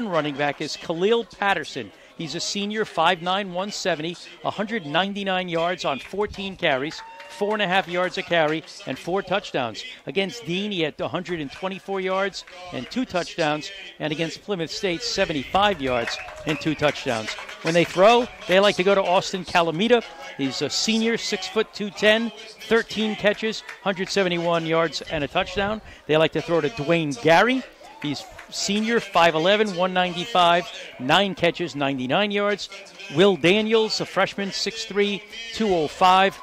Conn running back is Khalil Patterson. He's a senior, 5'9", 170, 199 yards on 14 carries, 4.5 yards a carry, and 4 touchdowns. Against Dean, he had 124 yards and 2 touchdowns, and against Plymouth State, 75 yards and 2 touchdowns. When they throw, they like to go to Austin Calamita. He's a senior, 6 foot 210, 13 catches, 171 yards and a touchdown. They like to throw to Dwayne Gary. He's senior, 5'11", 195, 9 catches, 99 yards. Will Daniels, a freshman, 6'3", 205,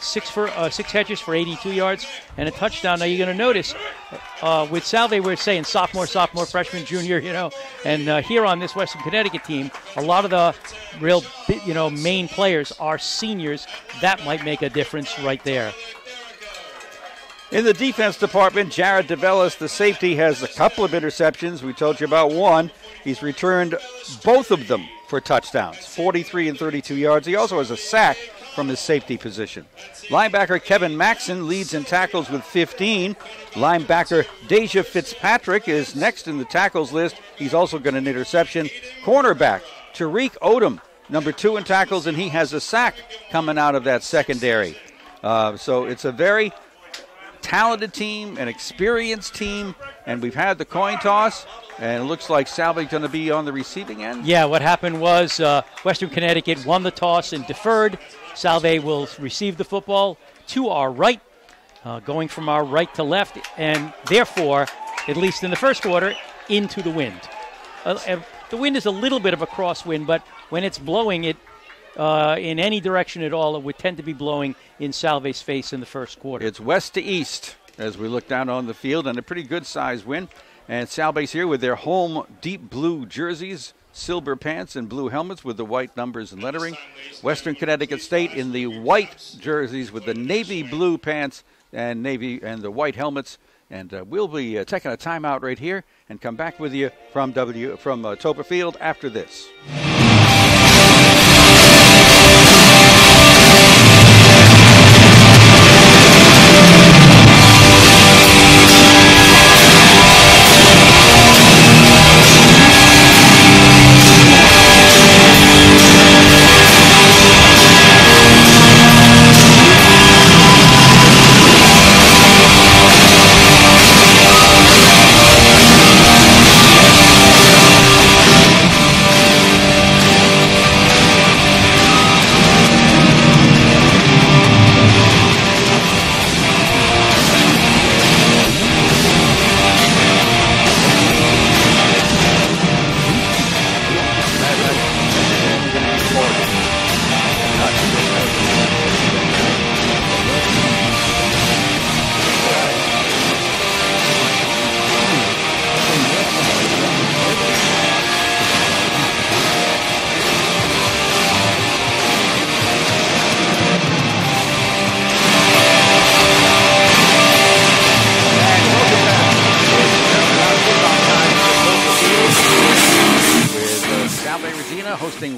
6 catches for 82 yards and a touchdown. Now you're going to notice with Salve, we're saying sophomore, freshman, junior, and here on this Western Connecticut team, a lot of the real, main players are seniors. That might make a difference right there. In the defense department, Jared DeVellis, the safety, has a couple of interceptions. We told you about one. He's returned both of them for touchdowns, 43 and 32 yards. He also has a sack from his safety position. Linebacker Kevin Maxson leads in tackles with 15. Linebacker Deja Fitzpatrick is next in the tackles list. He's also got an interception. Cornerback Tariq Odom, number 2 in tackles, and he has a sack coming out of that secondary. So it's a very talented team, an experienced team, and we've had the coin toss, and it looks like Salve's going to be on the receiving end. Yeah, what happened was Western Connecticut won the toss and deferred. Salve will receive the football to our right, going from our right to left, and therefore, at least in the first quarter, into the wind. The wind is a little bit of a crosswind, but when it's blowing it in any direction at all, it would tend to be blowing in Salve's face in the first quarter. It's west to east as we look down on the field, and a pretty good-sized wind. And Salve's here with their home deep blue jerseys, silver pants, and blue helmets with the white numbers and lettering. Western Connecticut State in the white jerseys with the navy blue pants and the white helmets. And we'll be taking a timeout right here and come back with you from Toppa Field after this.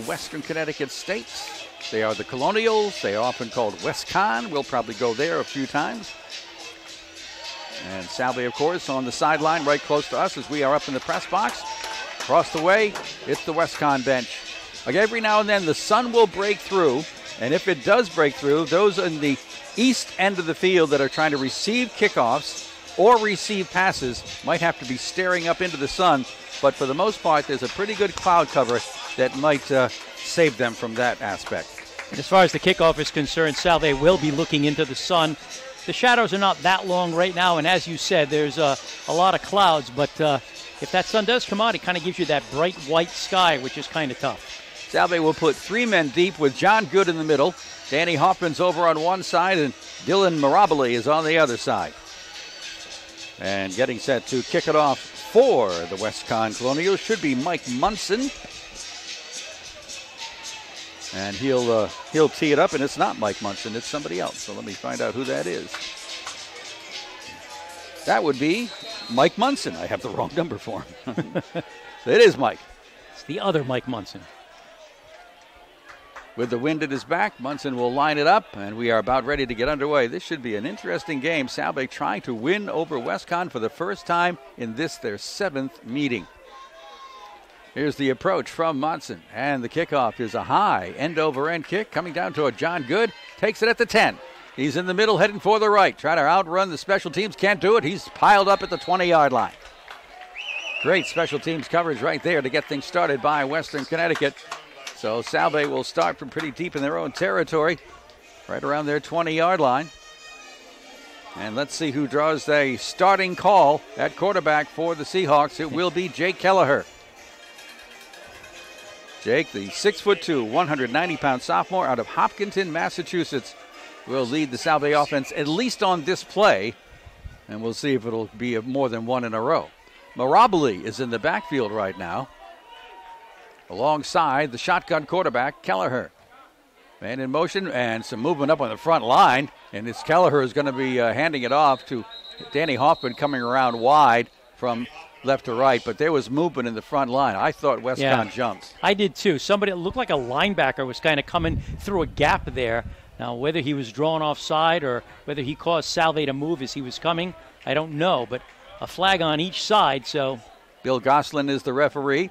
Western Connecticut State. They are the Colonials. They are often called West Conn. We'll probably go there a few times. And Salve, of course, on the sideline right close to us as we are up in the press box. Across the way, it's the West Conn bench. Like every now and then, the sun will break through. And if it does break through, those in the east end of the field that are trying to receive kickoffs or receive passes might have to be staring up into the sun. But for the most part, there's a pretty good cloud cover that might save them from that aspect. As far as the kickoff is concerned, Salve will be looking into the sun. The shadows are not that long right now, and as you said, there's a lot of clouds. But if that sun does come out, it kind of gives you that bright white sky, which is kind of tough. Salve will put 3 men deep with John Good in the middle. Danny Hoffman's over on one side, and Dylan Mirabile is on the other side. And getting set to kick it off for the West Conn Colonials should be Mike Munson. And he'll tee it up, and it's not Mike Munson, it's somebody else. So let me find out who that is. That would be Mike Munson. I have the wrong number for him. So it is Mike. It's the other Mike Munson. With the wind at his back, Munson will line it up, and we are about ready to get underway. This should be an interesting game. Salve trying to win over West Conn for the first time in this, their 7th meeting. Here's the approach from Monson, and the kickoff is a high end-over-end kick coming down to a John Good. Takes it at the 10. He's in the middle heading for the right. Trying to outrun the special teams. Can't do it. He's piled up at the 20-yard line. Great special teams coverage right there to get things started by Western Connecticut. So Salve will start from pretty deep in their own territory, right around their 20-yard line. And let's see who draws the starting call at quarterback for the Seahawks. It will be Jake Kelleher. Jake, the 6'2", 190-pound sophomore out of Hopkinton, Massachusetts, will lead the Salve offense at least on this play, and we'll see if it'll be more than one in a row. Mirabile is in the backfield right now, alongside the shotgun quarterback, Kelleher. Man in motion and some movement up on the front line, and it's Kelleher is going to be handing it off to Danny Hoffman coming around wide from left to right, but there was movement in the front line. I thought Westcon jumped. I did too. Somebody, it looked like a linebacker was kind of coming through a gap there. Now, whether he was drawn offside or whether he caused Salve to move as he was coming, I don't know, but a flag on each side, so. Bill Goslin is the referee,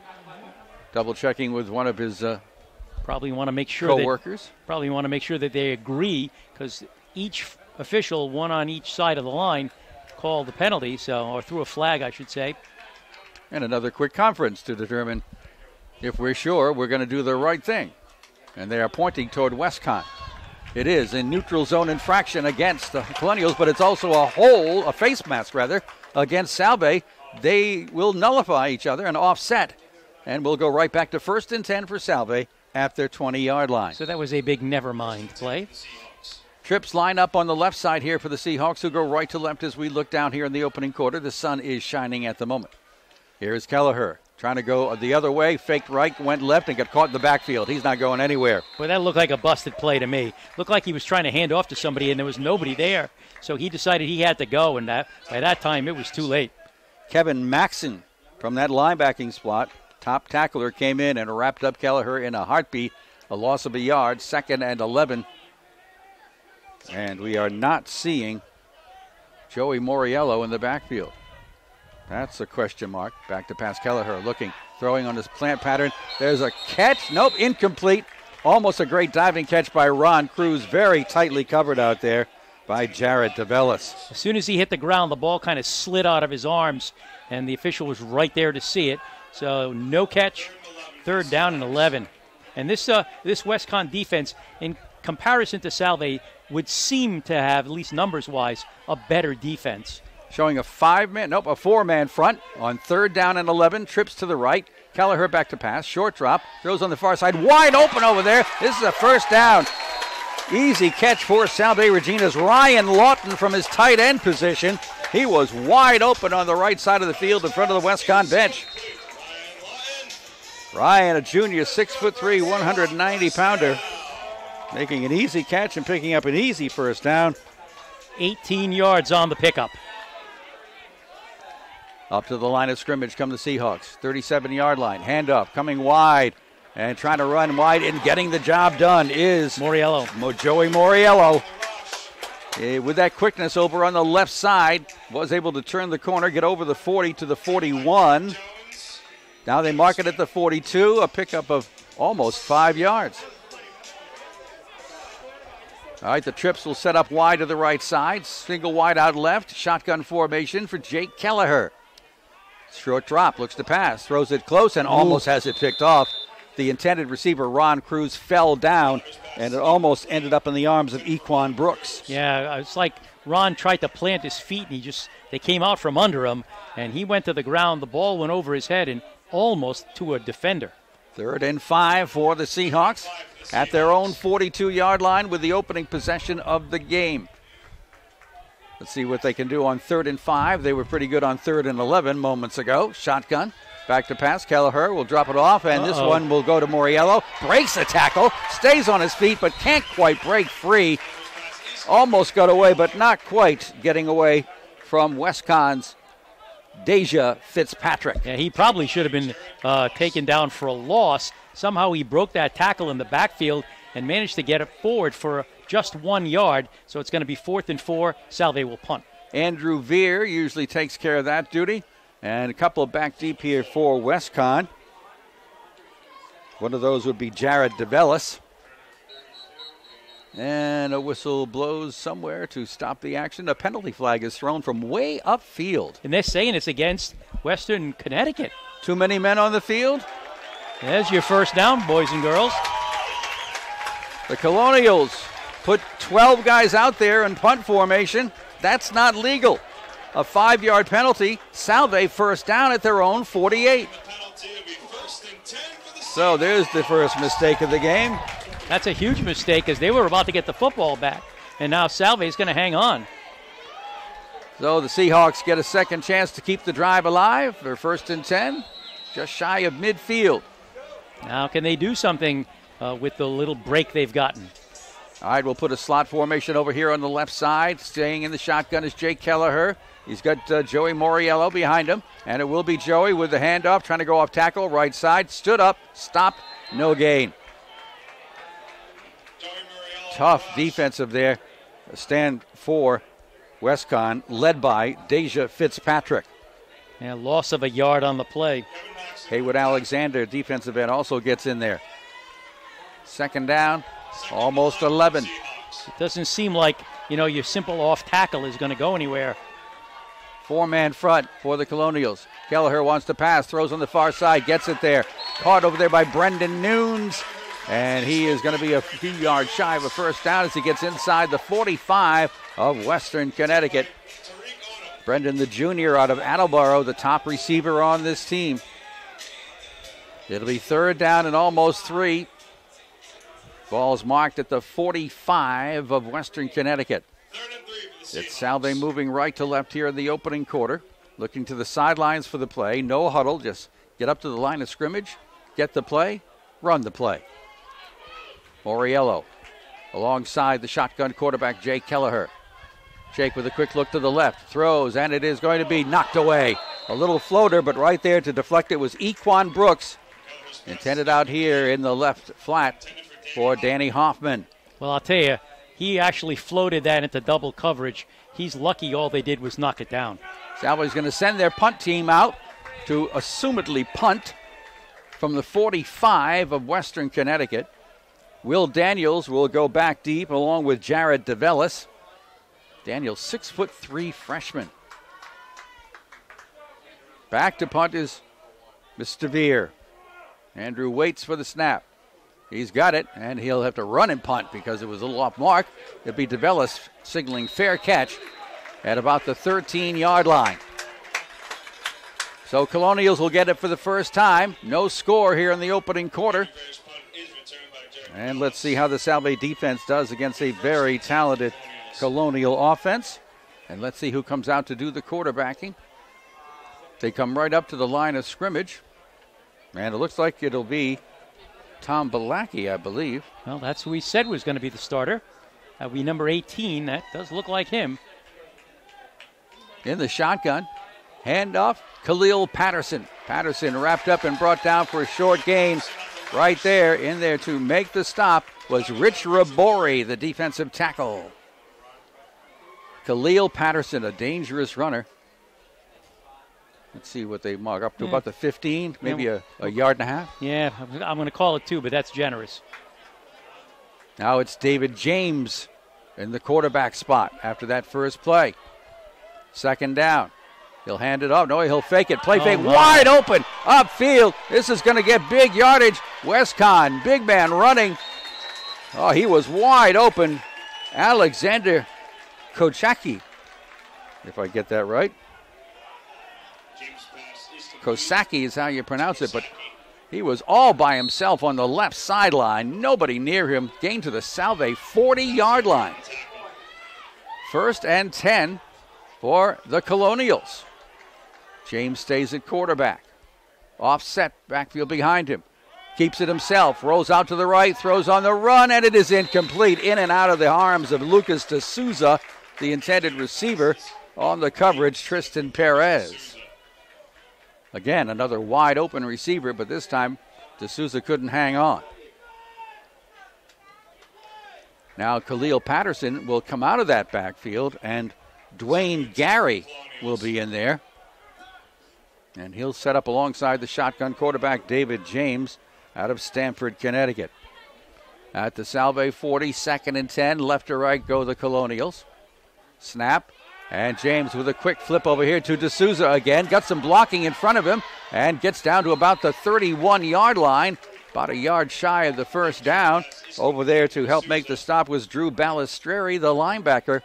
double-checking with one of his probably want to make sure co-workers. Probably want to make sure that they agree, because each official, one on each side of the line, called the penalty, so, or threw a flag, I should say. And another quick conference to determine if we're sure we're going to do the right thing. And they are pointing toward Westcon. It is a neutral zone infraction against the Colonials, but it's also a face mask rather, against Salve. They will nullify each other and offset, and we'll go right back to 1st and 10 for Salve at their 20-yard line. So that was a big never mind play. Trips line up on the left side here for the Seahawks, who go right to left as we look down here in the opening quarter. The sun is shining at the moment. Here's Kelleher trying to go the other way, faked right, went left, and got caught in the backfield. He's not going anywhere. Well, that looked like a busted play to me. Looked like he was trying to hand off to somebody, and there was nobody there. So he decided he had to go, and by that time, it was too late. Kevin Maxson from that linebacking spot, top tackler, came in and wrapped up Kelleher in a heartbeat. A loss of a yard, 2nd and 11. And we are not seeing Joey Moriello in the backfield. That's a question mark. Back to pass. Kelleher looking, throwing on his plant pattern. There's a catch. Nope, incomplete. Almost a great diving catch by Ron Cruz. Very tightly covered out there by Jared DeVellis. As soon as he hit the ground, the ball kind of slid out of his arms, and the official was right there to see it. So no catch, 3rd down and 11. And this Westcon defense, in comparison to Salve, would seem to have, at least numbers-wise, a better defense. Showing a 4-man front on 3rd down and 11. Trips to the right. Kelleher back to pass. Short drop. Throws on the far side. Wide open over there. This is a 1st down. Easy catch for Salve Regina's Ryan Lawton from his tight end position. He was wide open on the right side of the field in front of the Westcon bench. Ryan, a junior, 6'3", 190-pounder, making an easy catch and picking up an easy 1st down. 18 yards on the pickup. Up to the line of scrimmage come the Seahawks. 37-yard line. Handoff coming wide and trying to run wide and getting the job done is Moriello. Joey Moriello. With that quickness over on the left side, was able to turn the corner, get over the 40 to the 41. Now they mark it at the 42, a pickup of almost 5 yards. All right, the trips will set up wide to the right side. Single wide out left. Shotgun formation for Jake Kelleher. Short drop, looks to pass, throws it close and almost has it picked off. The intended receiver, Ron Cruz, fell down, and it almost ended up in the arms of Equan Brooks. Yeah, it's like Ron tried to plant his feet, and they came out from under him, and he went to the ground. The ball went over his head and almost to a defender. 3rd and 5 for the Seahawks at their own 42-yard line with the opening possession of the game. Let's see what they can do on 3rd and 5. They were pretty good on 3rd and 11 moments ago. Shotgun. Back to pass. Kelleher will drop it off, and this one will go to Moriello. Breaks a tackle. Stays on his feet, but can't quite break free. Almost got away, but not quite getting away from Westcon's Deja Fitzpatrick. Yeah, he probably should have been taken down for a loss. Somehow he broke that tackle in the backfield and managed to get it forward for just 1 yard. So it's going to be 4th and 4. Salve will punt. Andrew Veer usually takes care of that duty. And a couple of back deep here for Westcon. One of those would be Jared DeVellis. And a whistle blows somewhere to stop the action. A penalty flag is thrown from way upfield. And they're saying it's against Western Connecticut. Too many men on the field. There's your first down, boys and girls. The Colonials put 12 guys out there in punt formation. That's not legal. A 5-yard penalty. Salve first down at their own 48. So there's the first mistake of the game. That's a huge mistake because they were about to get the football back. And now Salve is going to hang on. So the Seahawks get a second chance to keep the drive alive. They're 1st and 10, just shy of midfield. Now can they do something with the little break they've gotten? All right, we'll put a slot formation over here on the left side. Staying in the shotgun is Jake Kelleher. He's got Joey Moriello behind him. And it will be Joey with the handoff, trying to go off tackle, right side. Stood up, stopped, no gain. Tough defensive there. Stand for Westcon, led by Deja Fitzpatrick. And loss of a yard on the play. Haywood Alexander, defensive end, also gets in there. Second down, almost 11. It doesn't seem like, your simple off tackle is going to go anywhere. 4-man front for the Colonials. Kelleher wants to pass, throws on the far side, gets it there. Caught over there by Brendan Nunes. And he is going to be a few yards shy of a first down as he gets inside the 45 of Western Connecticut. Brendan, the junior out of Attleboro, the top receiver on this team. It'll be 3rd down and almost 3. Ball's marked at the 45 of Western Connecticut. It's Salve moving right to left here in the opening quarter. Looking to the sidelines for the play. No huddle, just get up to the line of scrimmage, get the play, run the play. Moriello alongside the shotgun quarterback, Jake Kelleher. Jake with a quick look to the left, throws, and it is going to be knocked away. A little floater, but right there to deflect it was Equan Brooks. Intended out here in the left flat for Danny Hoffman. Well, I'll tell you, he actually floated that into double coverage. He's lucky all they did was knock it down. Salve's going to send their punt team out to assumedly punt from the 45 of Western Connecticut. Will Daniels will go back deep along with Jared DeVellis. Daniels, 6'3" freshman. Back to punt is Mr. Veer. Andrew waits for the snap. He's got it, and he'll have to run and punt because it was a little off mark. It'll be DeVellis signaling fair catch at about the 13-yard line. So Colonials will get it for the first time. No score here in the opening quarter. And let's see how the Salve defense does against a very talented Colonial offense. And let's see who comes out to do the quarterbacking. They come right up to the line of scrimmage. And it looks like it'll be Tom Balaki, I believe. Well, that's who we said was going to be the starter. That'll be number 18. That does look like him. In the shotgun. Handoff, Khalil Patterson. Patterson wrapped up and brought down for a short gain. Right there, in there to make the stop was Rich Rabori, the defensive tackle. Khalil Patterson, a dangerous runner. Let's see what they mark up to about the 15, maybe a yard and a half. Yeah, I'm going to call it 2, but that's generous. Now it's David James in the quarterback spot after that first play. Second down. He'll hand it off. No, he'll fake it. Play fake. Wide open. Upfield. This is going to get big yardage. Westcon, big man running. Oh, he was wide open. Alexander Kochaki, if I get that right. Kosaki is how you pronounce it, but he was all by himself on the left sideline. Nobody near him. Gained to the Salve 40-yard line. 1st and 10 for the Colonials. James stays at quarterback. Offset, backfield behind him. Keeps it himself, rolls out to the right, throws on the run, and it is incomplete. In and out of the arms of Lucas D'Souza, the intended receiver. On the coverage, Tristan Perez. Again, another wide open receiver, but this time D'Souza couldn't hang on. Now Khalil Patterson will come out of that backfield, and Dwayne Gary will be in there. And he'll set up alongside the shotgun quarterback, David James. out of Stamford, Connecticut. At the Salve 40, 2nd and 10. Left to right go the Colonials. Snap. And James with a quick flip over here to D'Souza again. Got some blocking in front of him and gets down to about the 31-yard line. About a yard shy of the first down. Over there to help make the stop was Drew Balistreri, the linebacker.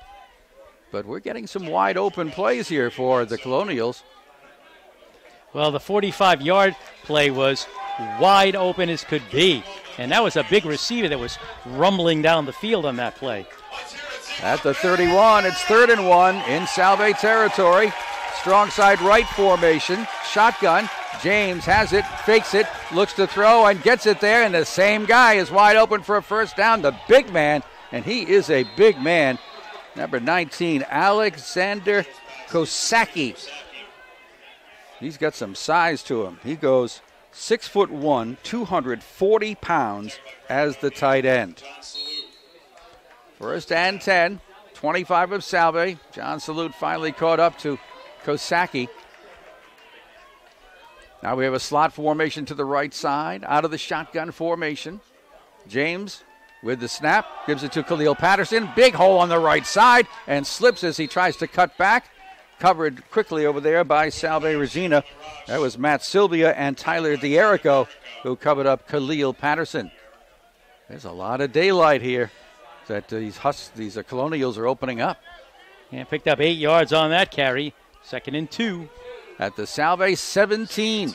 But we're getting some wide open plays here for the Colonials. Well, the 45-yard play was wide open as could be. And that was a big receiver that was rumbling down the field on that play. At the 31, it's 3rd and 1 in Salve territory. Strong side right formation. Shotgun. James has it, fakes it, looks to throw, and gets it there. And the same guy is wide open for a first down, the big man. And he is a big man. Number 19, Alexander Kosacki. He's got some size to him. He goes 6'1", 240 pounds as the tight end. 1st and 10, 25 of Salve. John Salute finally caught up to Kosacki. Now we have a slot formation to the right side, out of the shotgun formation. James with the snap, gives it to Khalil Patterson. Big hole on the right side, and slips as he tries to cut back. Covered quickly over there by Salve Regina. That was Matt Sylvia and Tyler D'Erico who covered up Khalil Patterson. There's a lot of daylight here that these Colonials are opening up. And picked up 8 yards on that carry. 2nd and 2. At the Salve 17.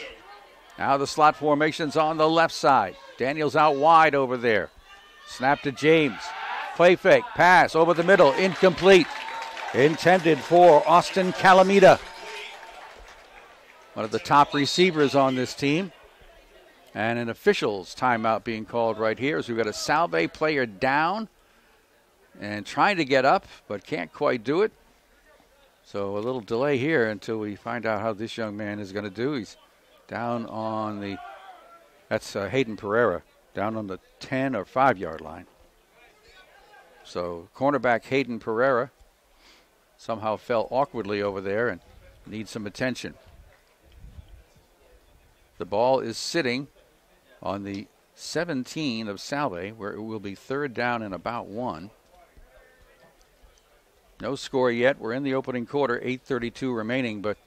Now the slot formation's on the left side. Daniels out wide over there. Snap to James. Play fake. Pass over the middle. Incomplete. Intended for Austin Calamita. One of the top receivers on this team. And an official's timeout being called right here as we've got a Salve player down and trying to get up, but can't quite do it. So a little delay here until we find out how this young man is going to do. He's down on the, that's Hayden Pereira, down on the 10 or 5-yard line. So cornerback Hayden Pereira somehow fell awkwardly over there and needs some attention. The ball is sitting on the 17 of Salve, where it will be 3rd down and about 1. No score yet. We're in the opening quarter, 8:32 remaining, but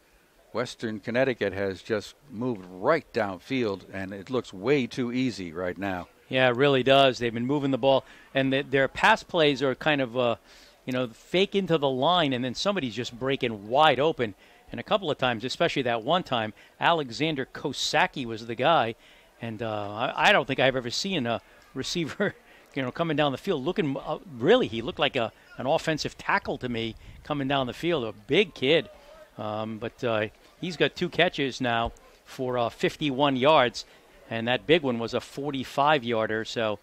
Western Connecticut has just moved right downfield, and it looks way too easy right now. Yeah, it really does. They've been moving the ball, and their pass plays are kind of, fake into the line, and then somebody's just breaking wide open. And a couple of times, especially that one time, Alexander Kosacki was the guy. And I don't think I've ever seen a receiver, coming down the field looking, really, he looked like an offensive tackle to me coming down the field, a big kid. But he's got 2 catches now for 51 yards, and that big one was a 45-yarder. So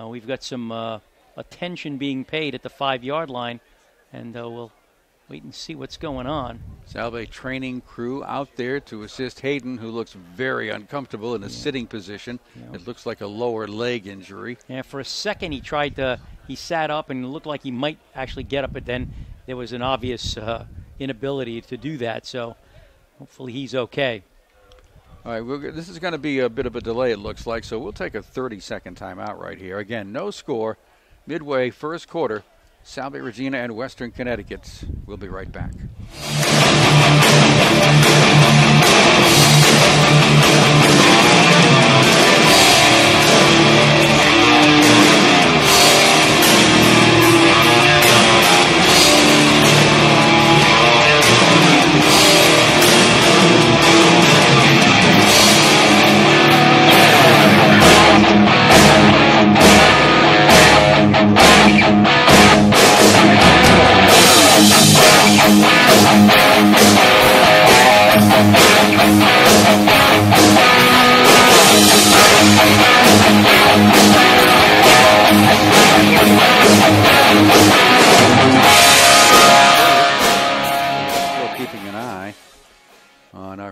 we've got some attention being paid at the 5-yard line, and we'll wait and see what's going on. Salve training crew out there to assist Hayden, who looks very uncomfortable in a sitting position. Yeah. It looks like a lower leg injury. Yeah, for a second he sat up and it looked like he might actually get up, but then there was an obvious inability to do that. So hopefully he's okay. All right, this is going to be a bit of a delay, it looks like, so we'll take a 30-second timeout right here. Again, no score, midway first quarter. Salve Regina and Western Connecticut. We'll be right back.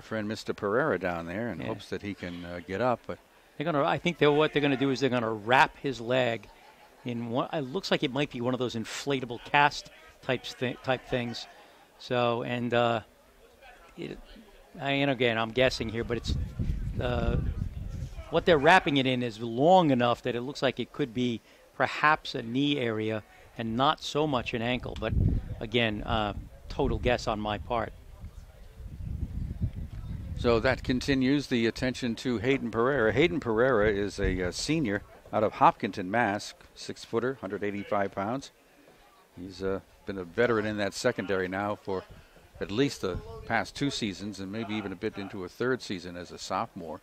Friend Mr. Pereira down there and hopes that he can get up, but I think what they're gonna do is they're gonna wrap his leg in one. It looks like it might be one of those inflatable cast type things. So and again I'm guessing here, but it's what they're wrapping it in is long enough that it looks like it could be perhaps a knee area and not so much an ankle. But again, total guess on my part. So that continues the attention to Hayden Pereira. Hayden Pereira is a senior out of Hopkinton, Mass. 6-footer, 185 pounds. He's been a veteran in that secondary now for at least the past 2 seasons and maybe even a bit into a 3rd season as a sophomore.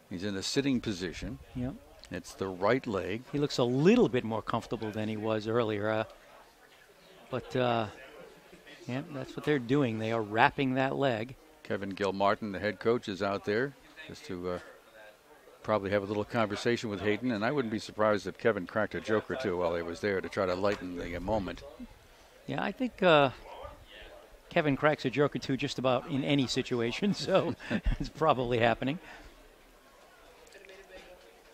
He's in a sitting position. Yep. It's the right leg. He looks a little bit more comfortable than he was earlier. Yeah, that's what they're doing. They are wrapping that leg. Kevin Gilmartin, the head coach, is out there just to probably have a little conversation with Hayden. And I wouldn't be surprised if Kevin cracked a joke or two while he was there to try to lighten the moment. Yeah, I think Kevin cracks a joke or two just about in any situation, so it's probably happening.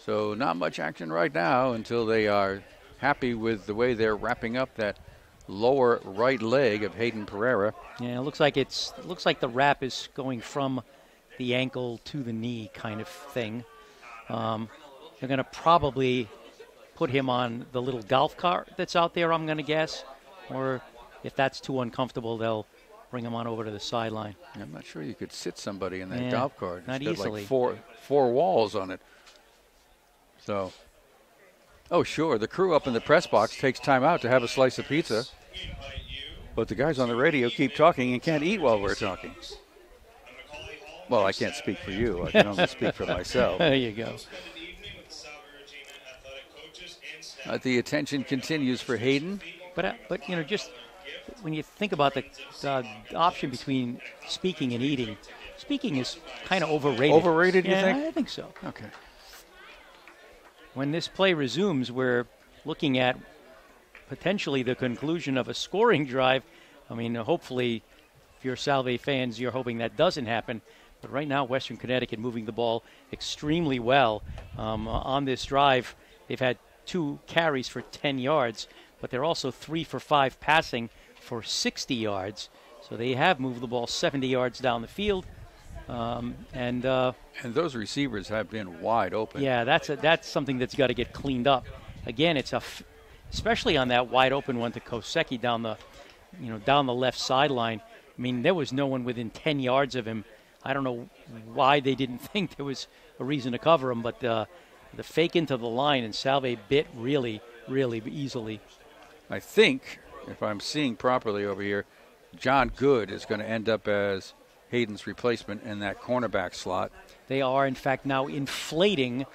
So not much action right now until they are happy with the way they're wrapping up that lower right leg of Hayden Pereira. Yeah, it looks like the wrap is going from the ankle to the knee kind of thing. They're going to probably put him on the little golf cart that's out there, I'm going to guess. Or if that's too uncomfortable, they'll bring him on over to the sideline. I'm not sure you could sit somebody in that golf cart. Not it's easily. Got like four walls on it. So, oh, sure, the crew up in the press box takes time out to have a slice of pizza. But the guys on the radio keep talking and can't eat while we're talking. Well, I can't speak for you. I can only speak for myself. There you go. The attention continues for Hayden. But just when you think about the option between speaking and eating, speaking is kind of overrated. Overrated, you think? I think so. Okay. When this play resumes, we're looking at potentially the conclusion of a scoring drive. I mean, hopefully, if you're Salve fans, you're hoping that doesn't happen. But right now, Western Connecticut moving the ball extremely well. On this drive, they've had 2 carries for 10 yards, but they're also 3 for 5 passing for 60 yards. So they have moved the ball 70 yards down the field. And those receivers have been wide open. Yeah, that's something that's got to get cleaned up. Again, it's especially on that wide open one to Kosecki down the left sideline. I mean, there was no one within 10 yards of him. I don't know why they didn't think there was a reason to cover him, but the fake into the line and Salve bit really, really easily. I think, if I'm seeing properly over here, John Good is going to end up as Hayden's replacement in that cornerback slot. They are, in fact, now inflating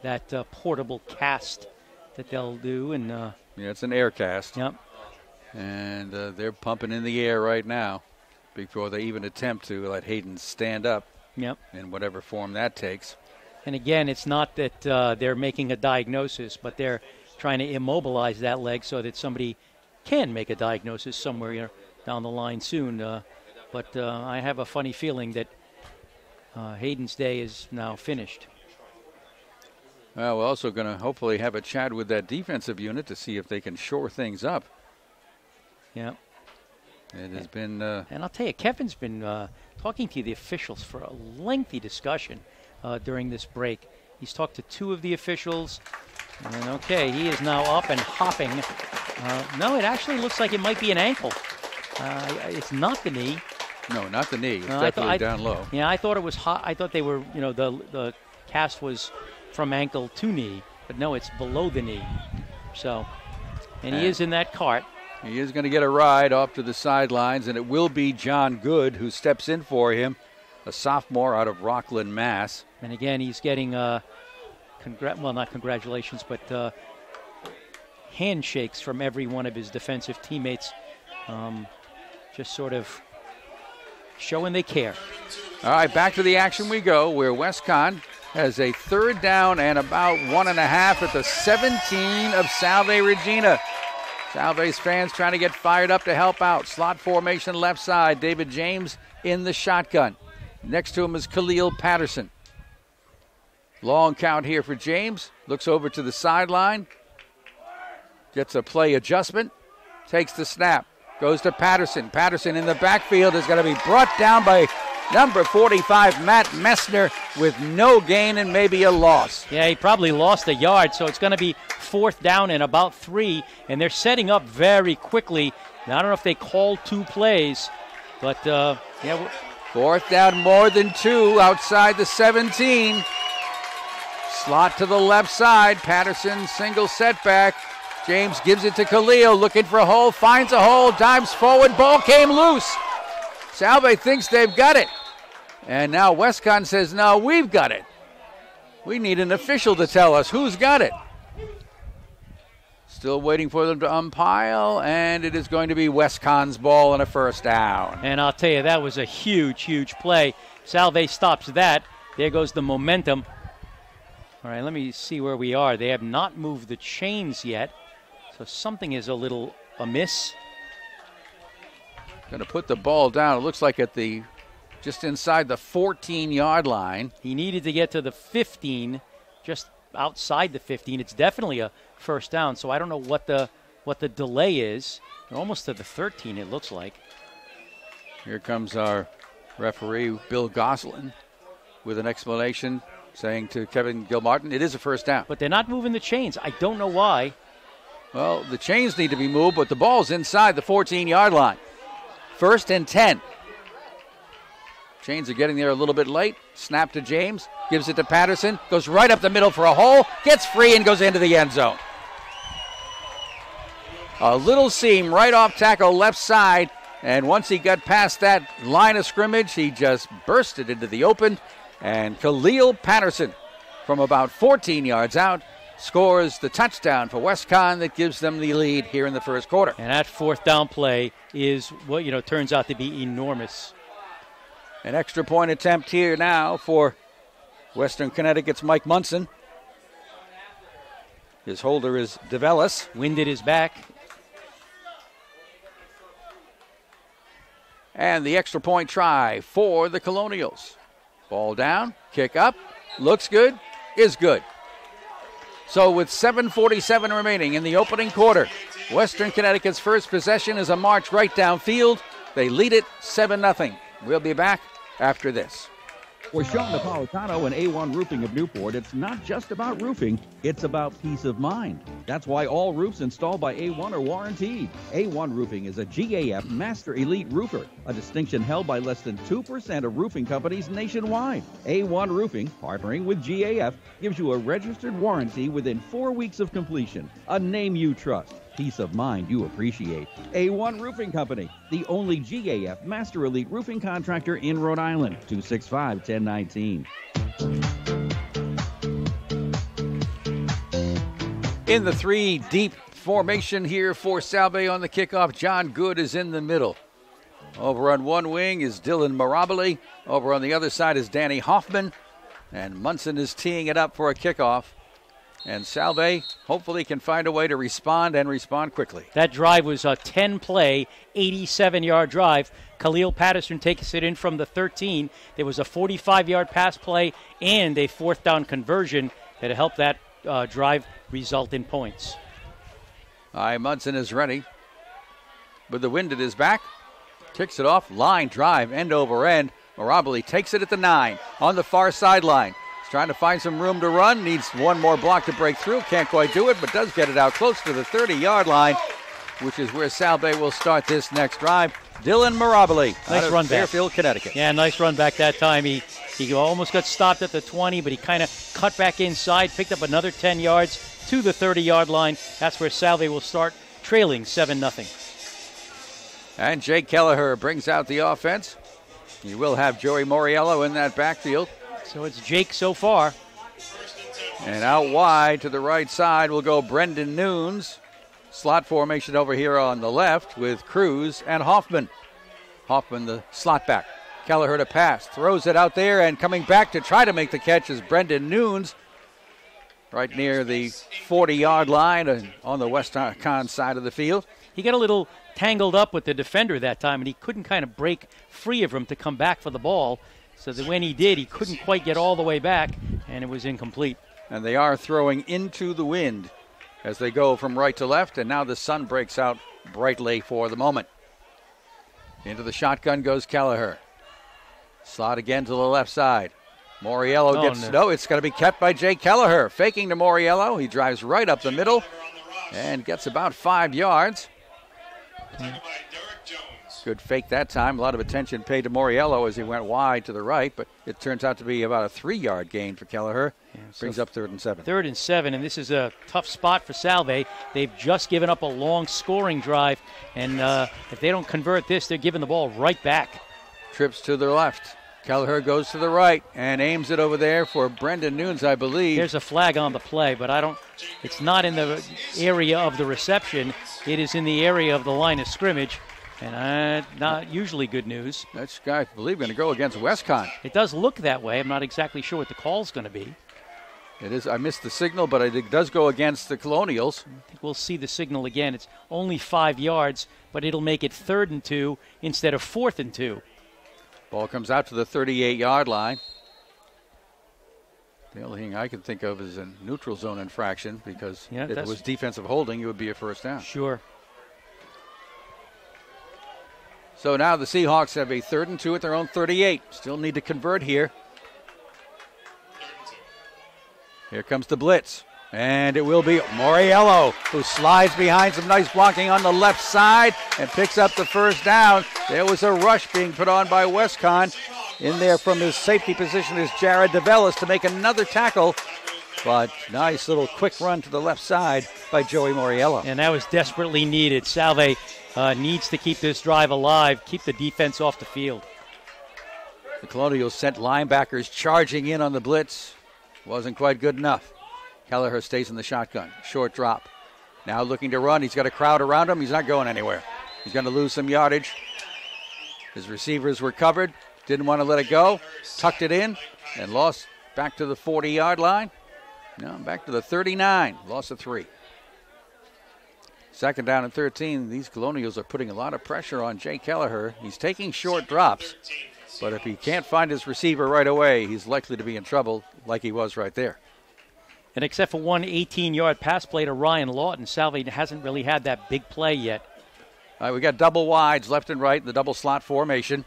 that portable cast that they'll do. And yeah, it's an air cast. Yep. And they're pumping in the air right now before they even attempt to let Hayden stand up. Yep. In whatever form that takes. And again, it's not that they're making a diagnosis, but they're trying to immobilize that leg so that somebody can make a diagnosis somewhere down the line soon. But I have a funny feeling that Hayden's day is now finished. Well, we're also going to hopefully have a chat with that defensive unit to see if they can shore things up. Yeah. It has been... and I'll tell you, Kevin's been talking to the officials for a lengthy discussion during this break. He's talked to 2 of the officials. And, okay, he is now up and hopping. No, it actually looks like it might be an ankle. It's not the knee. No, not the knee. It's definitely down low. Yeah, I thought it was hot. I thought they were, the cast was from ankle to knee, but no, it's below the knee. So, and he is in that cart. He is going to get a ride off to the sidelines, and it will be John Good who steps in for him, a sophomore out of Rockland, Mass. And again, he's getting, not congratulations, but handshakes from every one of his defensive teammates. Just sort of showing they care. All right, back to the action we go, where WestConn has a 3rd down and about 1.5 at the 17 of Salve Regina. Salve's fans trying to get fired up to help out. Slot formation left side. David James in the shotgun. Next to him is Khalil Patterson. Long count here for James. Looks over to the sideline. Gets a play adjustment. Takes the snap. Goes to Patterson. Patterson in the backfield is going to be brought down by Number 45, Matt Messner, with no gain and maybe a loss. Yeah, he probably lost a yard, so it's going to be 4th down and about 3, and they're setting up very quickly. Now, I don't know if they called 2 plays, but, yeah. 4th down, more than 2, outside the 17. Slot to the left side. Patterson, single setback. James gives it to Khalil, looking for a hole, finds a hole, dives forward, ball came loose. Salve thinks they've got it. And now Westcon says, no, we've got it. We need an official to tell us who's got it. Still waiting for them to umpire, and it is going to be Westcon's ball and a 1st down. And I'll tell you, that was a huge, huge play. Salve stops that. There goes the momentum. All right, let me see where we are. They have not moved the chains yet, so something is a little amiss. Going to put the ball down. It looks like at the just inside the 14-yard line. He needed to get to the 15, just outside the 15. It's definitely a 1st down, so I don't know what the delay is. They're almost to the 13, it looks like. Here comes our referee, Bill Goslin, with an explanation, saying to Kevin Gilmartin, it is a 1st down. But they're not moving the chains. I don't know why. Well, the chains need to be moved, but the ball's inside the 14-yard line. 1st and 10. Chains are getting there a little bit late. Snap to James. Gives it to Patterson. Goes right up the middle for a hole. Gets free and goes into the end zone. A little seam right off tackle left side. And once he got past that line of scrimmage, he just bursted into the open. And Khalil Patterson, from about 14 yards out, scores the touchdown for Westcon that gives them the lead here in the 1st quarter. And that 4th down play is what, turns out to be enormous. An extra point attempt here now for Western Connecticut's Mike Munson. His holder is DeVellis. Winded is back. And the extra point try for the Colonials. Ball down, kick up, looks good, is good. So with 7:47 remaining in the opening quarter, Western Connecticut's first possession is a march right downfield. They lead it 7-0. We'll be back after this. For Sean Napolitano and A1 Roofing of Newport, it's not just about roofing, it's about peace of mind. That's why all roofs installed by A1 are warranted. A1 Roofing is a GAF Master Elite Roofer, a distinction held by less than 2% of roofing companies nationwide. A1 Roofing, partnering with GAF, gives you a registered warranty within 4 weeks of completion, a name you trust. Peace of mind you appreciate. A1 Roofing Company, the only GAF Master Elite Roofing contractor in Rhode Island. 265-1019. In the 3 deep formation here for Salve on the kickoff, John Good is in the middle. Over on one wing is Dylan Mirabile. Over on the other side is Danny Hoffman. And Munson is teeing it up for a kickoff. And Salve hopefully can find a way to respond and respond quickly. That drive was a 10-play, 87-yard drive. Khalil Patterson takes it in from the 13. There was a 45-yard pass play and a 4th down conversion that helped that drive result in points. Munson is ready. With the wind at his back. Kicks it off. Line drive, end over end. Mirabile takes it at the 9 on the far sideline. Trying to find some room to run. Needs one more block to break through. Can't quite do it, but does get it out close to the 30-yard line, which is where Salve will start this next drive. Dylan Mirabile, nice run back. Fairfield, Connecticut. Yeah, nice run back that time. He almost got stopped at the 20, but he kind of cut back inside, picked up another 10 yards to the 30-yard line. That's where Salve will start trailing 7-0. And Jake Kelleher brings out the offense. You will have Joey Moriello in that backfield. So it's Jake so far. And out wide to the right side will go Brendan Nunes. Slot formation over here on the left with Cruz and Hoffman. Hoffman, the slot back. Kelleher to pass. Throws it out there, and coming back to try to make the catch is Brendan Nunes. Right near the 40-yard line and on the Western Conn side of the field. He got a little tangled up with the defender that time, and he couldn't kind of break free of him to come back for the ball. So that when he did, he couldn't quite get all the way back, and it was incomplete. And they are throwing into the wind as they go from right to left, and now the sun breaks out brightly for the moment. Into the shotgun goes Kelleher. Slot again to the left side. Moriello gets, no, it's going to be kept by Jay Kelleher. Faking to Moriello. He drives right up the middle and gets about 5 yards. Good fake that time. A lot of attention paid to Moriello as he went wide to the right, but it turns out to be about a 3-yard gain for Kelleher. Brings up 3rd and 7. 3rd and 7, and this is a tough spot for Salve. They've just given up a long scoring drive, and if they don't convert this, they're giving the ball right back. Trips to the left. Kelleher goes to the right and aims it over there for Brendan Nunes, I believe. There's a flag on the play, but it's not in the area of the reception. It is in the area of the line of scrimmage, and not usually good news. That guy, I believe, going to go against Westcon. It does look that way. I'm not exactly sure what the call's going to be. It is. I missed the signal, but it does go against the Colonials. I think we'll see the signal again. It's only 5 yards, but it'll make it 3rd and 2 instead of 4th and 2. Ball comes out to the 38-yard line. The only thing I can think of is a neutral zone infraction because if it was defensive holding, it would be a first down. Sure. So now the Seahawks have a 3rd and 2 at their own 38. Still need to convert here. Here comes the blitz. And it will be Moriello, who slides behind some nice blocking on the left side and picks up the first down. There was a rush being put on by Westcon. In there from his safety position is Jared DeVellis to make another tackle. But nice little quick run to the left side by Joey Moriello. And that was desperately needed. Salve needs to keep this drive alive, keep the defense off the field. The Colonials sent linebackers charging in on the blitz. Wasn't quite good enough. Kelleher stays in the shotgun. Short drop. Now looking to run. He's got a crowd around him. He's not going anywhere. He's going to lose some yardage. His receivers were covered. Didn't want to let it go. Tucked it in and lost back to the 40-yard line. No, back to the 39. Loss of 3. 2nd down and 13. These Colonials are putting a lot of pressure on Jay Kelleher. He's taking short drops. But if he can't find his receiver right away, he's likely to be in trouble like he was right there. And except for one 18-yard pass play to Ryan Lawton, Salve hasn't really had that big play yet. All right, we got double wides left and right in the double slot formation.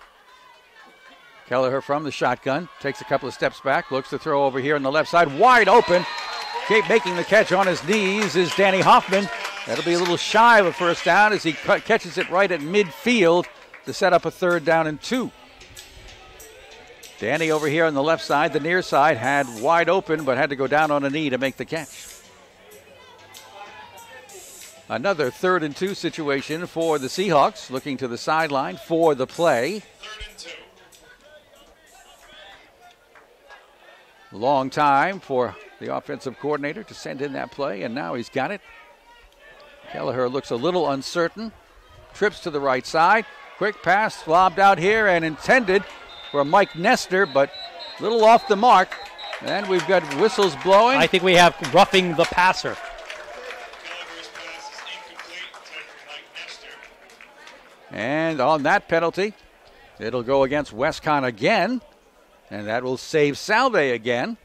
Kelleher from the shotgun, takes a couple of steps back, looks to throw over here on the left side, wide open. Making the catch on his knees is Danny Hoffman. That'll be a little shy of a first down as he catches it right at midfield to set up a 3rd down and 2. Danny over here on the left side, the near side, had wide open but had to go down on a knee to make the catch. Another 3rd and 2 situation for the Seahawks, looking to the sideline for the play. Long time for the offensive coordinator to send in that play, and now he's got it. Kelleher looks a little uncertain. Trips to the right side. Quick pass, lobbed out here and intended for Mike Nestor, but a little off the mark. And we've got whistles blowing. I think we have roughing the passer. And on that penalty, it'll go against Westcon again. And that will save Salve again.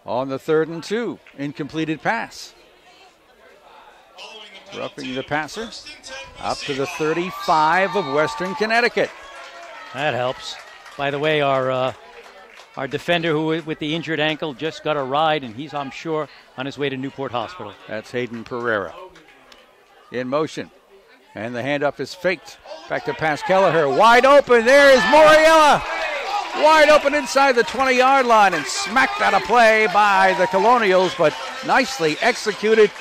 On the 3rd and 2, incompleted pass. Roughing the passer up to the 35 of Western Connecticut. That helps. By the way, our defender who with the injured ankle just got a ride, and he's, I'm sure, on his way to Newport Hospital. That's Hayden Pereira. In motion. And the handoff is faked. Back to pass Kelleher. Wide open. There is Moriello. Wide open inside the 20-yard line and smacked out of play by the Colonials, but nicely executed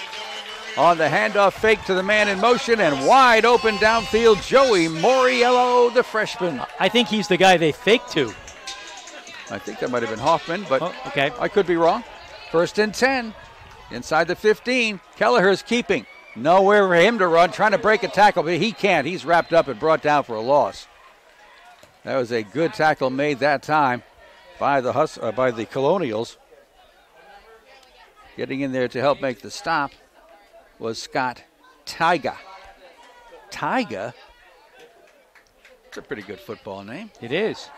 on the handoff fake to the man in motion, and wide open downfield, Joey Moriello, the freshman. I think he's the guy they faked to. I think that might have been Hoffman, but okay. I could be wrong. 1st and 10, inside the 15. Kelleher's keeping. Nowhere for him to run, trying to break a tackle, but he can't. He's wrapped up and brought down for a loss. That was a good tackle made that time by the Colonials. Getting in there to help make the stop was Scott Tyga. Tyga? It's a pretty good football name. It is.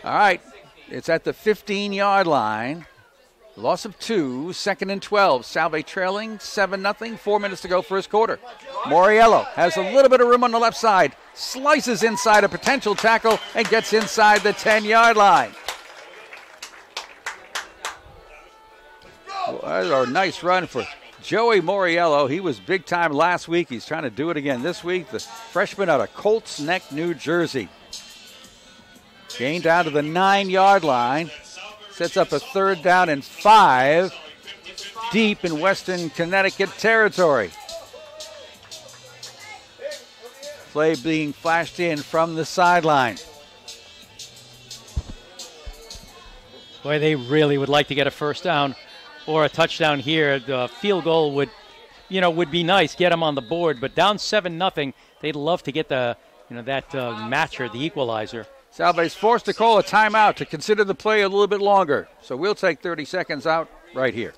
All right, it's at the 15-yard line. Loss of 2, 2nd and 12. Salve trailing 7-0, 4 minutes to go first quarter. Moriello has a little bit of room on the left side. slices inside a potential tackle and gets inside the 10-yard line. Well, that's a nice run for Joey Moriello. He was big time last week. He's trying to do it again this week. The freshman out of Colts Neck, New Jersey. Gain down to the 9-yard line. Sets up a 3rd down and 5 deep in Western Connecticut territory. Play being flashed in from the sideline. Boy, they really would like to get a first down or a touchdown here. The field goal would be nice, get them on the board. But down 7-0, they'd love to get that matcher, the equalizer. Salve's forced to call a timeout to consider the play a little bit longer. So we'll take 30 seconds out right here.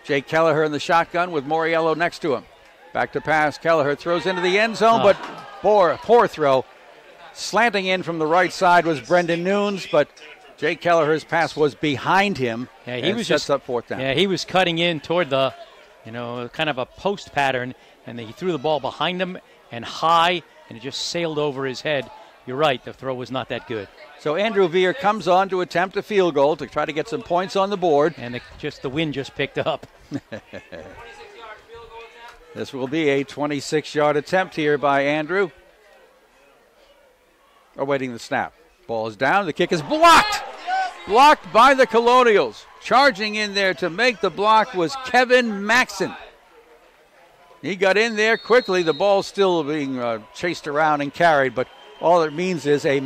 Jake Kelleher in the shotgun with Moriello next to him. Back to pass. Kelleher throws into the end zone, but poor throw. Slanting in from the right side was Brendan Nunes, but Jake Kelleher's pass was behind him. Yeah, he was sets up 4th down. Yeah, he was cutting in toward the, kind of a post pattern, and he threw the ball behind him and high, and it just sailed over his head. You're right, the throw was not that good. So Andrew Veer comes on to attempt a field goal to try to get some points on the board. And the wind just picked up. This will be a 26-yard attempt here by Andrew. Awaiting the snap. Ball is down. The kick is blocked. Blocked by the Colonials. Charging in there to make the block was Kevin Maxson. He got in there quickly. The ball's still being chased around and carried, but all it means is a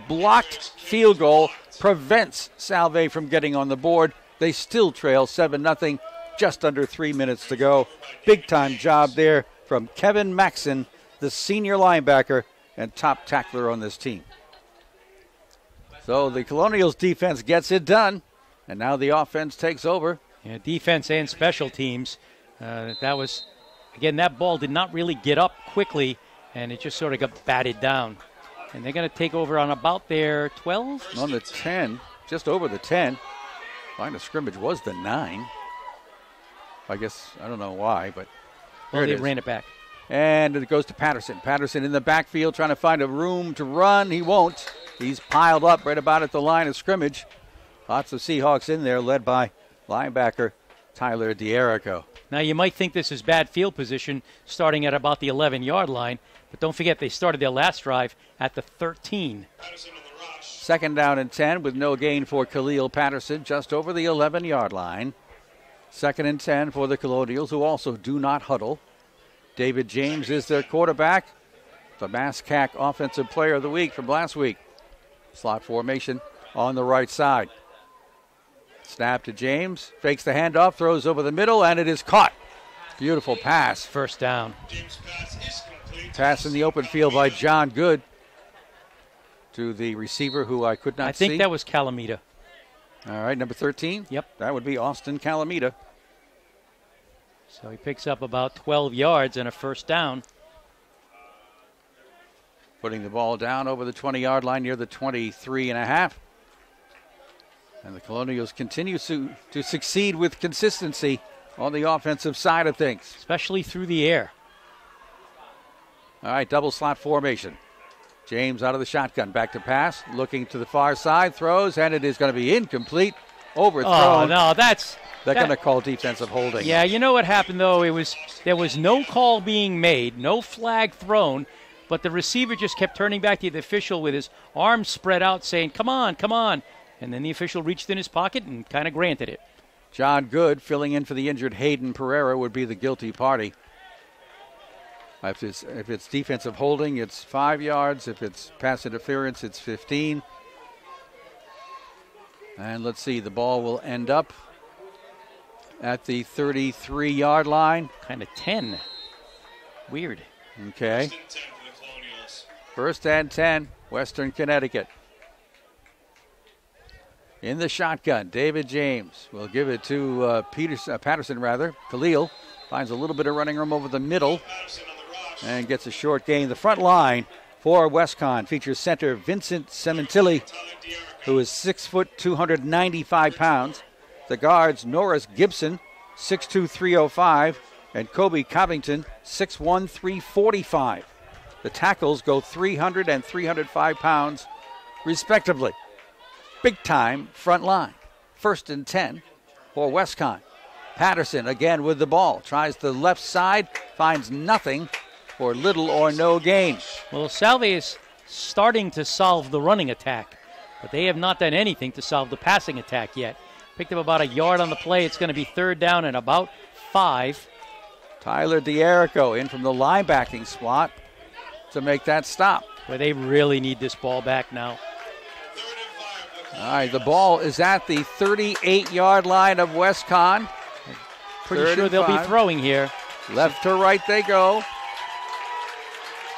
blocked field goal prevents Salve from getting on the board. They still trail 7-0, just under 3 minutes to go. Big-time job there from Kevin Maxson, the senior linebacker and top tackler on this team. So the Colonials defense gets it done, and now the offense takes over. Yeah, defense and special teams. That ball did not really get up quickly, and it just sort of got batted down. And they're going to take over on about their 12? On the 10, just over the 10. Line of scrimmage was the 9. I guess, I don't know why, but they ran it back. And it goes to Patterson. Patterson in the backfield trying to find a room to run. He won't. He's piled up right about at the line of scrimmage. Lots of Seahawks in there, led by linebacker Tyler D'Erico. Now, you might think this is bad field position starting at about the 11-yard line, but don't forget they started their last drive at the 13. 2nd down and 10 with no gain for Khalil Patterson, just over the 11-yard line. 2nd and 10 for the Colonials, who also do not huddle. David James is their quarterback, the MASCAC Offensive Player of the Week from last week. Slot formation on the right side. Snap to James, fakes the handoff, throws over the middle, and it is caught. Beautiful pass. First down. Pass in the open field by John Good to the receiver who I could not see. I think that was Calamita. All right, number 13? Yep. That would be Austin Calamita. So he picks up about 12 yards and a first down. Putting the ball down over the 20-yard line near the 23.5. And the Colonials continue to succeed with consistency on the offensive side of things. Especially through the air. All right, double slot formation. James out of the shotgun, back to pass, looking to the far side, throws, and it is going to be incomplete, overthrown. Oh, no, They're going to call defensive holding. Yeah, you know what happened, though? There was no call being made, no flag thrown, but the receiver just kept turning back to the official with his arms spread out saying, come on, come on. And then the official reached in his pocket and kind of granted it. John Good, filling in for the injured Hayden Pereira, would be the guilty party. If it's defensive holding, it's 5 yards. If it's pass interference, it's 15. And let's see, the ball will end up at the 33-yard line. Kind of 10. Weird. Okay. First and 10, Western Connecticut. In the shotgun, David James will give it to Patterson. Khalil finds a little bit of running room over the middle and gets a short gain. The front line for WestConn features center Vincent Cementilli, who is 6 foot 295 pounds. The guards Norris Gibson, 6'2", 305, and Kobe Covington, 6'1", 345. The tackles go 300 and 305 pounds, respectively. Big time front line. First and 10 for WestConn. Patterson again with the ball. Tries the left side, finds nothing for little or no gain. Well, Salve is starting to solve the running attack, but they have not done anything to solve the passing attack yet. Picked up about a yard on the play. It's going to be third down and about 5. Tyler D'Erico in from the linebacking spot to make that stop. Where they really need this ball back now. All right, the ball is at the 38-yard line of WestConn. Pretty sure they'll be throwing here. Left to right they go.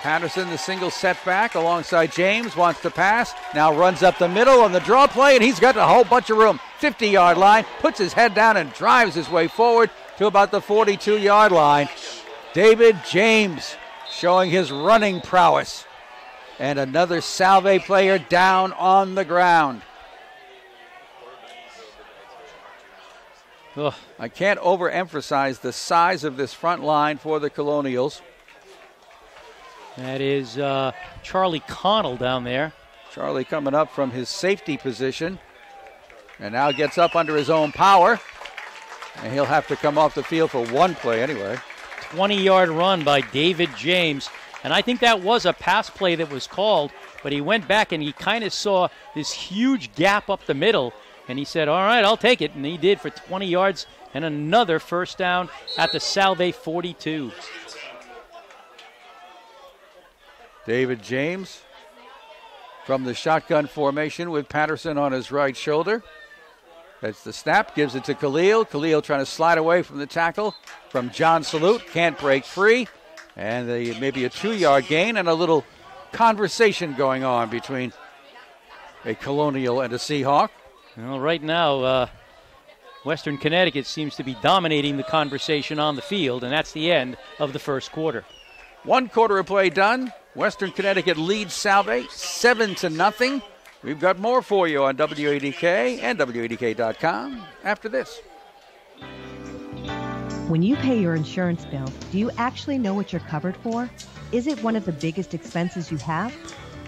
Patterson, the single setback alongside James, wants to pass. Now runs up the middle on the draw play, and he's got a whole bunch of room. 50-yard line, puts his head down and drives his way forward to about the 42-yard line. David James showing his running prowess. And another Salve player down on the ground. Ugh. I can't overemphasize the size of this front line for the Colonials. That is Charlie Connell down there. Charlie coming up from his safety position and now gets up under his own power. And he'll have to come off the field for one play anyway. 20-yard run by David James. And I think that was a pass play that was called, but he went back and he kind of saw this huge gap up the middle, and he said, all right, I'll take it. And he did for 20 yards and another first down at the Salve 42. David James from the shotgun formation with Patterson on his right shoulder. That's the snap, gives it to Khalil. Khalil trying to slide away from the tackle from John Salute. Can't break free. And maybe a 2-yard gain and a little conversation going on between a Colonial and a Seahawk. Well, right now, Western Connecticut seems to be dominating the conversation on the field, and that's the end of the first quarter. 1 quarter of play done. Western Connecticut leads Salve 7-0. We've got more for you on WADK and WADK.com after this. When you pay your insurance bill, do you actually know what you're covered for? Is it one of the biggest expenses you have?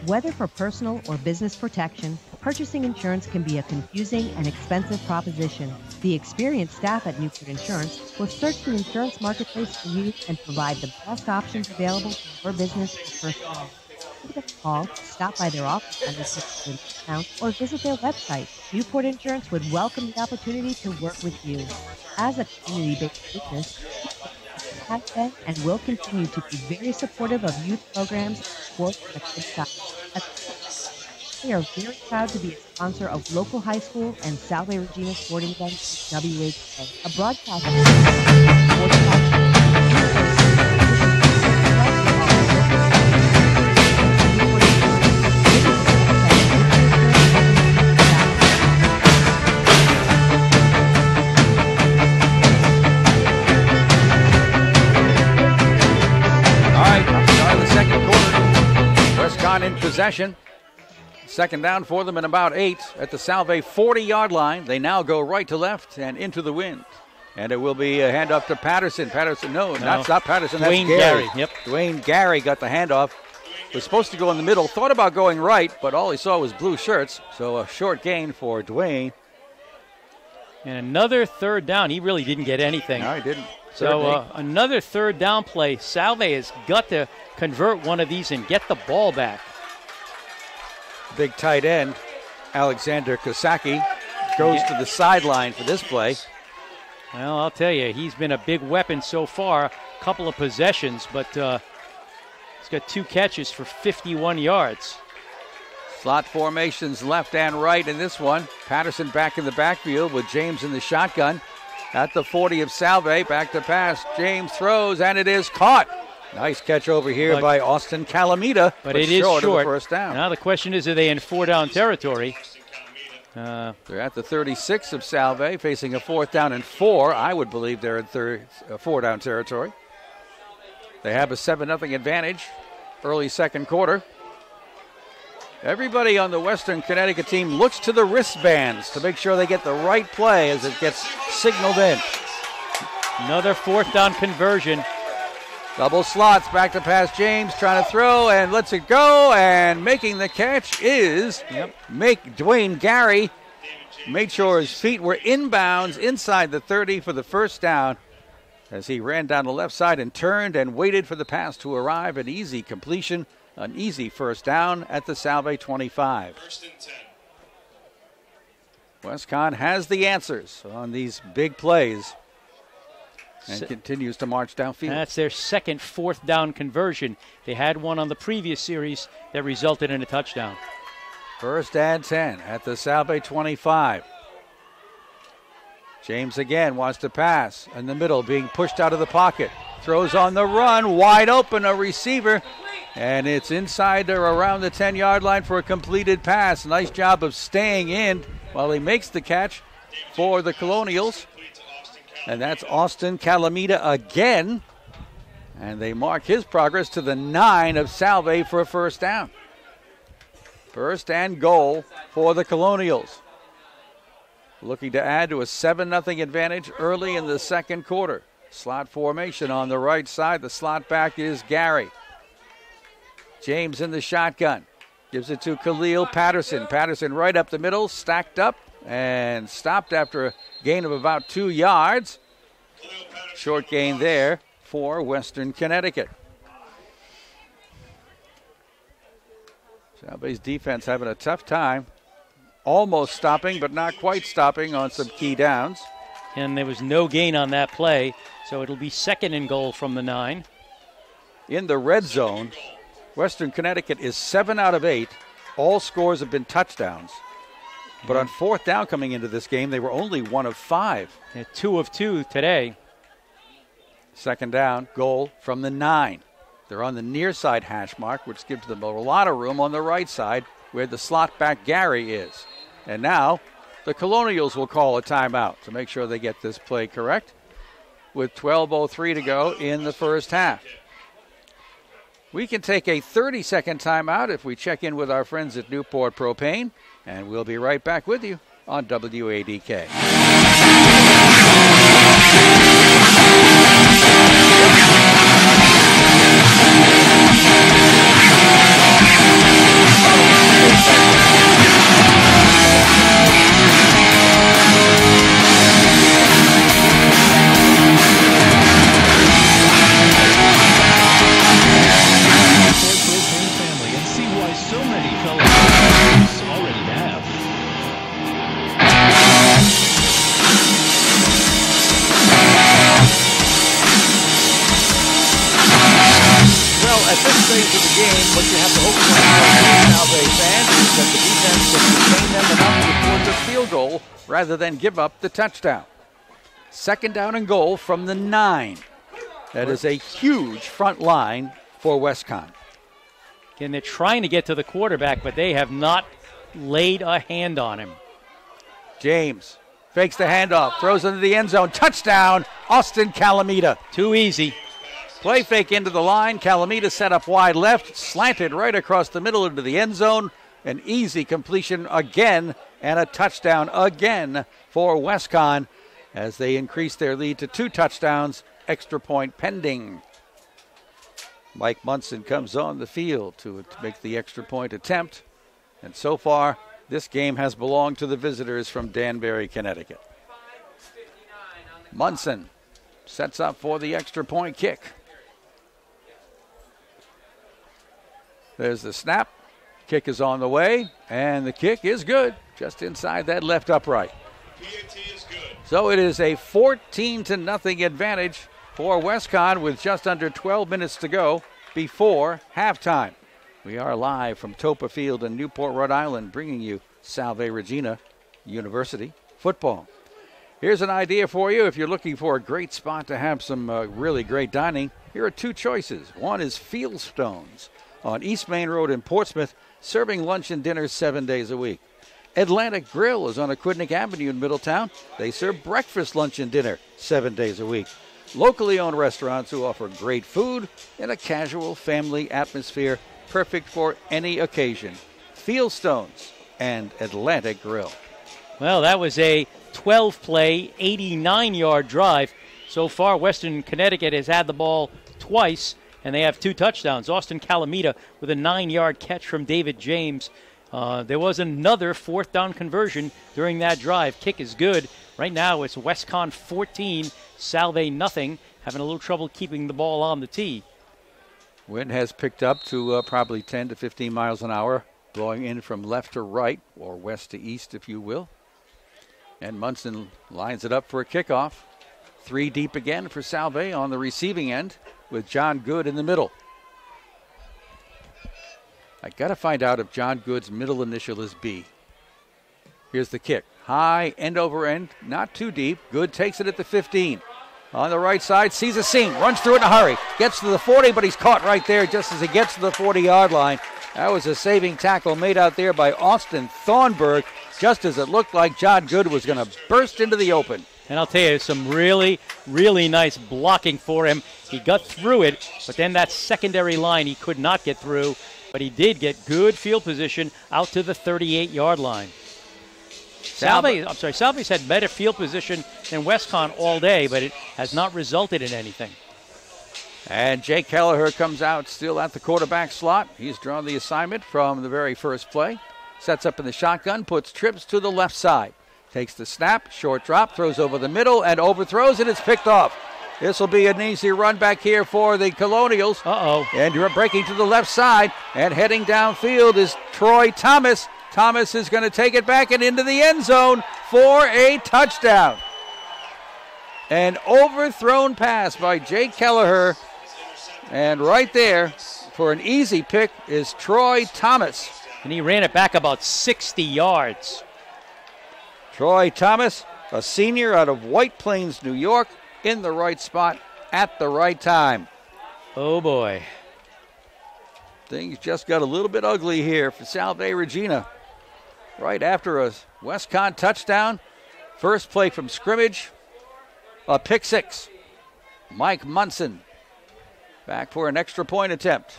Whether for personal or business protection, purchasing insurance can be a confusing and expensive proposition. The experienced staff at Newport Insurance will search the insurance marketplace for you and provide the best options available for your business or personal. Give them a call, stop by their office on the account, or visit their website. Newport Insurance would welcome the opportunity to work with you. As a community-based business, has been and will continue to be very supportive of youth programs, sports, and kids' soccer. We are very proud to be a sponsor of local high school and Salve Regina sporting events at WADK, a broadcast. In possession. Second down for them and about 8 at the Salve 40-yard line. They now go right to left and into the wind. And it will be a handoff to Patterson. No, that's not Patterson. That's Dwayne Gary. Yep. Dwayne Gary got the handoff. Was supposed to go in the middle. Thought about going right, but all he saw was blue shirts. So a short gain for Dwayne. And another third down. He really didn't get anything. No, he didn't. So another third down play. Salve has got to convert one of these and get the ball back. Big tight end, Alexander Kosaki, goes to the sideline for this play. Well, I'll tell you, he's been a big weapon so far. A couple of possessions, but he's got 2 catches for 51 yards. Slot formations left and right in this one. Patterson back in the backfield with James in the shotgun. At the 40 of Salve, back to pass. James throws, and it is caught. Nice catch over here by Austin Calamita, but it is short. Of the first down. Now the question is, are they in 4-down territory? They're at the 36 of Salve, facing a 4th down and 4. I would believe they're in 4-down territory. They have a 7-0 advantage early second quarter. Everybody on the Western Connecticut team looks to the wristbands to make sure they get the right play as it gets signaled in. Another 4th down conversion. Double slots, back to pass. James trying to throw and lets it go, and making the catch is Dwayne Gary. Made sure his feet were inbounds inside the 30 for the first down as he ran down the left side and turned and waited for the pass to arrive. An easy completion. An easy first down at the Salve 25. West Conn has the answers on these big plays and continues to march downfield. That's their second 4th down conversion. They had one on the previous series that resulted in a touchdown. 1st and 10 at the Salve 25. James again wants to pass in the middle, being pushed out of the pocket. Throws on the run, wide open, a receiver. And it's inside or around the 10-yard line for a completed pass. Nice job of staying in while he makes the catch for the Colonials. And that's Austin Calamita again. And they mark his progress to the 9 of Salve for a first down. First and goal for the Colonials. Looking to add to a 7-0 advantage early in the second quarter. Slot formation on the right side. The slot back is Gary. James in the shotgun. Gives it to Khalil Patterson. Patterson right up the middle, stacked up, and stopped after a gain of about 2 yards. Short gain there for Western Connecticut. Salve's defense having a tough time. Almost stopping, but not quite stopping on some key downs. And there was no gain on that play, so it'll be 2nd and goal from the 9. In the red zone, Western Connecticut is 7 out of 8. All scores have been touchdowns. But on 4th down coming into this game, they were only 1 of 5. 2 of 2 today. 2nd down, goal from the 9. They're on the near side hash mark, which gives them a lot of room on the right side where the slot back Gary is. And now the Colonials will call a timeout to make sure they get this play correct with 12:03 to go in the first half. We can take a 30-second timeout if we check in with our friends at Newport Propane, and we'll be right back with you on WADK. At this stage of the game, what you have to hope for Salve fans is that the defense can contain them enough to force a field goal rather than give up the touchdown. 2nd down and goal from the 9. That is a huge front line for West Conn. Again, they're trying to get to the quarterback, but they have not laid a hand on him. James fakes the handoff, throws into the end zone. Touchdown, Austin Calamita. Too easy. Play fake into the line. Calamita set up wide left, slanted right across the middle into the end zone. An easy completion again, and a touchdown again for West Conn as they increase their lead to 2 touchdowns, extra point pending. Mike Munson comes on the field to make the extra point attempt. And so far, this game has belonged to the visitors from Danbury, Connecticut. Munson sets up for the extra point kick. There's the snap. Kick is on the way, and the kick is good, just inside that left upright. So it is a 14-0 advantage for Westcon with just under 12 minutes to go before halftime. We are live from Toppa Field in Newport, Rhode Island, bringing you Salve Regina University football. Here's an idea for you. If you're looking for a great spot to have some really great dining, here are two choices. One is Fieldstones on East Main Road in Portsmouth, serving lunch and dinner 7 days a week. Atlantic Grill is on Aquidneck Avenue in Middletown. They serve breakfast, lunch, and dinner 7 days a week. Locally owned restaurants who offer great food in a casual family atmosphere, perfect for any occasion. Fieldstones and Atlantic Grill. Well, that was a 12-play, 89-yard drive. So far, Western Connecticut has had the ball twice, and they have 2 touchdowns. Austin Calamita with a 9-yard catch from David James. There was another 4th down conversion during that drive. Kick is good. Right now, it's Westcon 14, Salve nothing. Having a little trouble keeping the ball on the tee. Wind has picked up to probably 10 to 15 miles an hour, blowing in from left to right, or west to east, if you will. And Munson lines it up for a kickoff. 3 deep again for Salve on the receiving end with John Good in the middle. I got to find out if John Good's middle initial is B. Here's the kick. High, end over end, not too deep. Good takes it at the 15. On the right side, sees a seam, runs through it in a hurry. Gets to the 40, but he's caught right there just as he gets to the 40-yard line. That was a saving tackle made out there by Austin Thornburg, just as it looked like John Good was going to burst into the open. And I'll tell you, some really, really nice blocking for him. He got through it, but then that secondary line he could not get through. But he did get good field position out to the 38-yard line. Salve's had better field position than Westcon all day, but it has not resulted in anything. And Jake Kelleher comes out still at the quarterback slot. He's drawn the assignment from the very first play. Sets up in the shotgun, puts trips to the left side. Takes the snap, short drop, throws over the middle, and overthrows, and it's picked off. This will be an easy run back here for the Colonials. And you're breaking to the left side, and heading downfield is Troy Thomas. Thomas is going to take it back and into the end zone for a touchdown. An overthrown pass by Jake Kelleher. And right there for an easy pick is Troy Thomas. And he ran it back about 60 yards. Troy Thomas, a senior out of White Plains, New York, in the right spot at the right time. Oh, boy. Things just got a little bit ugly here for Salve Regina. Right after a Westcon touchdown, first play from scrimmage, a pick six. Mike Munson back for an extra point attempt.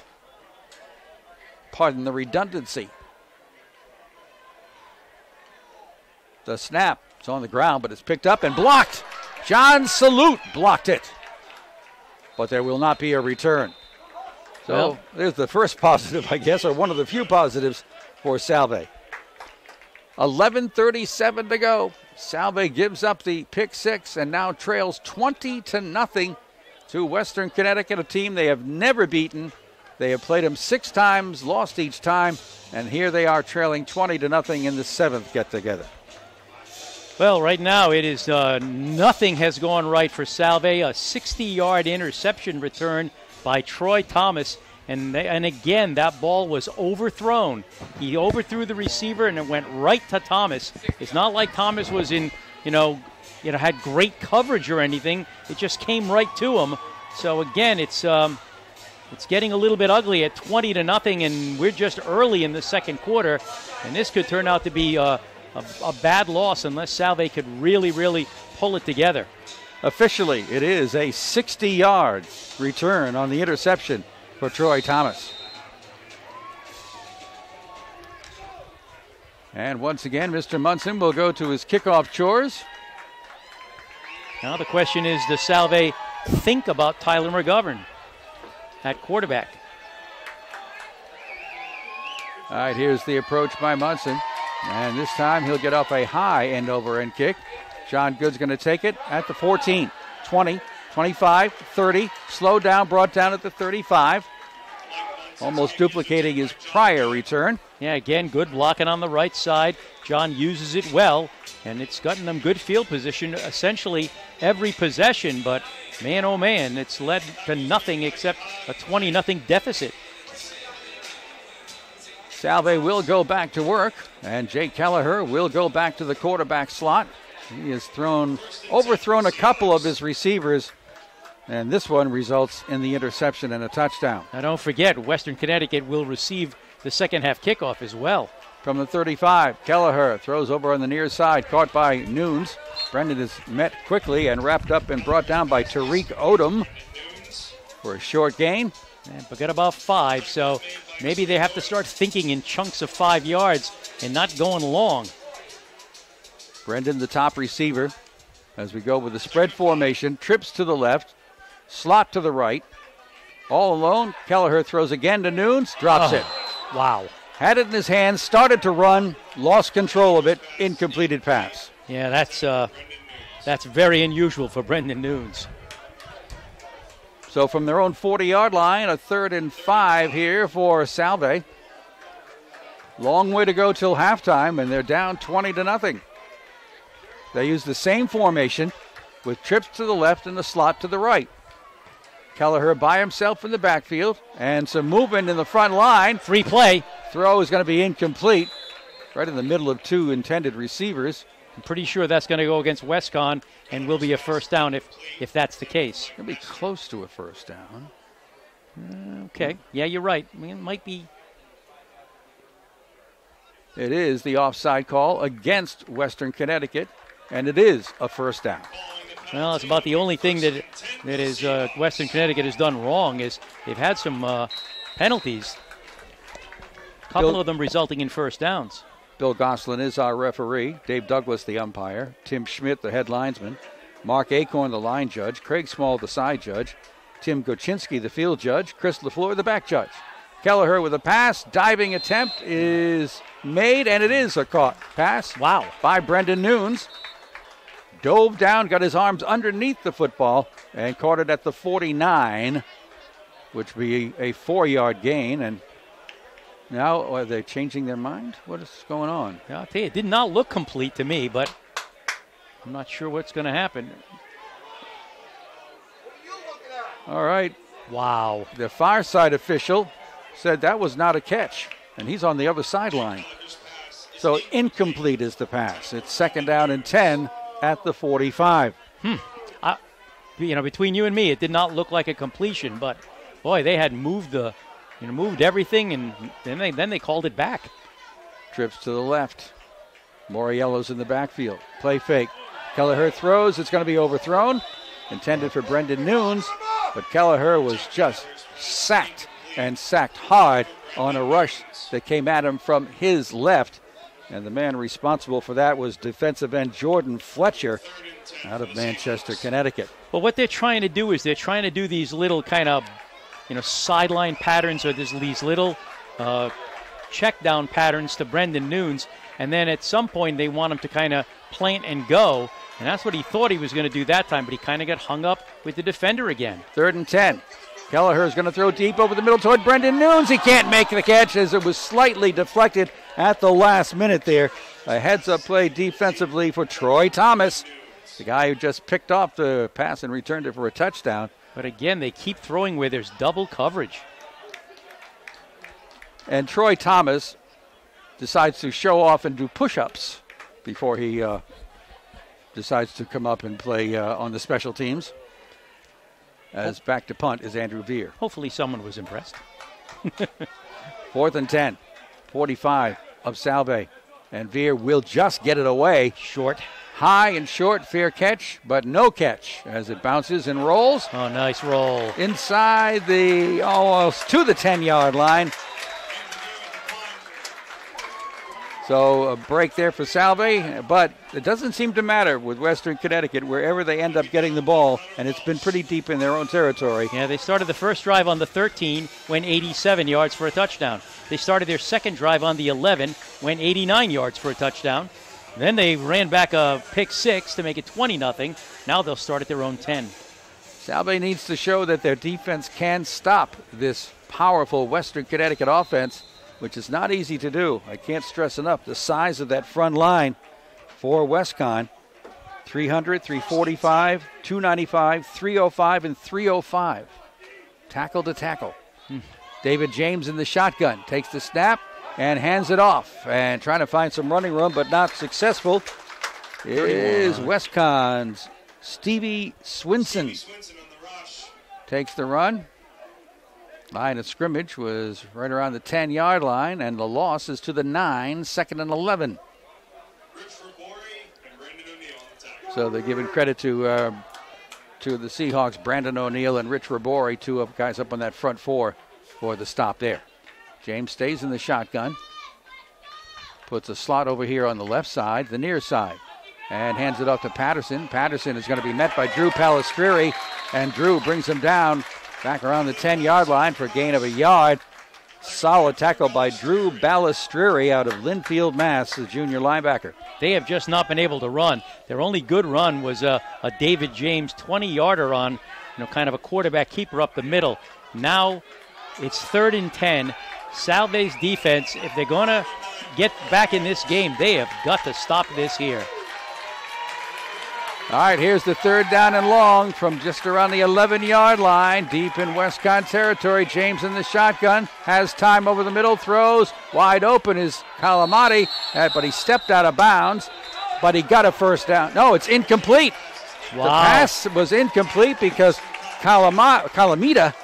Pardon the redundancy. The snap, it's on the ground, but it's picked up and blocked. John Salute blocked it. But there will not be a return. So there's the first positive, I guess, or one of the few positives for Salve. 11:37 to go. Salve gives up the pick six and now trails 20-0 to Western Connecticut, a team they have never beaten. They have played them 6 times, lost each time, and here they are trailing 20-0 in the 7th get-together. Well, right now it is nothing has gone right for Salve. A 60-yard interception return by Troy Thomas. And again, that ball was overthrown. He overthrew the receiver, and it went right to Thomas. It's not like Thomas was in, had great coverage or anything. It just came right to him. So again, it's getting a little bit ugly at 20-0, and we're just early in the second quarter. And this could turn out to be a bad loss unless Salve could really, really pull it together. Officially, it is a 60-yard return on the interception for Troy Thomas. And once again, Mr. Munson will go to his kickoff chores. Now the question is, does Salve think about Tyler McGovern at quarterback? All right, here's the approach by Munson. And this time he'll get off a high end-over-end kick. John Good's going to take it at the 14, 20, 25, 30, slowed down, brought down at the 35. Almost duplicating his prior return. Yeah, again, good blocking on the right side. John uses it well, and it's gotten them good field position essentially every possession, but man, oh man, it's led to nothing except a 20-0 deficit. Salve will go back to work, and Jake Kelleher will go back to the quarterback slot. He has overthrown a couple of his receivers, and this one results in the interception and a touchdown. Now don't forget, Western Connecticut will receive the second half kickoff as well. From the 35, Kelleher throws over on the near side, caught by Nunes. Brendan is met quickly and wrapped up and brought down by Tariq Odom for a short gain. And forget about 5, so maybe they have to start thinking in chunks of 5 yards and not going long. Brendan, the top receiver, as we go with the spread formation, trips to the left, slot to the right. All alone, Kelleher throws again to Nunes, drops it. Wow. Had it in his hands, started to run, lost control of it, incompleted pass. Yeah, that's very unusual for Brendan Nunes. So from their own 40-yard line, a 3rd and 5 here for Salve. Long way to go till halftime, and they're down 20-0. They use the same formation with trips to the left and the slot to the right. Kelleher by himself in the backfield, and some movement in the front line. Free play. Throw is going to be incomplete, right in the middle of 2 intended receivers. I'm pretty sure that's going to go against Conn and will be a first down if that's the case. It'll be close to a first down. Okay. Yeah, you're right. I mean, it might be. It is the offside call against Western Connecticut, and it is a first down. Well, it's about the only thing that is Western Connecticut has done wrong is they've had some penalties. A couple of them resulting in first downs. Bill Goslin is our referee. Dave Douglas, the umpire. Tim Schmidt, the head linesman. Mark Acorn, the line judge. Craig Small, the side judge. Tim Goczynski, the field judge. Chris LaFleur, the back judge. Kelleher with a pass. Diving attempt is made, and it is a caught pass. Wow. By Brendan Nunes. Dove down, got his arms underneath the football, and caught it at the 49, which would be a 4-yard gain. And now, are they changing their mind? What is going on? I'll tell you, it did not look complete to me, but I'm not sure what's going to happen. All right. Wow. The far side official said that was not a catch, and he's on the other sideline. So incomplete is the pass. It's 2nd down and 10 at the 45. Between you and me, it did not look like a completion, but boy, they had moved everything, and then they called it back. Trips to the left. Moriello's in the backfield. Play fake. Kelleher throws. It's going to be overthrown. Intended for Brendan Nunes, but Kelleher was just sacked, and sacked hard on a rush that came at him from his left. And the man responsible for that was defensive end Jordan Fletcher out of Manchester, Connecticut. Well, what they're trying to do is they're trying to do these little kind of, sideline patterns, or these little check down patterns to Brendan Nunes. And then at some point they want him to kind of plant and go. And that's what he thought he was going to do that time, but he kind of got hung up with the defender again. 3rd and 10. Kelleher is going to throw deep over the middle toward Brendan Nunes. He can't make the catch as it was slightly deflected at the last minute there. A heads-up play defensively for Troy Thomas, the guy who just picked off the pass and returned it for a touchdown. But again, they keep throwing where there's double coverage. And Troy Thomas decides to show off and do push-ups before he decides to come up and play on the special teams. As back to punt is Andrew Veer. Hopefully someone was impressed. 4th and 10, 45 of Salve. And Veer will just get it away. Short. High and short, fair catch, but no catch as it bounces and rolls. Oh, nice roll. Inside almost to the 10-yard line. So a break there for Salve, but it doesn't seem to matter with Western Connecticut wherever they end up getting the ball, and it's been pretty deep in their own territory. Yeah, they started the first drive on the 13, went 87 yards for a touchdown. They started their second drive on the 11, went 89 yards for a touchdown. Then they ran back a pick 6 to make it 20-0. Now they'll start at their own 10. Salve needs to show that their defense can stop this powerful Western Connecticut offense, which is not easy to do. I can't stress enough the size of that front line for WestConn. 300, 345, 295, 305, and 305. Tackle to tackle. David James in the shotgun. Takes the snap and hands it off. And trying to find some running room, but not successful, is WestConn's Stevie Swinson. Takes the run. Line of scrimmage was right around the 10-yard line, and the loss is to the 9, 2nd and 11. So they're giving credit to the Seahawks, Brandon O'Neill and Rich Rabori, two of guys up on that front four for the stop there. James stays in the shotgun. Puts a slot over here on the left side, the near side, and hands it off to Patterson. Patterson is going to be met by Drew Palestreri, and Drew brings him down back around the 10-yard line for a gain of a yard. Solid tackle by Drew Balistreri out of Linfield, Mass., the junior linebacker. They have just not been able to run. Their only good run was a David James 20-yarder on, kind of a quarterback keeper up the middle. Now it's 3rd and 10. Salve's defense, if they're going to get back in this game, they have got to stop this here. All right, here's the 3rd down and long from just around the 11-yard line, deep in WestConn territory. James in the shotgun, has time over the middle, throws. Wide open is Calamati, but he stepped out of bounds, but he got a first down. No, it's incomplete. Wow. The pass was incomplete because Calamita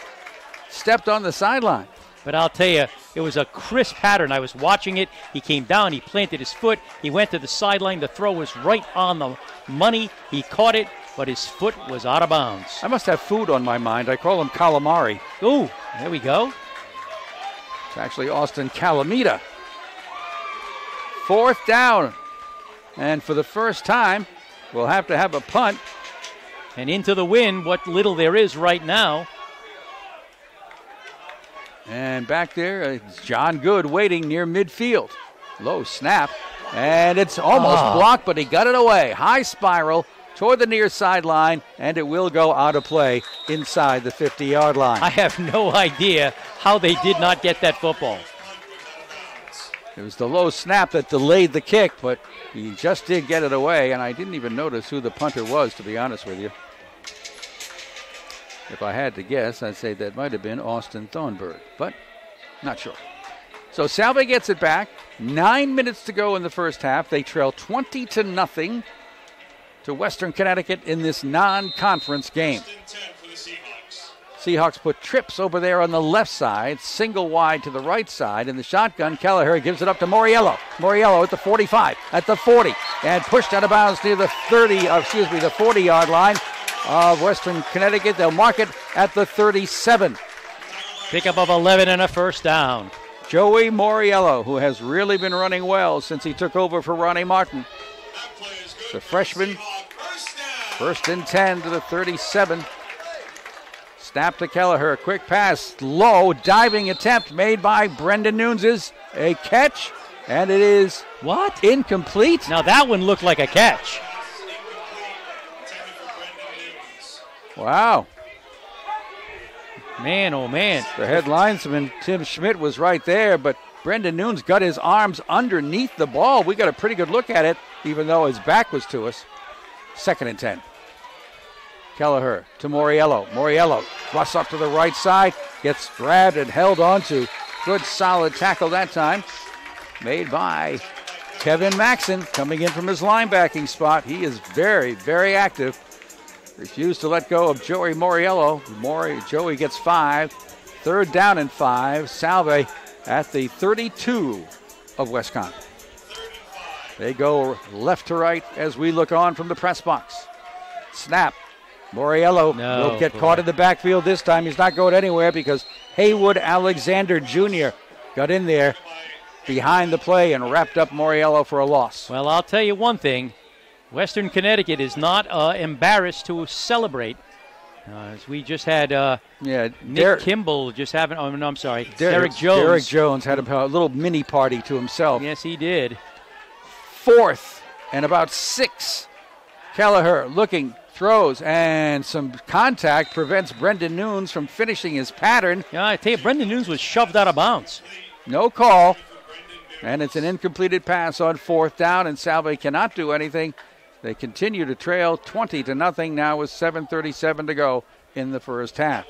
stepped on the sideline. But I'll tell you, it was a crisp pattern. I was watching it. He came down. He planted his foot. He went to the sideline. The throw was right on the money. He caught it, but his foot was out of bounds. I must have food on my mind. I call him calamari. Ooh, there we go. It's actually Austin Calamita. 4th down. And for the first time, we'll have to have a punt. And into the wind, what little there is right now. And back there, it's John Good waiting near midfield. Low snap, and it's almost blocked, but he got it away. High spiral toward the near sideline, and it will go out of play inside the 50-yard line. I have no idea how they did not get that football. It was the low snap that delayed the kick, but he just did get it away, and I didn't even notice who the punter was, to be honest with you. If I had to guess, I'd say that might have been Austin Thornburg, but not sure. So Salve gets it back. 9 minutes to go in the first half. They trail 20-0 to Western Connecticut in this non-conference game. Seahawks put trips over there on the left side, single wide to the right side. In the shotgun, Kelleher gives it up to Moriello. Moriello at the 45, at the 40, and pushed out of bounds near the 40-yard line of Western Connecticut. They'll mark it at the 37. Pickup of 11 and a first down. Joey Moriello, who has really been running well since he took over for Ronnie Martin. The freshman, 1st and 10 to the 37. Snap to Kelleher, quick pass, low, diving attempt made by Brendan Nunes. A catch, and it is incomplete. Now that one looked like a catch. Wow. Man, oh man. The head linesman, Tim Schmidt, was right there, but Brendan Nunes got his arms underneath the ball. We got a pretty good look at it, even though his back was to us. 2nd and 10. Kelleher to Moriello. Moriello busts up to the right side, gets grabbed and held onto. Good solid tackle that time, made by Kevin Maxson, coming in from his linebacking spot. He is very, very active. Refused to let go of Joey Moriello. Joey gets 5. 3rd down and 5. Salve at the 32 of WestConn. They go left to right as we look on from the press box. Snap. Moriello will get caught in the backfield this time. He's not going anywhere because Haywood Alexander Jr. got in there behind the play and wrapped up Moriello for a loss. Well, I'll tell you one thing. Western Connecticut is not embarrassed to celebrate. As we just had Nick Kimball just having, Derek Jones. Derek Jones had a little mini party to himself. Yes, he did. 4th and about 6. Kelleher looking, throws, and some contact prevents Brendan Nunes from finishing his pattern. Yeah, I tell you, Brendan Nunes was shoved out of bounds. No call, and it's an incompleted pass on 4th down, and Salve cannot do anything. They continue to trail 20-0 now with 7:37 to go in the first half.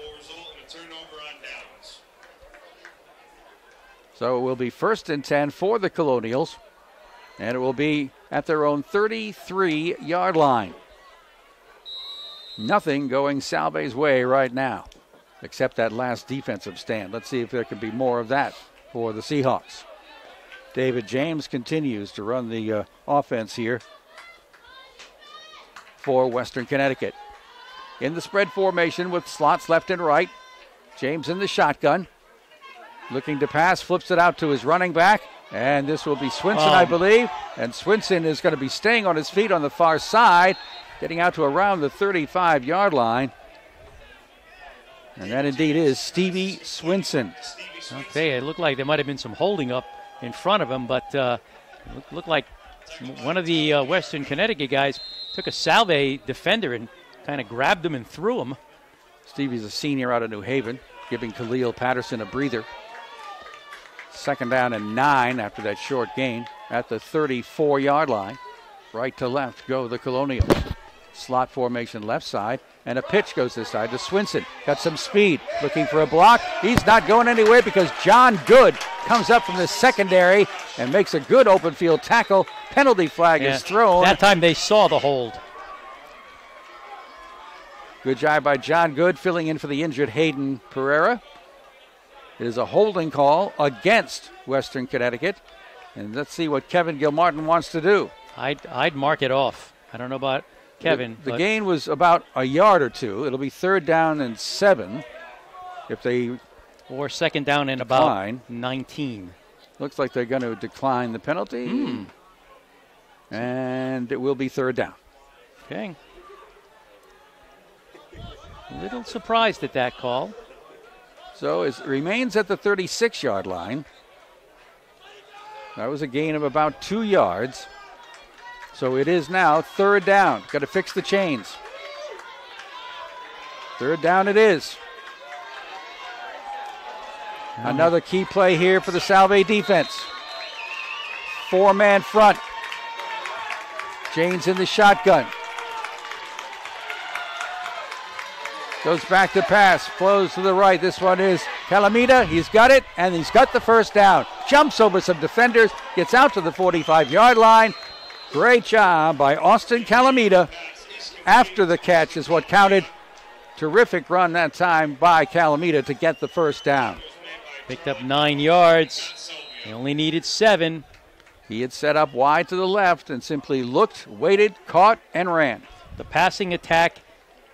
So it will be 1st and 10 for the Colonials, and it will be at their own 33-yard line. Nothing going Salve's way right now, except that last defensive stand. Let's see if there can be more of that for the Seahawks. David James continues to run the offense here for Western Connecticut. In the spread formation with slots left and right. James in the shotgun. Looking to pass, flips it out to his running back. And this will be Swinson, I believe. And Swinson is going to be staying on his feet on the far side, getting out to around the 35-yard line. And that indeed is Stevie Swinson. Okay, it looked like there might have been some holding up in front of him, but it looked like one of the Western Connecticut guys took a Salve defender and kind of grabbed him and threw him. Stevie's a senior out of New Haven, giving Khalil Patterson a breather. 2nd down and 9 after that short gain at the 34-yard line. Right to left go the Colonials. Slot formation left side, and a pitch goes this side to Swinson. Got some speed, looking for a block. He's not going anywhere because John Good comes up from the secondary and makes a good open field tackle. Penalty flag is thrown. That time they saw the hold. Good job by John Good, filling in for the injured Hayden Pereira. It is a holding call against Western Connecticut. And let's see what Kevin Gilmartin wants to do. I'd mark it off. I don't know about Kevin. The gain was about a yard or two. It'll be 3rd down and 7 if they or 2nd down and about 19. Looks like they're going to decline the penalty. And it will be 3rd down. Okay. A little surprised at that call. So it remains at the 36-yard line. That was a gain of about 2 yards. So it is now 3rd down. Got to fix the chains. 3rd down it is. Another key play here for the Salve defense. 4-man front. James in the shotgun. Goes back to pass, flows to the right. This one is Calamita. He's got it, and he's got the 1st down. Jumps over some defenders, gets out to the 45-yard line. Great job by Austin Calamita. After the catch is what counted. Terrific run that time by Calamita to get the 1st down. Picked up 9 yards. He only needed 7. He had set up wide to the left and simply looked, waited, caught, and ran. The passing attack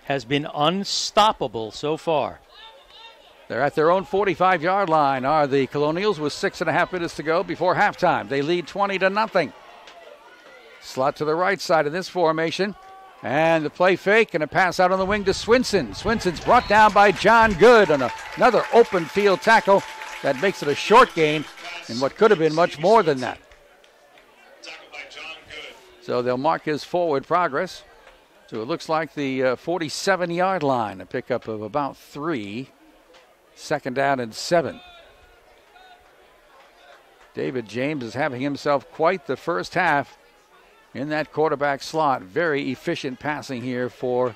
has been unstoppable so far. They're at their own 45-yard line, are the Colonials, with 6.5 minutes to go before halftime. They lead 20-0. Slot to the right side of this formation. And the play fake and a pass out on the wing to Swinson. Swinson's brought down by John Good on another open field tackle. That makes it a short gain in what could have been much more than that. So they'll mark his forward progress. So it looks like the 47-yard line, a pickup of about 3. 2nd down and 7. David James is having himself quite the first half in that quarterback slot. Very efficient passing here for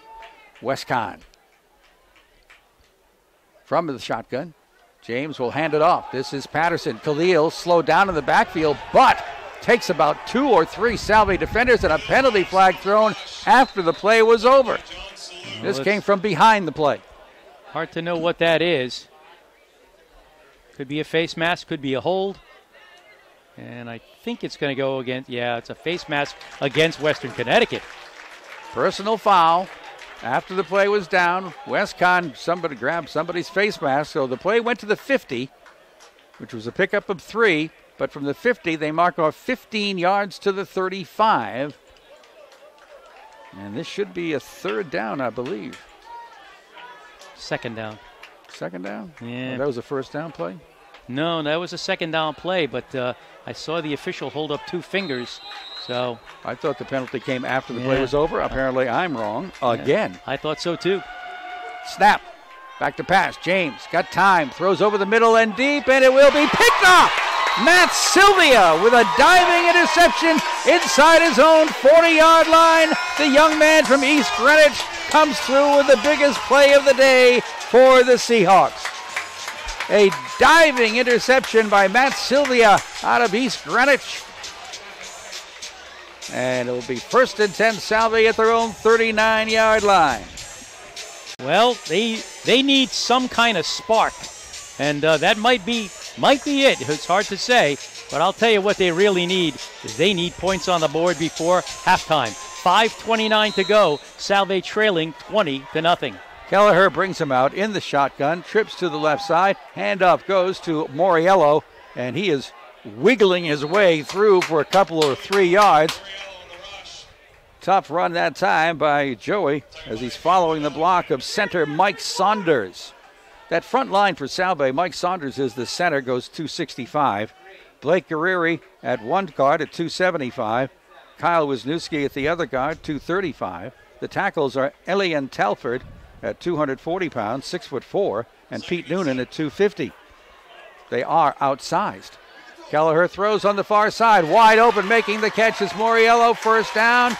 West Conn. From the shotgun, James will hand it off. This is Patterson. Khalil slowed down in the backfield, but takes about 2 or 3 Salve defenders and a penalty flag thrown after the play was over. This came from behind the play. Hard to know what that is. Could be a face mask, could be a hold. And I think it's going to go against, it's a face mask against Western Connecticut. Personal foul. After the play was down, West Conn, somebody grabbed somebody's face mask. So the play went to the 50, which was a pickup of 3. But from the 50, they mark off 15 yards to the 35. And this should be a 3rd down, I believe. 2nd down. 2nd down? Yeah. Oh, that was a 1st down play? No, that was a second down play, but I saw the official hold up 2 fingers. So I thought the penalty came after the play was over. Apparently I'm wrong again. I thought so too. Snap. Back to pass. James got time. Throws over the middle and deep, and it will be picked off. Matt Sylvia with a diving interception inside his own 40-yard line. The young man from East Greenwich comes through with the biggest play of the day for the Seahawks. A diving interception by Matt Sylvia out of East Greenwich. And it will be 1st and 10, Salve at their own 39-yard line. Well, they need some kind of spark, and that might be it. It's hard to say, but I'll tell you what they really need is they need points on the board before halftime. 5:29 to go. Salve trailing 20-0. Kelleher brings him out in the shotgun, trips to the left side, handoff goes to Moriello, and he is wiggling his way through for a couple or 3 yards. Tough run that time by Joey as he's following the block of center Mike Saunders. That front line for Salve, Mike Saunders is the center, goes 265. Blake Guerrieri at one guard at 275. Kyle Wisniewski at the other guard, 235. The tackles are Elian Telford at 240 pounds, 6'4", and Pete Noonan at 250. They are outsized. Kelleher throws on the far side, wide open, making the catch is Moriello, first down.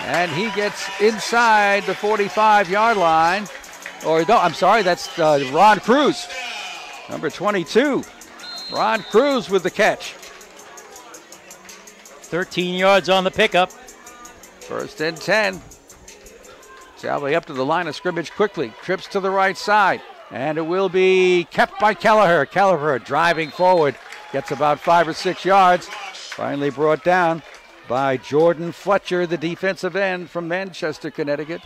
And he gets inside the 45-yard line. Or no, I'm sorry, that's Ron Cruz, number 22. Ron Cruz with the catch. 13 yards on the pickup. 1st and 10. Salve up to the line of scrimmage quickly. Trips to the right side. And it will be kept by Kelleher. Kelleher driving forward. Gets about 5 or 6 yards. Finally brought down by Jordan Fletcher, the defensive end from Manchester, Connecticut.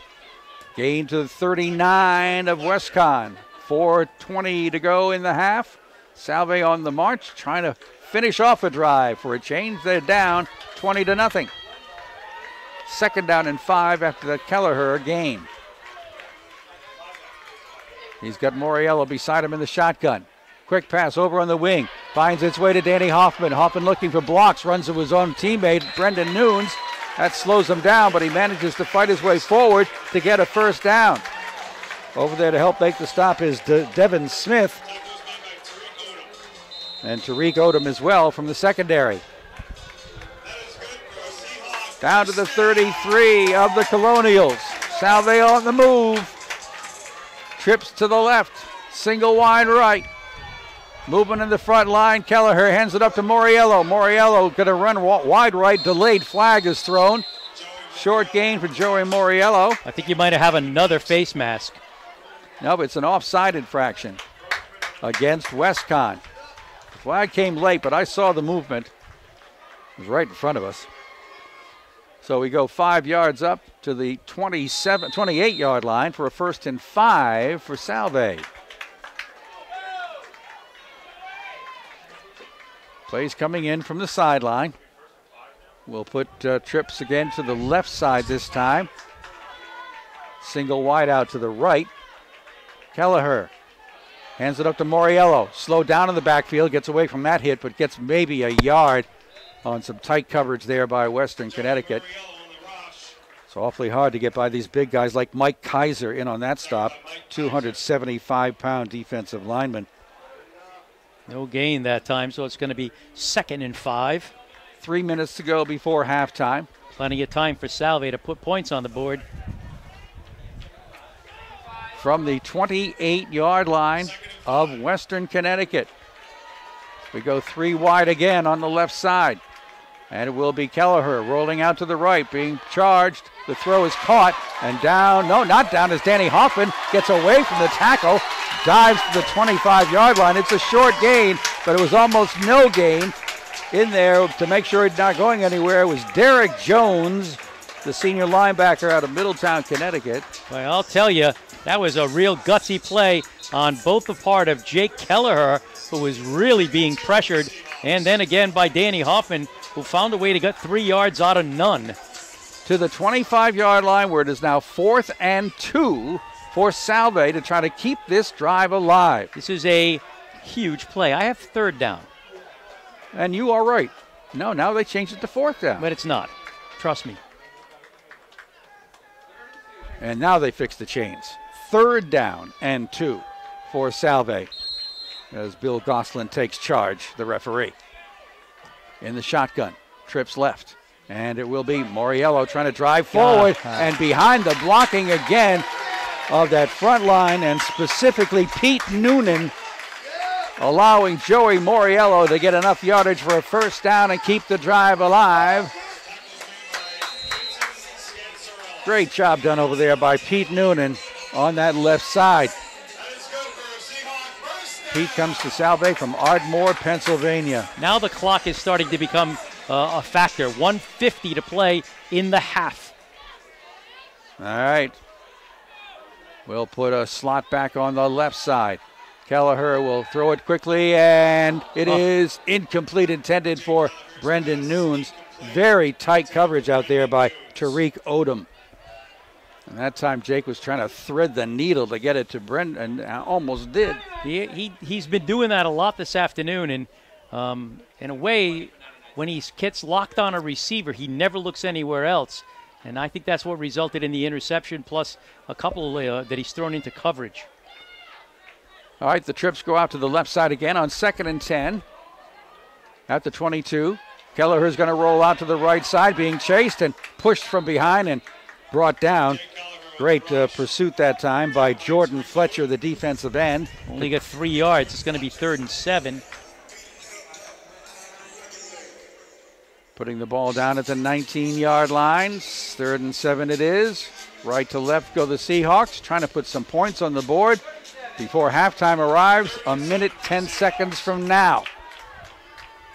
Gain to 39 of Westcon. 4:20 to go in the half. Salve on the march, trying to finish off a drive. For a change, they're down 20-0. 2nd down and 5 after that Kelleher gain. He's got Moriello beside him in the shotgun. Quick pass over on the wing. Finds its way to Danny Hoffman. Hoffman looking for blocks. Runs to his own teammate, Brendan Nunes. That slows him down, but he manages to fight his way forward to get a first down. Over there to help make the stop is Devin Smith. And Tariq Odom as well from the secondary. Down to the 33 of the Colonials. Salve on the move. Trips to the left. Single wide right. Movement in the front line. Kelleher hands it up to Moriello. Moriello going to run wide right. Delayed flag is thrown. Short gain for Joey Moriello. I think you might have another face mask. No, but it's an offside infraction against Westcon. The flag came late, but I saw the movement. It was right in front of us. So we go 5 yards up to the 28-yard line for a 1st and 5 for Salve. Plays coming in from the sideline. We'll put trips again to the left side this time. Single wide out to the right. Kelleher hands it up to Moriello. Slow down in the backfield, gets away from that hit, but gets maybe a yard on some tight coverage there by Western Connecticut. It's awfully hard to get by these big guys like Mike Kaiser in on that stop. 275-pound defensive lineman. No gain that time, so it's going to be 2nd and 5. 3 minutes to go before halftime. Plenty of time for Salve to put points on the board. From the 28-yard line of Western Connecticut. We go 3 wide again on the left side. And it will be Kelleher rolling out to the right, being charged. The throw is caught and down. No, not down as Danny Hoffman gets away from the tackle. Dives to the 25-yard line. It's a short gain, but it was almost no gain. In there to make sure he's not going anywhere was Derek Jones, the senior linebacker out of Middletown, Connecticut. Well, I'll tell you, that was a real gutsy play on both the part of Jake Kelleher, who was really being pressured, and then again by Danny Hoffman, who found a way to get 3 yards out of none. To the 25-yard line where it is now 4th and 2 for Salve to try to keep this drive alive. This is a huge play. I have third down. And you are right. No, now they changed it to fourth down. But it's not. Trust me. And now they fix the chains. Third down and 2 for Salve as Bill Goslin takes charge, the referee. In the shotgun, trips left. And it will be Moriello trying to drive forward and behind the blocking again of that front line, and specifically Pete Noonan allowing Joey Moriello to get enough yardage for a first down and keep the drive alive. Great job done over there by Pete Noonan on that left side. Pete comes to Salve from Ardmore, Pennsylvania. Now the clock is starting to become a factor. 1:50 to play in the half. All right. We'll put a slot back on the left side. Kelleher will throw it quickly, and it is incomplete, intended for Brendan Nunes. Very tight coverage out there by Tariq Odom. And that time Jake was trying to thread the needle to get it to Brendan, and almost did. He's been doing that a lot this afternoon, and in a way, when he gets locked on a receiver, he never looks anywhere else. And I think that's what resulted in the interception, plus a couple that he's thrown into coverage. All right, the trips go out to the left side again on 2nd and 10. At the 22, Kelleher's going to roll out to the right side, being chased and pushed from behind and brought down. Great pursuit that time by Jordan Fletcher, the defensive end. Only got 3 yards. It's going to be 3rd and 7. Putting the ball down at the 19-yard line. 3rd and 7 it is. Right to left go the Seahawks, trying to put some points on the board before halftime arrives, 1 minute, 10 seconds from now.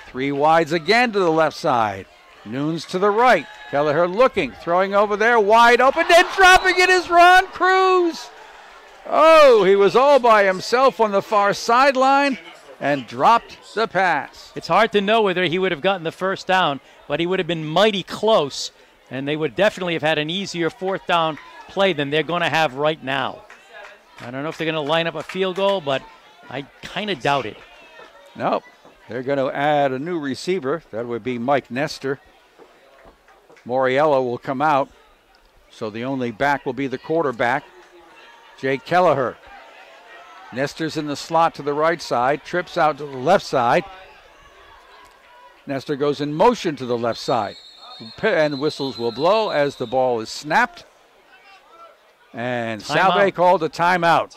3 wides again to the left side. Nunes to the right. Kelleher looking, throwing over there, wide open, and dropping it is Ron Cruz. Oh, he was all by himself on the far sideline and dropped the pass. It's hard to know whether he would have gotten the first down, but he would have been mighty close, and they would definitely have had an easier 4th down play than they're going to have right now. I don't know if they're going to line up a field goal, but I kind of doubt it. Nope. They're going to add a new receiver. That would be Mike Nestor. Moriello will come out, so the only back will be the quarterback, Jake Kelleher. Nestor's in the slot to the right side, trips out to the left side. Nestor goes in motion to the left side. And whistles will blow as the ball is snapped. And Salve called a timeout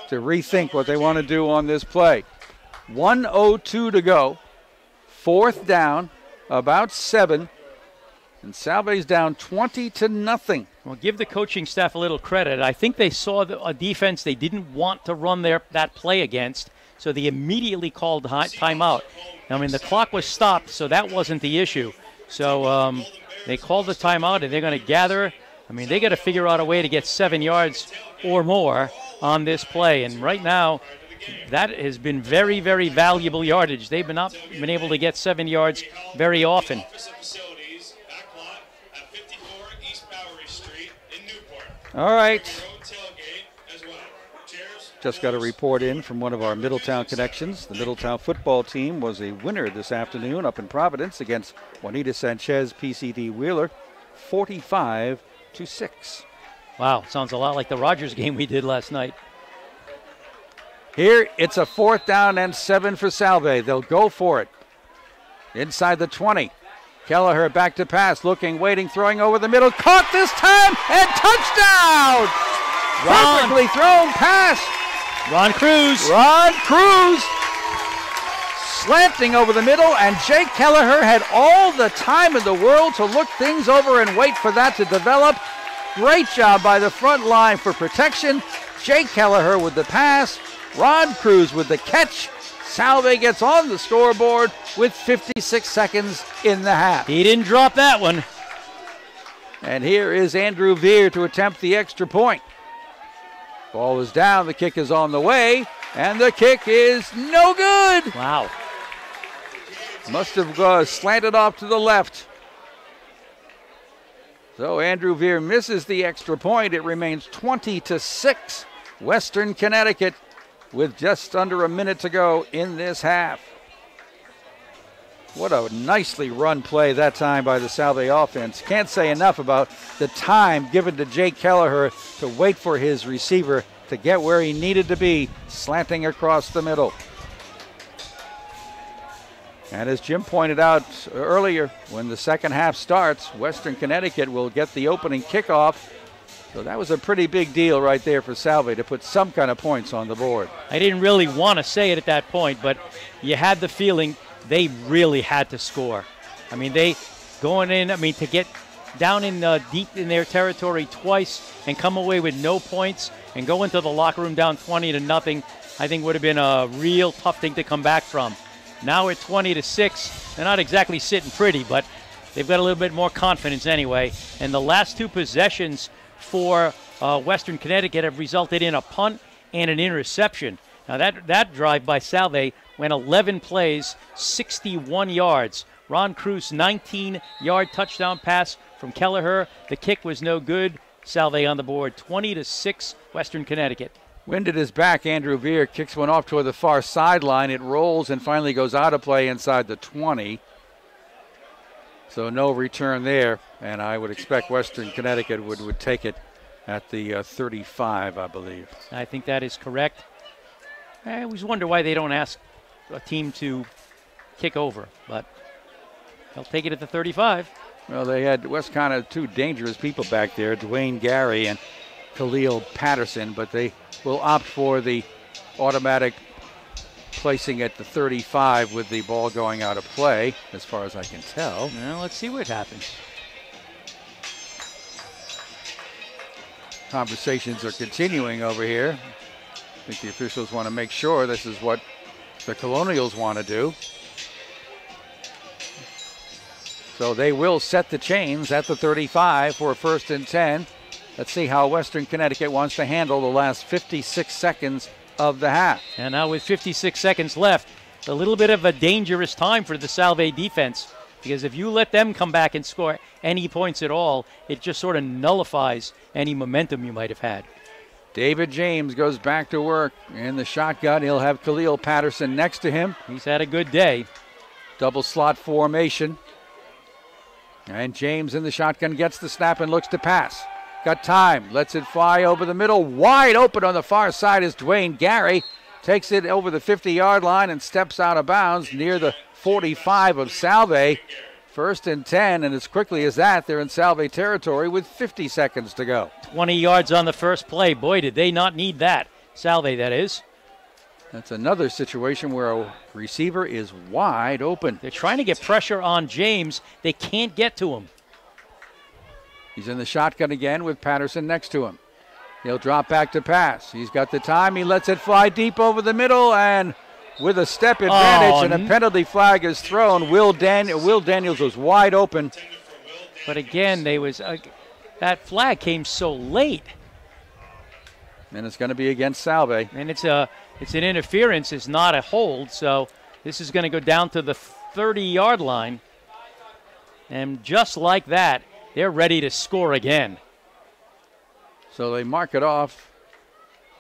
to rethink what they want to do on this play. 1:02 to go. 4th down, about 7. And Salve's down 20-0. Well, give the coaching staff a little credit. I think they saw a defense they didn't want to run that play against, so they immediately called timeout. I mean, the clock was stopped, so that wasn't the issue. So they called the timeout, and they're going to gather. I mean, they got to figure out a way to get 7 yards or more on this play. And right now, that has been very, very valuable yardage. They've not been able to get 7 yards very often. All right. Just got a report in from one of our Middletown connections. The Middletown football team was a winner this afternoon up in Providence against Juanita Sanchez PCD Wheeler, 45-6. Wow, sounds a lot like the Rogers game we did last night. Here, it's a 4th down and 7 for Salve. They'll go for it. Inside the 20. Kelleher back to pass, looking, waiting, throwing over the middle. Caught this time, and touchdown! Perfectly thrown pass. Ron Cruz slanting over the middle, and Jake Kelleher had all the time in the world to look things over and wait for that to develop. Great job by the front line for protection. Jake Kelleher with the pass, Ron Cruz with the catch. Salve gets on the scoreboard with 56 seconds in the half. He didn't drop that one. And here is Andrew Veer to attempt the extra point. Ball is down, the kick is on the way, and the kick is no good. Wow. Must have slanted off to the left. So Andrew Veer misses the extra point. It remains 20-6. Western Connecticut with just under a minute to go in this half. What a nicely run play that time by the Salve offense. Can't say enough about the time given to Jake Kelleher to wait for his receiver to get where he needed to be, slanting across the middle. And as Jim pointed out earlier, when the second half starts, Western Connecticut will get the opening kickoff. So that was a pretty big deal right there for Salve to put some kind of points on the board. I didn't really want to say it at that point, but you had the feeling they really had to score. I mean, to get down in deep in their territory twice and come away with no points and go into the locker room down 20-0, I think would have been a real tough thing to come back from. Now at 20-6, they're not exactly sitting pretty, but they've got a little bit more confidence anyway. And the last two possessions for Western Connecticut have resulted in a punt and an interception. Now that drive by Salve went 11 plays, 61 yards. Ron Cruz, 19-yard touchdown pass from Kelleher. The kick was no good. Salve on the board, 20-6, Western Connecticut. Wind at his back, Andrew Veer kicks one off toward the far sideline. It rolls and finally goes out of play inside the 20. So no return there, and I would expect Western Connecticut would take it at the 35, I believe. I think that is correct. I always wonder why they don't ask a team to kick over, but they'll take it at the 35. Well, they had Westcon had two dangerous people back there, Dwayne Gary and Khalil Patterson, but they will opt for the automatic placing at the 35 with the ball going out of play, as far as I can tell. Well, let's see what happens. Conversations are continuing over here. I think the officials want to make sure this is what the Colonials want to do. So they will set the chains at the 35 for a 1st and 10. Let's see how Western Connecticut wants to handle the last 56 seconds of the half. And now with 56 seconds left, a little bit of a dangerous time for the Salve defense, because if you let them come back and score any points at all, it just sort of nullifies any momentum you might have had. David James goes back to work in the shotgun. He'll have Khalil Patterson next to him. He's had a good day. Double slot formation. And James in the shotgun gets the snap and looks to pass. Got time, lets it fly over the middle. Wide open on the far side is Dwayne Gary. Takes it over the 50-yard line and steps out of bounds near the 45 of Salve. 1st and 10, and as quickly as that, they're in Salve territory with 50 seconds to go. 20 yards on the first play. Boy, did they not need that. Salve, that is. That's another situation where a receiver is wide open. They're trying to get pressure on James. They can't get to him. He's in the shotgun again with Patterson next to him. He'll drop back to pass. He's got the time. He lets it fly deep over the middle, and with a step advantage and a penalty flag is thrown. Will Daniels was wide open. But again, that flag came so late. And it's going to be against Salve. And it's an interference. It's not a hold. So this is going to go down to the 30-yard line. And just like that, they're ready to score again. So they mark it off.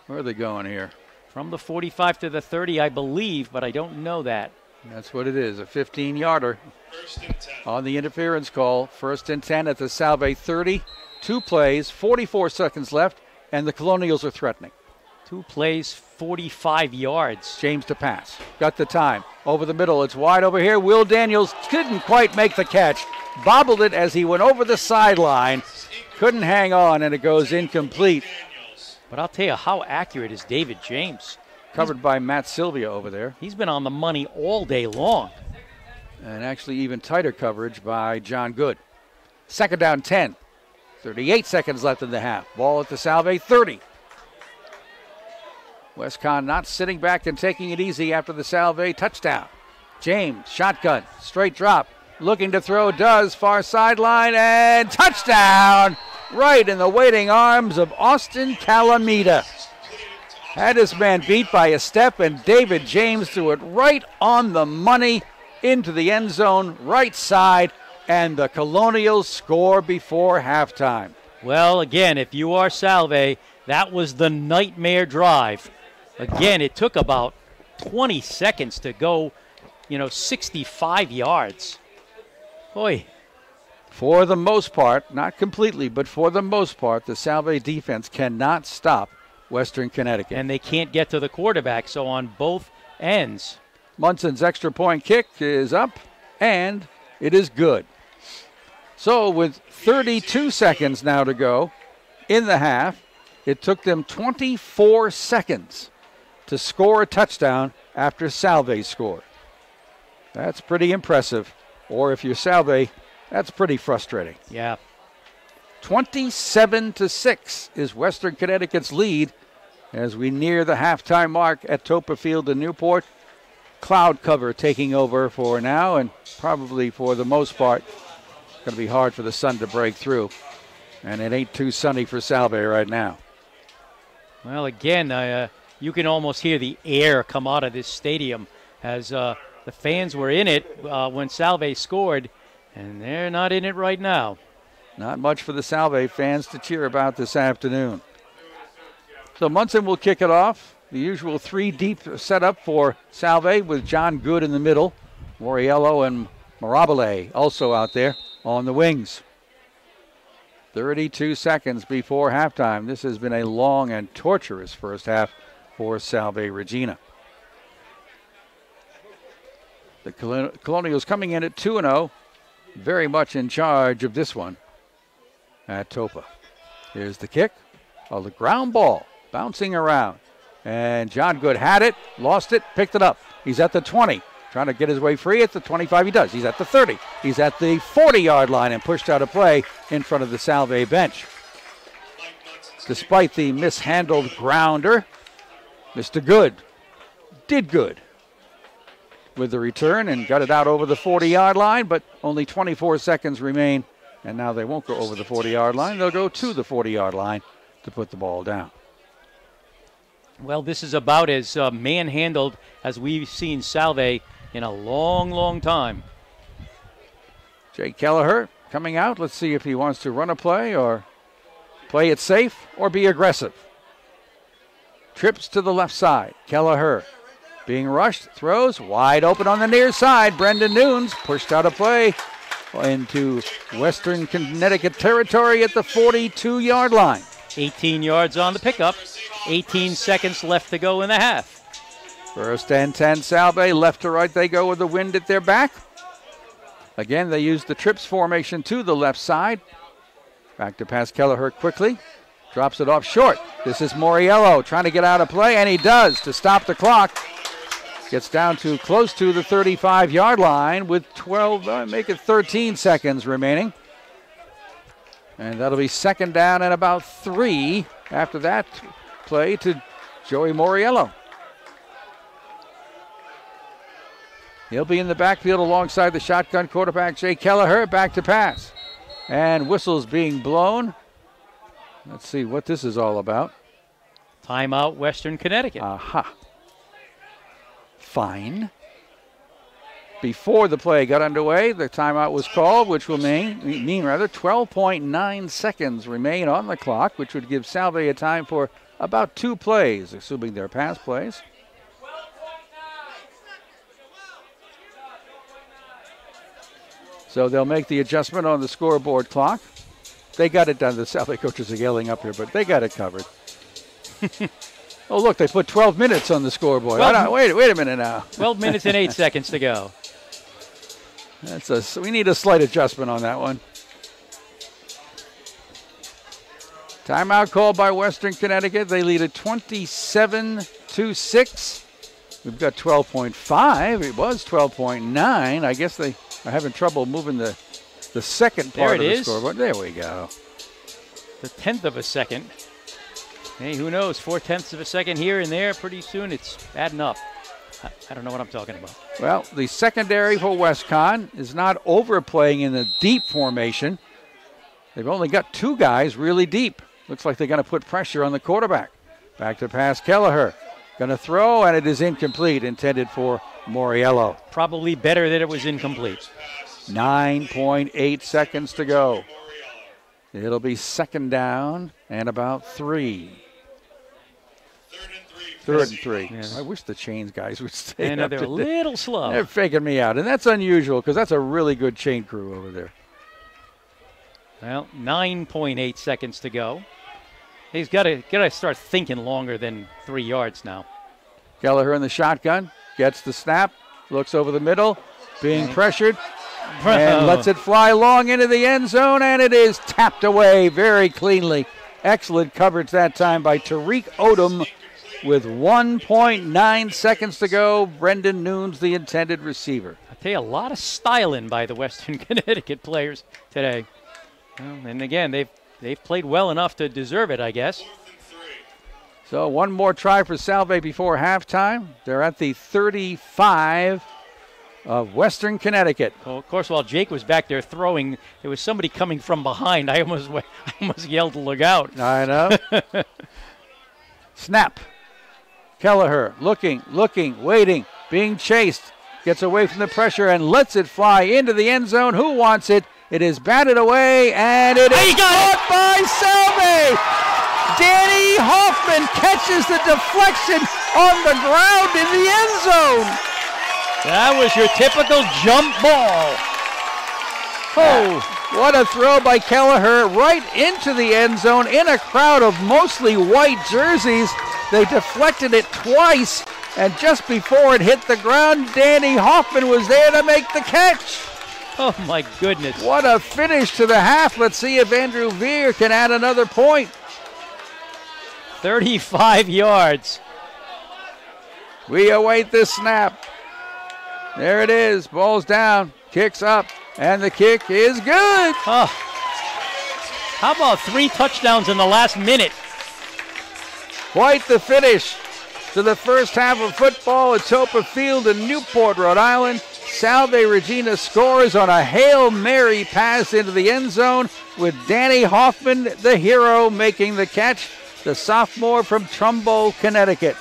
Where are they going here? From the 45 to the 30, I believe, but I don't know that. That's what it is, a 15-yarder on the interference call. 1st and 10 at the Salve 30. 2 plays, 44 seconds left, and the Colonials are threatening. 2 plays, 45 yards. James to pass. Got the time. Over the middle. It's wide over here. Will Daniels couldn't quite make the catch. Bobbled it as he went over the sideline. Couldn't hang on, and it goes incomplete. But I'll tell you, how accurate is David James? Covered by Matt Sylvia over there. He's been on the money all day long. And actually even tighter coverage by John Good. 2nd down 10. 38 seconds left in the half. Ball at the Salve 30. Westcon not sitting back and taking it easy after the Salve touchdown. James, shotgun, straight drop. Looking to throw, does, far sideline, and touchdown! Right in the waiting arms of Austin Calamita. Had his man beat by a step, and David James threw it right on the money into the end zone, right side, and the Colonials score before halftime. Well, again, if you are Salve, that was the nightmare drive. Again, it took about 20 seconds to go, 65 yards. Boy. For the most part, not completely, but for the most part, the Salve defense cannot stop Western Connecticut. And they can't get to the quarterback, so on both ends. Munson's extra point kick is up, and it is good. So with 32 seconds now to go in the half, it took them 24 seconds to score a touchdown after Salve scored. That's pretty impressive. Or if you're Salve, that's pretty frustrating. Yeah. 27-6 is Western Connecticut's lead as we near the halftime mark at Toppa Field in Newport. Cloud cover taking over for now, and probably for the most part, going to be hard for the sun to break through. And it ain't too sunny for Salve right now. Well, again, you can almost hear the air come out of this stadium as the fans were in it when Salve scored, and they're not in it right now. Not much for the Salve fans to cheer about this afternoon. So Munson will kick it off. The usual 3 deep setup for Salve with John Good in the middle. Moriello and Mirabile also out there on the wings. 32 seconds before halftime. This has been a long and torturous first half for Salve Regina. The Colonials coming in at 2-0. Very much in charge of this one at Toppa. Here's the kick. Oh, the ground ball bouncing around. And John Good had it, lost it, picked it up. He's at the 20. Trying to get his way free at the 25. He does. He's at the 30. He's at the 40-yard line and pushed out a play in front of the Salve bench. Despite the mishandled grounder, Mr. Good did good with the return and got it out over the 40-yard line, but only 24 seconds remain, and now they won't go over the 40-yard line. They'll go to the 40-yard line to put the ball down. Well, this is about as manhandled as we've seen Salve in a long, long time. Jay Kelleher coming out. Let's see if he wants to run a play or play it safe or be aggressive. Trips to the left side. Kelleher being rushed, throws wide open on the near side. Brendan Nunes pushed out a play into Western Connecticut territory at the 42-yard line. 18 yards on the pickup. 18 seconds left to go in the half. First and 10, Salve. Left to right they go with the wind at their back. Again, they use the trips formation to the left side. Back to pass Kelleher quickly. Drops it off short. This is Moriello trying to get out of play, and he does to stop the clock. Gets down to close to the 35-yard line with 13 seconds remaining. And that'll be second down and about 3 after that play to Joey Moriello. He'll be in the backfield alongside the shotgun quarterback, Jay Kelleher, back to pass. And whistles being blown. Let's see what this is all about. Timeout, Western Connecticut. Aha. Fine. Before the play got underway, the timeout was called, which will mean 12.9 seconds remain on the clock, which would give Salve a time for about 2 plays, assuming they're pass plays. So they'll make the adjustment on the scoreboard clock. They got it done. The Salve coaches are yelling up here, but they got it covered. Oh, look, they put 12 minutes on the scoreboard. Wait a minute now. 12 minutes and 8 seconds to go. We need a slight adjustment on that one. Timeout called by Western Connecticut. They lead at 27-6. We've got 12.5. It was 12.9. I guess they are having trouble moving the second part of the scoreboard. There we go. The 10th of a second. Hey, who knows? 4/10 of a second here and there. Pretty soon it's adding up. I don't know what I'm talking about. Well, the secondary for Conn is not overplaying in the deep formation. They've only got 2 guys really deep. Looks like they're going to put pressure on the quarterback. Back to pass Kelleher. Going to throw, and it is incomplete, intended for Moriello. Probably better that it was incomplete. 9.8 seconds to go. It'll be second down and about 3. 3rd and 3. Yeah. I wish the chains guys would stay. And they're a little slow. They're faking me out, and that's unusual because that's a really good chain crew over there. Well, 9.8 seconds to go. He's got to start thinking longer than 3 yards now. Kelleher in the shotgun, gets the snap, looks over the middle, being pressured, and lets it fly long into the end zone, and it is tapped away very cleanly. Excellent coverage that time by Tariq Odom with 1.9 seconds to go. Brendan Nunes, the intended receiver. I tell you, a lot of styling by the Western Connecticut players today. Well, and again, they've played well enough to deserve it, I guess. So one more try for Salve before halftime. They're at the 35 of Western Connecticut. Well, of course, while Jake was back there throwing, there was somebody coming from behind. I almost yelled to look out. I know. Snap. Kelleher looking, waiting, being chased. Gets away from the pressure and lets it fly into the end zone. Who wants it? It is batted away, and it is caught by Salve. Danny Hoffman catches the deflection on the ground in the end zone. That was your typical jump ball. Oh, what a throw by Kelleher right into the end zone in a crowd of mostly white jerseys. They deflected it twice, and just before it hit the ground, Danny Hoffman was there to make the catch. Oh, my goodness. What a finish to the half. Let's see if Andrew Veer can add another point. 35 yards. We await the snap. There it is. Ball's down. Kicks up. And the kick is good. Oh. How about 3 touchdowns in the last minute? Quite the finish to the first half of football at Toppa Field in Newport, Rhode Island. Salve Regina scores on a Hail Mary pass into the end zone with Danny Hoffman, the hero, making the catch, the sophomore from Trumbull, Connecticut.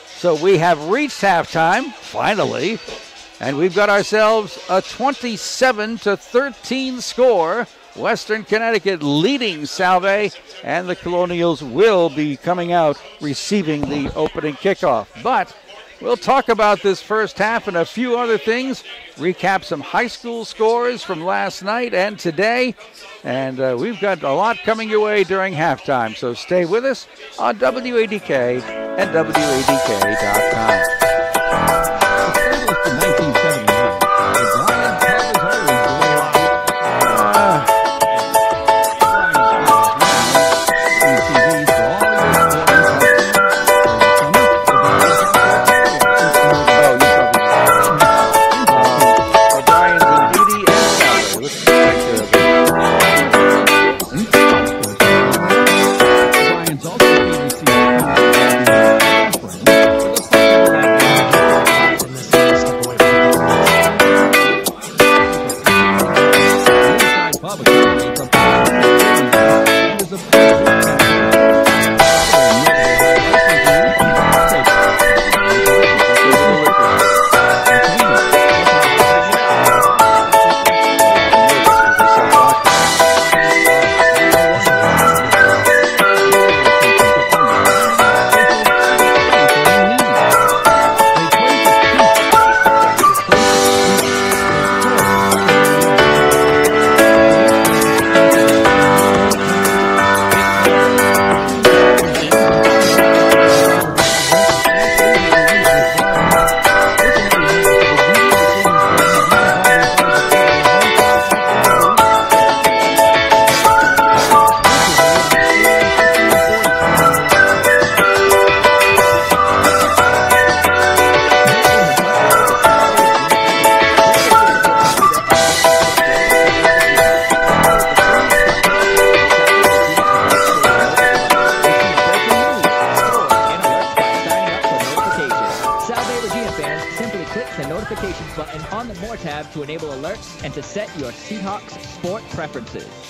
So we have reached halftime, finally, and we've got ourselves a 27-13 score. Western Connecticut leading Salve, and the Colonials will be coming out receiving the opening kickoff. But we'll talk about this first half and a few other things, recap some high school scores from last night and today, and we've got a lot coming your way during halftime. So stay with us on WADK and WADK.com.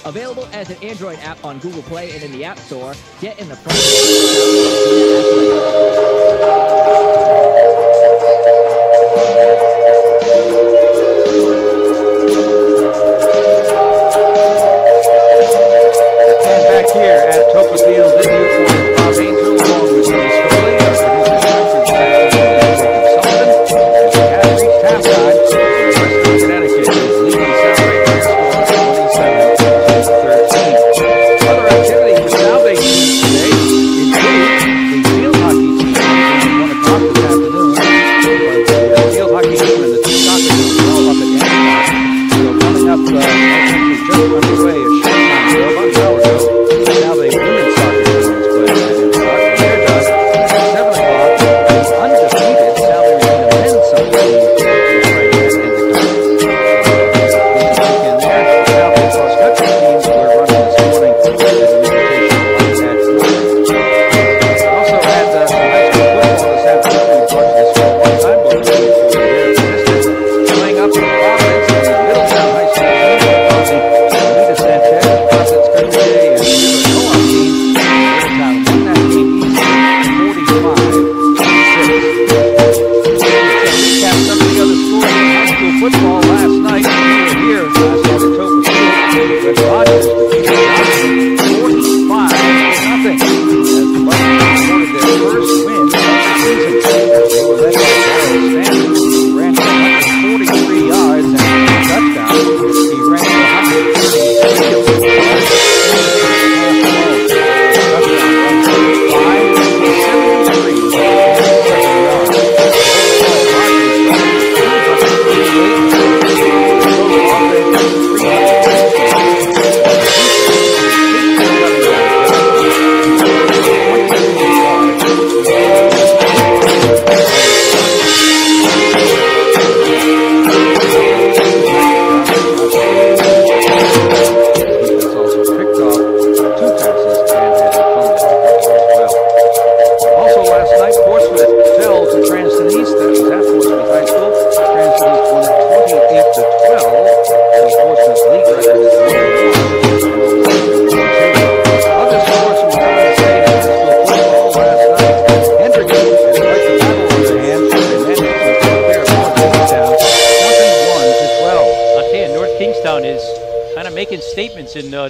Available as an Android app on Google Play and in the App Store. Get in the front. And back here at Toppa Field in Newport, Bob Angel along with Ascoli, our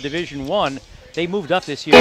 Division I. They moved up this year.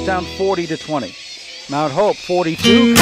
Kingstown 40-20. Mount Hope 42.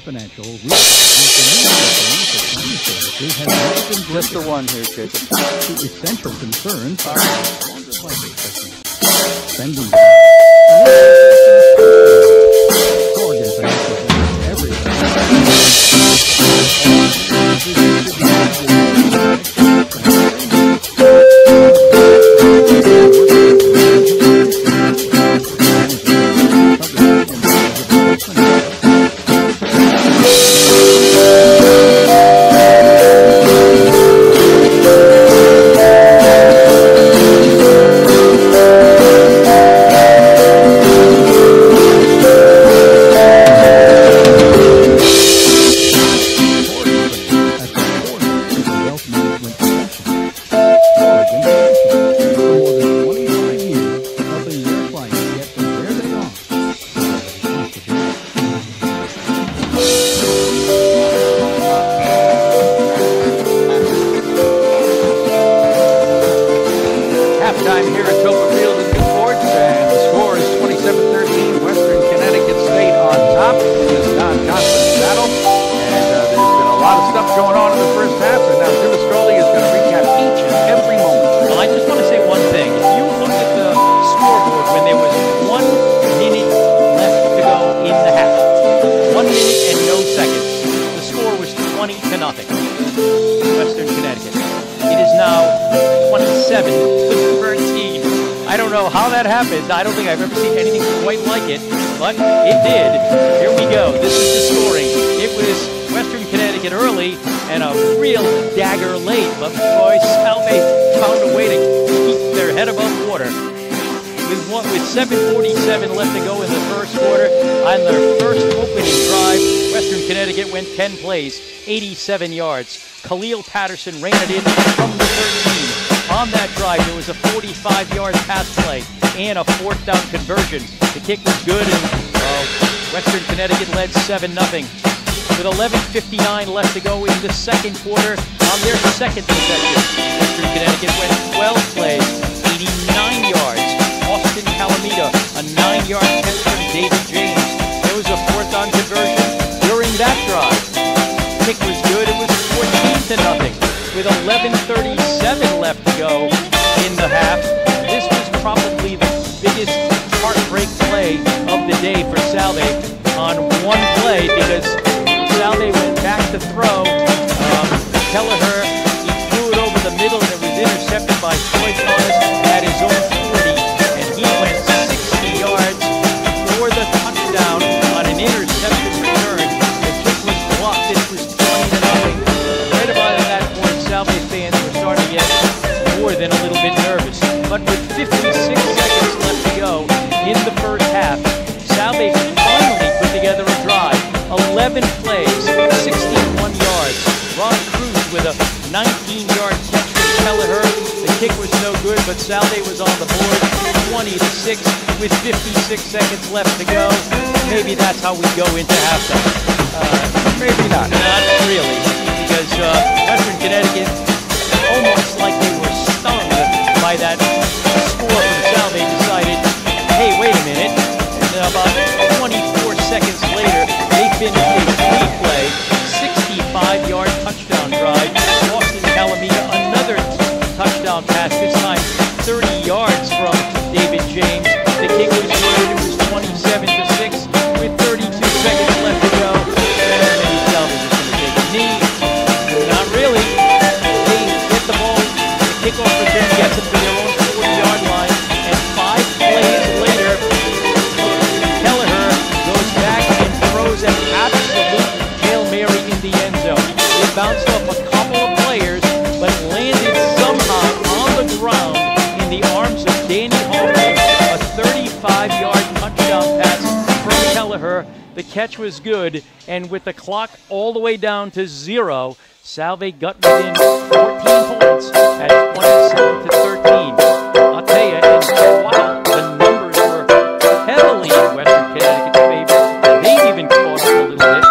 Financial just the one here, Jacob. To essential concerns spending Oregon Financial top in this non-conference battle. And there's been a lot of stuff going on in the first half, and now Jim Ascoli is going to recap each and every moment. Well, I just want to say one thing. If you look at the scoreboard when there was 1 minute left to go in the half, 1 minute and no seconds, the score was 20-0. Western Connecticut. It is now 27-13. I don't know how that happened. I don't think I've ever seen anything quite like it, but it did. Here we go. This is the scoring. It was Western Connecticut early and a real dagger late, but boy, Salve found a way to keep their head above water. With 7:47 left to go in the first quarter, on their first opening drive, Western Connecticut went 10 plays, 87 yards. Khalil Patterson ran it in from the 13. On that drive, there was a 45-yard pass play and a 4th down conversion. The kick was good, and Western Connecticut led 7-0. With 11:59 left to go in the second quarter, on their second possession, Western Connecticut went 12 plays, 89 yards. Austin Calamita, a 9-yard catch from David James. There was a 4th down conversion during that drive. Kick was good. It was 14-0 with 11:37 left to go in the half. This was probably the biggest heartbreak play of the day for Salve on one play because Salve went back to throw. Kelleher, he threw it over the middle and it was intercepted by Troy Thomas at his own 40. He went 60 yards for the touchdown on an interception return. The kick was blocked. It was 20-0. Right about at that point, Salve fans were starting to get more than a little bit nervous. But with 56 seconds left to go in the first half, Salve finally put together a drive. 11 plays, 61 yards. Ron Cruz with a 19-yard catch from Kelleher. The kick was no good, but Salve was on the board, 20-6 with 56 seconds left to go. Maybe that's how we go into halftime. Maybe not. Not really, because Western Connecticut, almost like they were stung by that score from Salve, decided, hey, wait a minute. And about 24 seconds later, they finished a 3-play, 65-yard touchdown drive. Austin Calamita, another touchdown pass, this time 30 yards from David James. The kick was good. It was 27-6 with 32 seconds left to go. And maybe Salve is going to take a knee. Not really. They get the ball. The kickoff return gets them to their own 40-yard line. And 5 plays later, Kelleher goes back and throws an absolute Hail Mary in the end zone. It bounced off a couple of players, but landed somehow on the ground in the arms of Danny Hoffman. A 35-yard touchdown pass from Kelleher. The catch was good, and with the clock all the way down to 0, Salve got within 14 points at 27-13. I'll tell you, and wow, the numbers were heavily in Western Connecticut's favor. They've even caught up a little bit.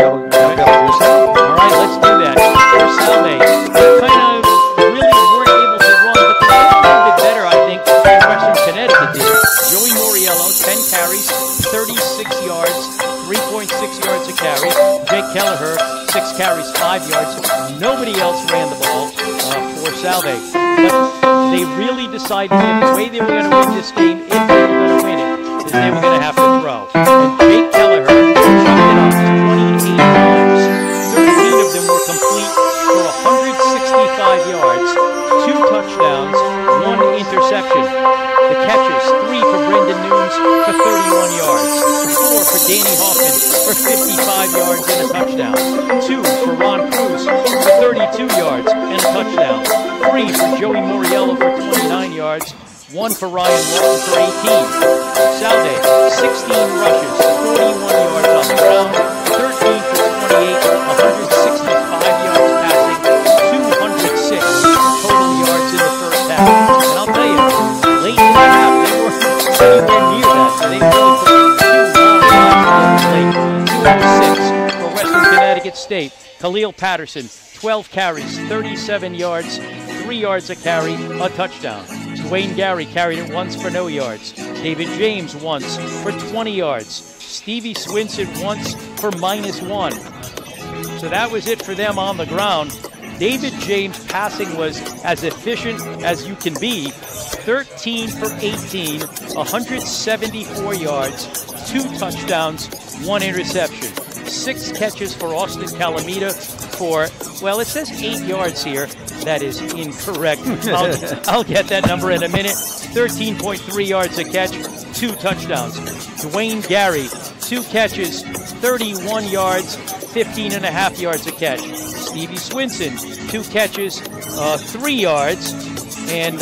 All right, let's do that. For Salve, they kind of really weren't able to run, but they did a little bit better, I think, than Western Connecticut did. Joey Moriello, 10 carries, 36 yards, 3.6 yards a carry. Jake Kelleher, 6 carries, 5 yards. Nobody else ran the ball for Salve. But they really decided that the way they were going to win this game, if they were going to win it, is they were going to have to throw. And Jake Kelleher chucked it up 28 times. 13 of them were complete for 165 yards, 2 touchdowns, 1 interception. The catches, 3 for Brendan Nunes for 31 yards, 4 for Danny Hoffman for 55 yards and a touchdown, 2 for Ron Cruz for 32 yards and a touchdown, 3 for Joey Moriello for 29 yards, 1 for Ryan Walton for 18. Salve, 16 rushes, 41 yards on the ground, 13 for 28, 165 yards passing, 206 total yards in the first half. And I'll tell you, late in the half, they weren't anywhere near that. They really put 2 long drives late. 206 for Western Connecticut State. Khalil Patterson, 12 carries, 37 yards, 3 yards a carry, a touchdown. Dwayne Gary carried it once for no yards. David James once for 20 yards. Stevie Swinson once for -1. So that was it for them on the ground. David James' passing was as efficient as you can be. 13 for 18, 174 yards, 2 touchdowns, 1 interception. 6 catches for Austin Calamita for, well, it says 8 yards here. That is incorrect. I'll get that number in a minute. 13.3 yards a catch, 2 touchdowns. Dwayne Gary, 2 catches, 31 yards, 15.5 yards a catch. Stevie Swinson, 2 catches, 3 yards. And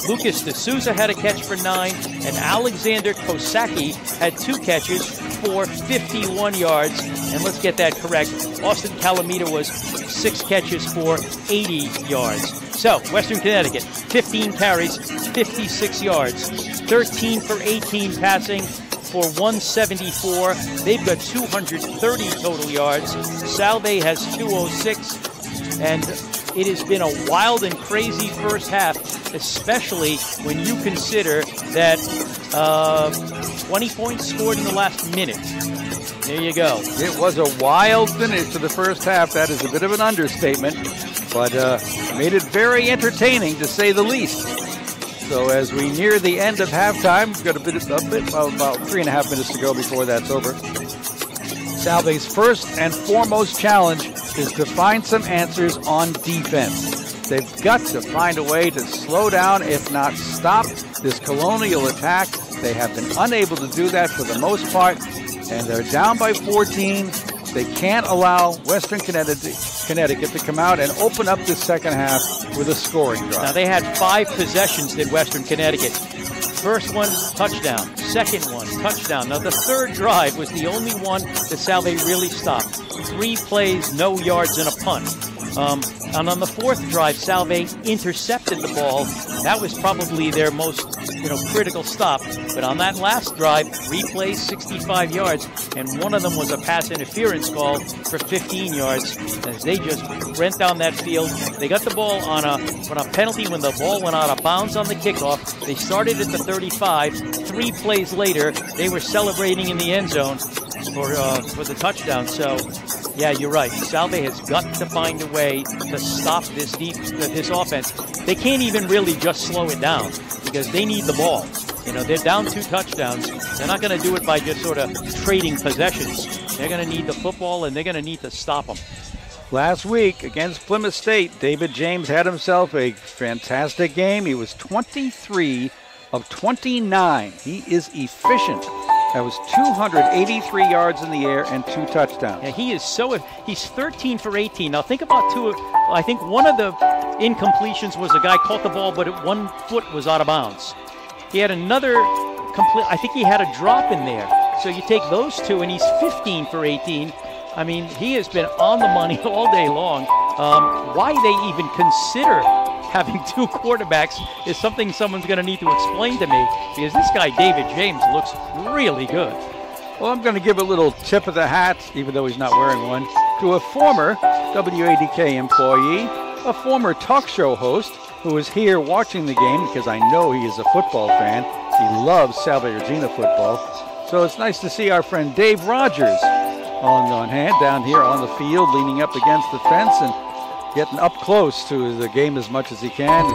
Lucas D'Souza had a catch for 9. And Alexander Kosaki had 2 catches for 51 yards. And let's get that correct. Austin Calamita was 6 catches for 80 yards. So, Western Connecticut, 15 carries, 56 yards. 13 for 18 passing for 174. They've got 230 total yards. Salve has 206. And it has been a wild and crazy first half, especially when you consider that 20 points scored in the last minute. There you go. It was a wild finish to the first half. That is a bit of an understatement, but made it very entertaining, to say the least. So as we near the end of halftime, we've got about 3.5 minutes to go before that's over. Salve's first and foremost challenge is to find some answers on defense. They've got to find a way to slow down, if not stop, this Colonial attack. They have been unable to do that for the most part, and they're down by 14. They can't allow Western Connecticut to come out and open up this second half with a scoring drive. Now, they had 5 possessions, did Western Connecticut. First one, touchdown. Second one, touchdown. Now, the third drive was the only one that Salve really stopped. 3 plays, no yards, and a punt. And on the fourth drive, Salve intercepted the ball. That was probably their most, critical stop. But on that last drive, 3 plays, 65 yards, and one of them was a pass interference call for 15 yards. As they just went down that field, they got the ball on a penalty when the ball went out of bounds on the kickoff. They started at the 35. 3 plays later, they were celebrating in the end zone for the touchdown. So, yeah, you're right. Salve has got to find a way to stop this offense. They can't even really just slow it down because they need the ball. They're down 2 touchdowns. They're not going to do it by just sort of trading possessions. They're going to need the football, and they're going to need to stop them. Last week against Plymouth State, David James had himself a fantastic game. He was 23 of 29. He is efficient. That was 283 yards in the air and 2 touchdowns. Yeah, he's 13 for 18. Now think about I think one of the incompletions was a guy caught the ball, but 1 foot was out of bounds. He had another I think he had a drop in there. So you take those 2, and he's 15 for 18. I mean, he has been on the money all day long. Why they even consider having 2 quarterbacks is something someone's going to need to explain to me, because this guy, David James, looks really good. Well, I'm going to give a little tip of the hat, even though he's not wearing one, to a former WADK employee, a former talk show host who is here watching the game, because I know he is a football fan. He loves Salve Regina football. So it's nice to see our friend Dave Rogers on hand down here on the field, leaning up against the fence and getting up close to the game as much as he can.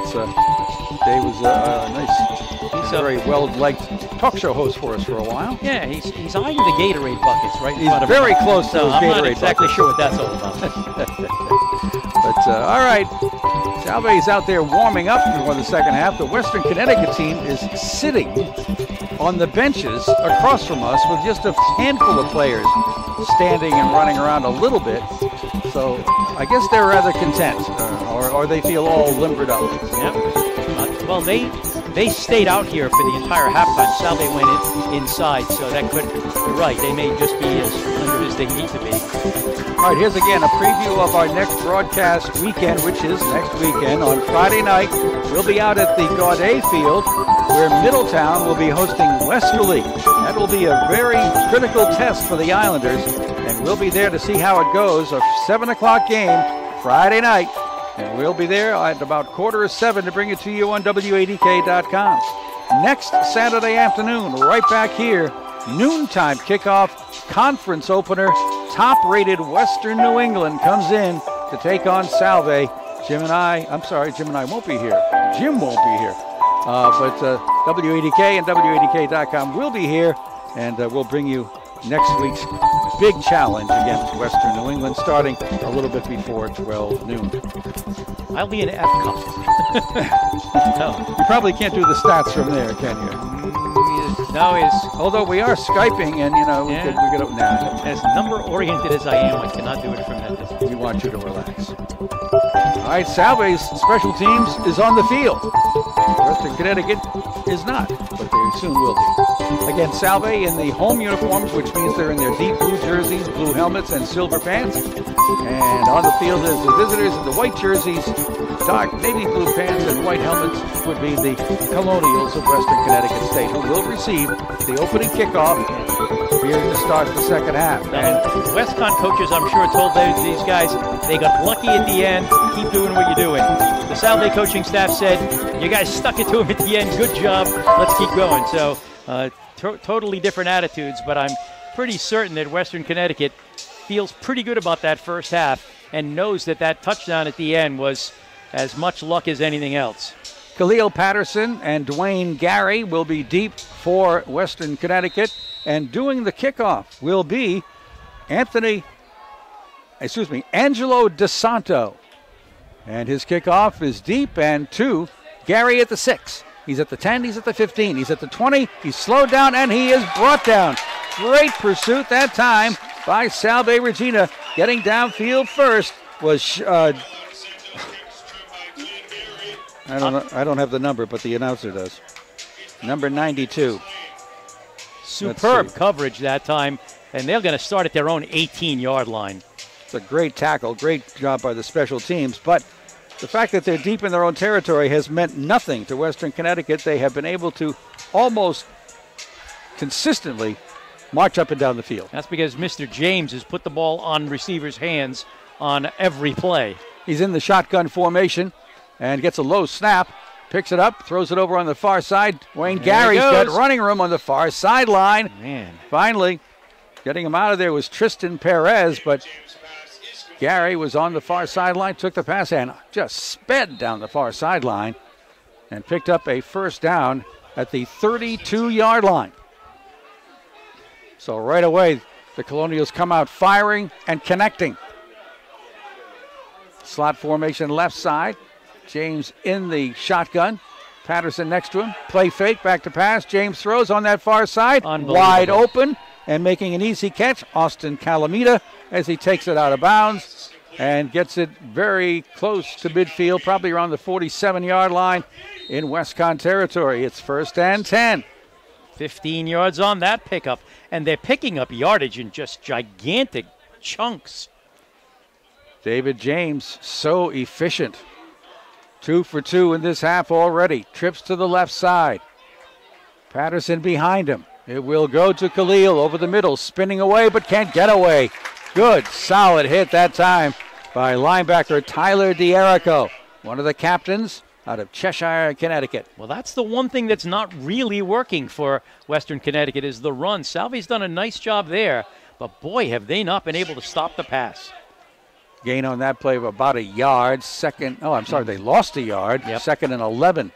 Dave was he's a very well-liked talk show host for us for a while. Yeah, he's eyeing the Gatorade buckets right in front of him. He's very close to those Gatorade buckets. I'm not exactly sure what that's all about. But, all right, Salve is out there warming up for the second half. The Western Connecticut team is sitting on the benches across from us with just a handful of players standing and running around a little bit. So I guess they're rather content, or they feel all limbered up. Yep. Well, they stayed out here for the entire halftime. Salve went inside, so that could, you're right, they may just be as limbered as they need to be. All right, here's again a preview of our next broadcast weekend, which is next weekend. On Friday night, we'll be out at the Gaudet Field, where Middletown will be hosting Westerly. That will be a very critical test for the Islanders, and we'll be there to see how it goes. A 7 o'clock game Friday night And we'll be there at about 6:45 to bring it to you on WADK.com. Next Saturday afternoon, right back here, noontime kickoff, conference opener, top-rated Western New England comes in to take on Salve. Jim and I won't be here. Jim won't be here. But WADK and WADK.com will be here, and we'll bring you next week's big challenge against Western New England, starting a little bit before 12 noon. I'll be an F cup. No, you probably can't do the stats from there, can you? No, although we are Skyping, and we could as number-oriented as I am, I cannot do it from that distance. We want you to relax. All right, Salve's special teams is on the field. Western Connecticut is not, but they soon will be. Again, Salve in the home uniforms, which means they're in their deep blue jerseys, blue helmets, and silver pants. And on the field is the visitors in the white jerseys, dark navy blue pants, and white helmets would be the Colonials of Western Connecticut State, who will receive the opening kickoff here to start the second half. And WestCon coaches, I'm sure, told these guys they got lucky at the end. Keep doing what you're doing. The Salve coaching staff said, you guys stuck it to him at the end. Good job. Let's keep going. So totally different attitudes, but I'm pretty certain that Western Connecticut feels pretty good about that first half and knows that touchdown at the end was as much luck as anything else. Khalil Patterson and Dwayne Gary will be deep for Western Connecticut, and doing the kickoff will be Angelo DeSanto. And his kickoff is deep and to Gary at the 6. He's at the 10, he's at the 15, he's at the 20, he's slowed down, and he is brought down. Great pursuit that time by Salve Regina. Getting downfield first was I don't have the number, but the announcer does. Number 92. Superb coverage that time, and they're going to start at their own 18-yard line. It's a great tackle, great job by the special teams, but the fact that they're deep in their own territory has meant nothing to Western Connecticut. They have been able to almost consistently march up and down the field. That's because Mr. James has put the ball on receivers' hands on every play. He's in the shotgun formation and gets a low snap, picks it up, throws it over on the far side. Wayne Gary's got running room on the far sideline. Man. Finally, getting him out of there was Tristan Perez, but Gary was on the far sideline, took the pass and just sped down the far sideline and picked up a first down at the 32-yard line. So right away, the Colonials come out firing and connecting. Slot formation left side. James in the shotgun. Patterson next to him. Play fake, back to pass. James throws on that far side. Wide open and making an easy catch. Austin Calamita as he takes it out of bounds and gets it very close to midfield, probably around the 47-yard line in WestCon territory. It's 1st and 10. 15 yards on that pickup. And they're picking up yardage in just gigantic chunks. David James, so efficient. 2 for 2 in this half already. Trips to the left side. Patterson behind him. It will go to Khalil over the middle, spinning away but can't get away. Good, solid hit that time by linebacker Tyler D'Erico, one of the captains out of Cheshire, Connecticut. Well, that's the one thing that's not really working for Western Connecticut is the run. Salve's done a nice job there, but boy, have they not been able to stop the pass. Gain on that play of about a yard. They lost a yard. Yep. 2nd and 11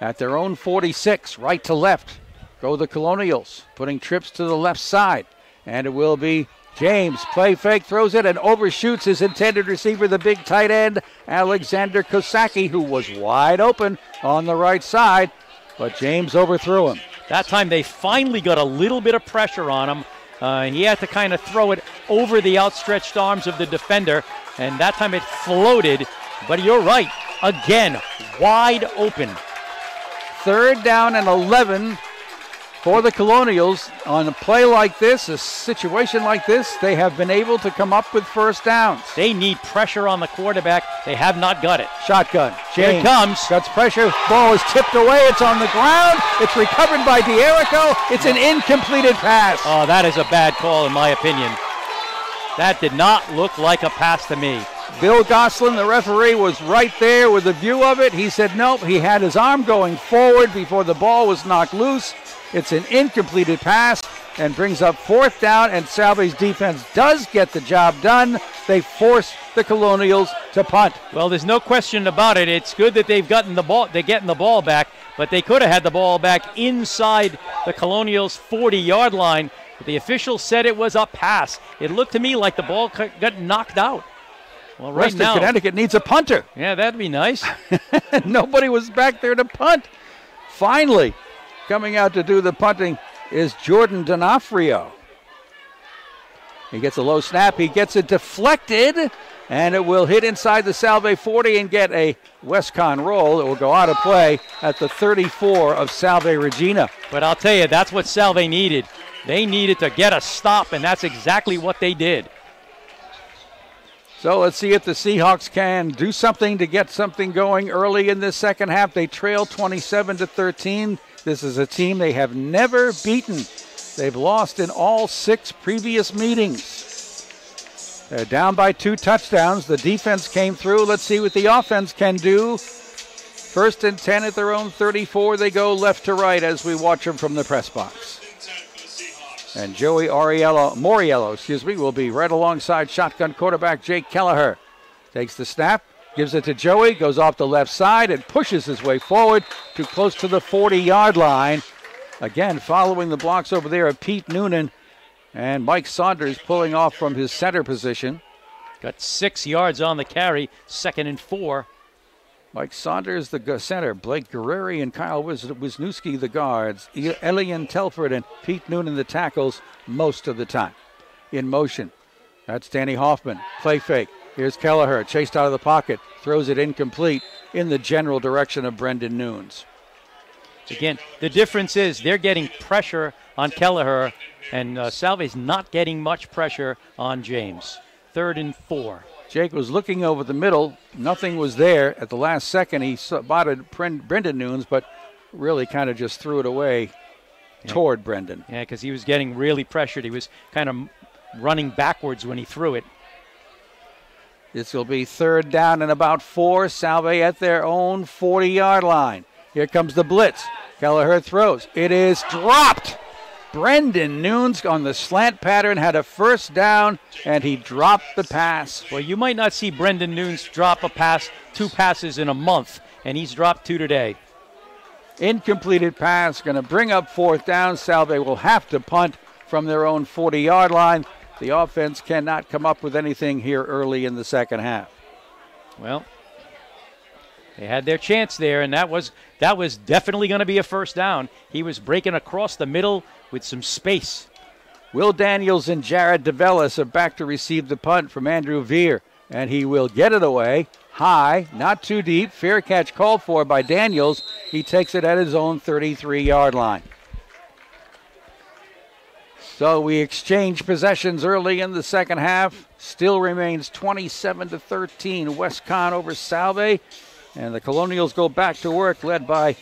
at their own 46, right to left. Go the Colonials, putting trips to the left side. And it will be James. Play fake, throws it, and overshoots his intended receiver, the big tight end, Alexander Kosaki, who was wide open on the right side. But James overthrew him. That time they finally got a little bit of pressure on him. He had to kind of throw it over the outstretched arms of the defender, and that time it floated. But you're right. Again, wide open. 3rd down and 11 for the Colonials. On a play like this, a situation like this, they have been able to come up with first downs. They need pressure on the quarterback. They have not got it. Shotgun. Here it comes. Gets pressure. Ball is tipped away. It's on the ground. It's recovered by D'Erico. It's an incompleted pass. Oh, that is a bad call in my opinion. That did not look like a pass to me. Bill Goslin, the referee, was right there with a view of it. He said nope. He had his arm going forward before the ball was knocked loose. It's an incompleted pass and brings up 4th down, and Salve's defense does get the job done. They force the Colonials to punt. Well, there's no question about it. It's good that they're getting the ball back, but they could have had the ball back inside the Colonials' 40-yard line. But the official said it was a pass. It looked to me like the ball got knocked out. Well, right Western now, Connecticut needs a punter. Yeah, that'd be nice. Nobody was back there to punt. Finally, coming out to do the punting is Jordan D'Onofrio. He gets a low snap. He gets it deflected, and it will hit inside the Salve 40 and get a Westcon roll. It will go out of play at the 34 of Salve Regina. But I'll tell you, that's what Salve needed. They needed to get a stop, and that's exactly what they did. So let's see if the Seahawks can do something to get something going early in this second half. They trail 27-13. This is a team they have never beaten. They've lost in all 6 previous meetings. They're down by 2 touchdowns. The defense came through. Let's see what the offense can do. 1st and 10 at their own 34. They go left to right as we watch them from the press box. And Joey Moriello, will be right alongside shotgun quarterback Jake Kelleher. Takes the snap, gives it to Joey, goes off the left side and pushes his way forward to close to the 40-yard line. Again, following the blocks over there of Pete Noonan and Mike Saunders pulling off from his center position. Got 6 yards on the carry, 2nd and 4. Mike Saunders, the center. Blake Guerreri and Kyle Wisniewski, the guards. Elian Telford and Pete Noonan, the tackles, most of the time. In motion. That's Danny Hoffman. Play fake. Here's Kelleher, chased out of the pocket. Throws it incomplete in the general direction of Brendan Nunes. Again, the difference is they're getting pressure on Kelleher, and Salve's not getting much pressure on James. 3rd and 4. Jake was looking over the middle. Nothing was there. At the last second, he spotted Brendan Nunes, but really kind of just threw it away toward Brendan. Yeah, because he was getting really pressured. He was kind of running backwards when he threw it. This will be 3rd down and about 4. Salve at their own 40-yard line. Here comes the blitz. Kelleher throws. It is dropped. Brendan Nunes on the slant pattern had a 1st down, and he dropped the pass. Well, you might not see Brendan Nunes drop a pass, 2 passes in a month, and he's dropped 2 today. Incompleted pass, going to bring up 4th down. Salve will have to punt from their own 40-yard line. The offense cannot come up with anything here early in the second half. Well, they had their chance there, and that was definitely going to be a 1st down. He was breaking across the middle with some space. Will Daniels and Jared DeVellis are back to receive the punt from Andrew Veer, and he will get it away. High, not too deep. Fair catch called for by Daniels. He takes it at his own 33-yard line. So we exchange possessions early in the second half. Still remains 27-13. Westcon over Salve. And the Colonials go back to work, led by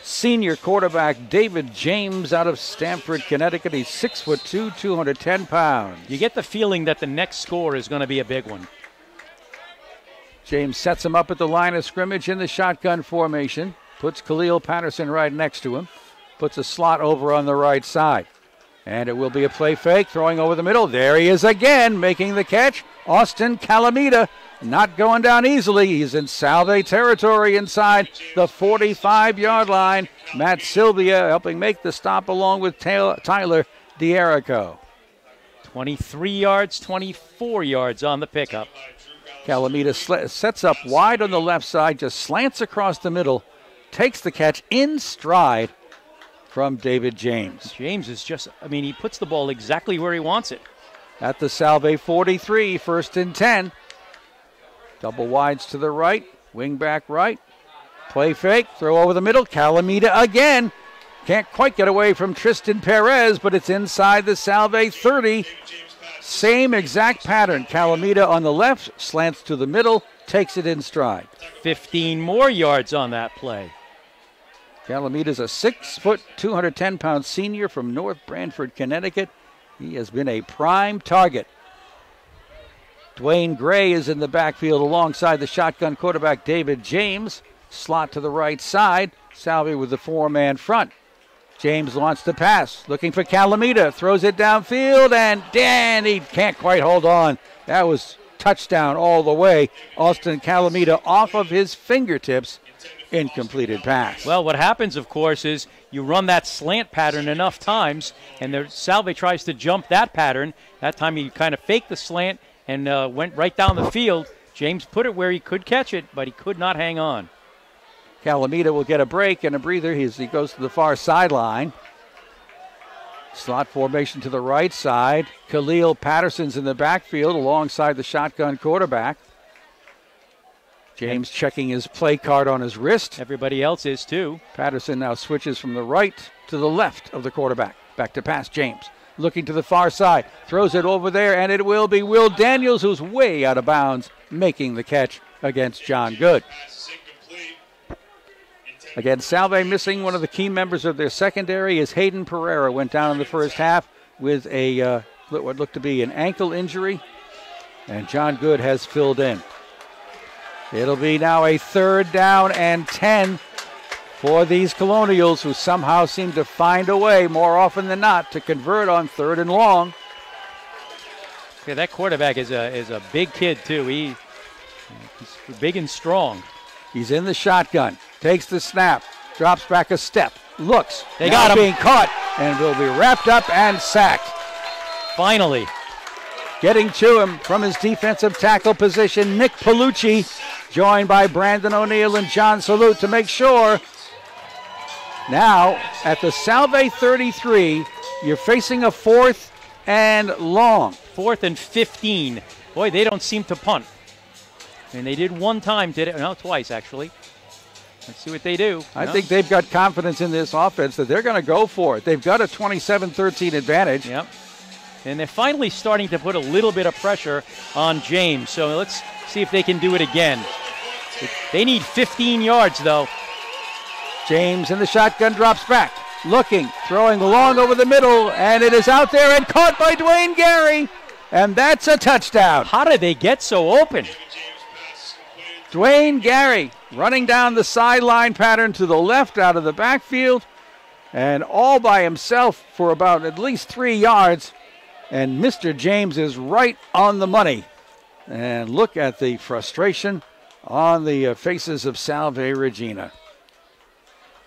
senior quarterback David James out of Stamford, Connecticut. He's 6'2", 210 pounds. You get the feeling that the next score is going to be a big one. James sets him up at the line of scrimmage in the shotgun formation. Puts Khalil Patterson right next to him. Puts a slot over on the right side. And it will be a play fake, throwing over the middle. There he is again, making the catch. Austin Calamita, not going down easily. He's in Salve territory inside the 45-yard line. Matt Sylvia helping make the stop along with Tyler D'Erico. 23 yards, 24 yards on the pickup. Calamita sets up wide on the left side, just slants across the middle, takes the catch in stride from David James. James is he puts the ball exactly where he wants it. At the Salve 43, 1st and 10. Double wides to the right, wing back right. Play fake, throw over the middle. Calamita again. Can't quite get away from Tristan Perez, but it's inside the Salve 30. Same exact pattern. Calamita on the left, slants to the middle, takes it in stride. 15 more yards on that play. Calamita's a 6', 210-pound senior from North Branford, Connecticut. He has been a prime target. Dwayne Gray is in the backfield alongside the shotgun quarterback David James. Slot to the right side. Salve with the four-man front. James launched the pass, looking for Calamita. Throws it downfield, and he can't quite hold on. That was touchdown all the way. Austin Calamita off of his fingertips. Incompleted pass. Well, what happens, of course, is you run that slant pattern enough times, and Salve tries to jump that pattern. That time he kind of faked the slant and went right down the field. James put it where he could catch it, but he could not hang on. Calamita will get a break and a breather as he goes to the far sideline. Slot formation to the right side. Khalil Patterson's in the backfield alongside the shotgun quarterback. James checking his play card on his wrist. Everybody else is too. Patterson now switches from the right to the left of the quarterback. Back to pass, James. Looking to the far side. Throws it over there, and it will be Will Daniels, who's way out of bounds, making the catch against John Good. Again, Salve missing one of the key members of their secondary as Hayden Pereira went down in the first half with a what looked to be an ankle injury, and John Good has filled in. It'll be now a 3rd down and 10 for these Colonials, who somehow seem to find a way more often than not to convert on 3rd and long. Yeah, that quarterback is a big kid too. He's big and strong. He's in the shotgun, takes the snap, drops back a step, looks. They got him. Being caught and will be wrapped up and sacked. Finally. Getting to him from his defensive tackle position, Nick Palucci, joined by Brandon O'Neill and John Salute to make sure. Now, at the Salve 33, you're facing a 4th and long. 4th and 15. Boy, they don't seem to punt. And they did one time today. No, twice, actually. Let's see what they do. I think they've got confidence in this offense that they're going to go for it. They've got a 27-13 advantage. Yep. And they're finally starting to put a little bit of pressure on James. So let's see if they can do it again. They need 15 yards, though. James in the shotgun drops back. Looking, throwing long over the middle, and it is out there and caught by Dwayne Gary. And that's a touchdown. How did they get so open? Dwayne Gary running down the sideline pattern to the left out of the backfield, and all by himself for about at least 3 yards. And Mr. James is right on the money. And look at the frustration on the faces of Salve Regina.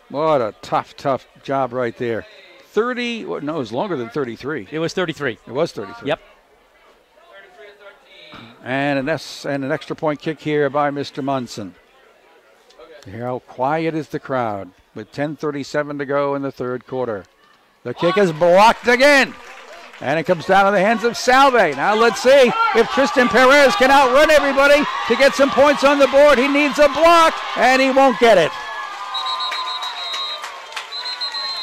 What a tough job right there. 30, no, it was longer than 33. It was 33. It was 33. Yep. And an extra point kick here by Mr. Munson. How quiet is the crowd with 10:37 to go in the 3rd quarter. The kick is blocked again. And it comes down to the hands of Salve. Now let's see if Tristan Perez can outrun everybody to get some points on the board. He needs a block, and he won't get it.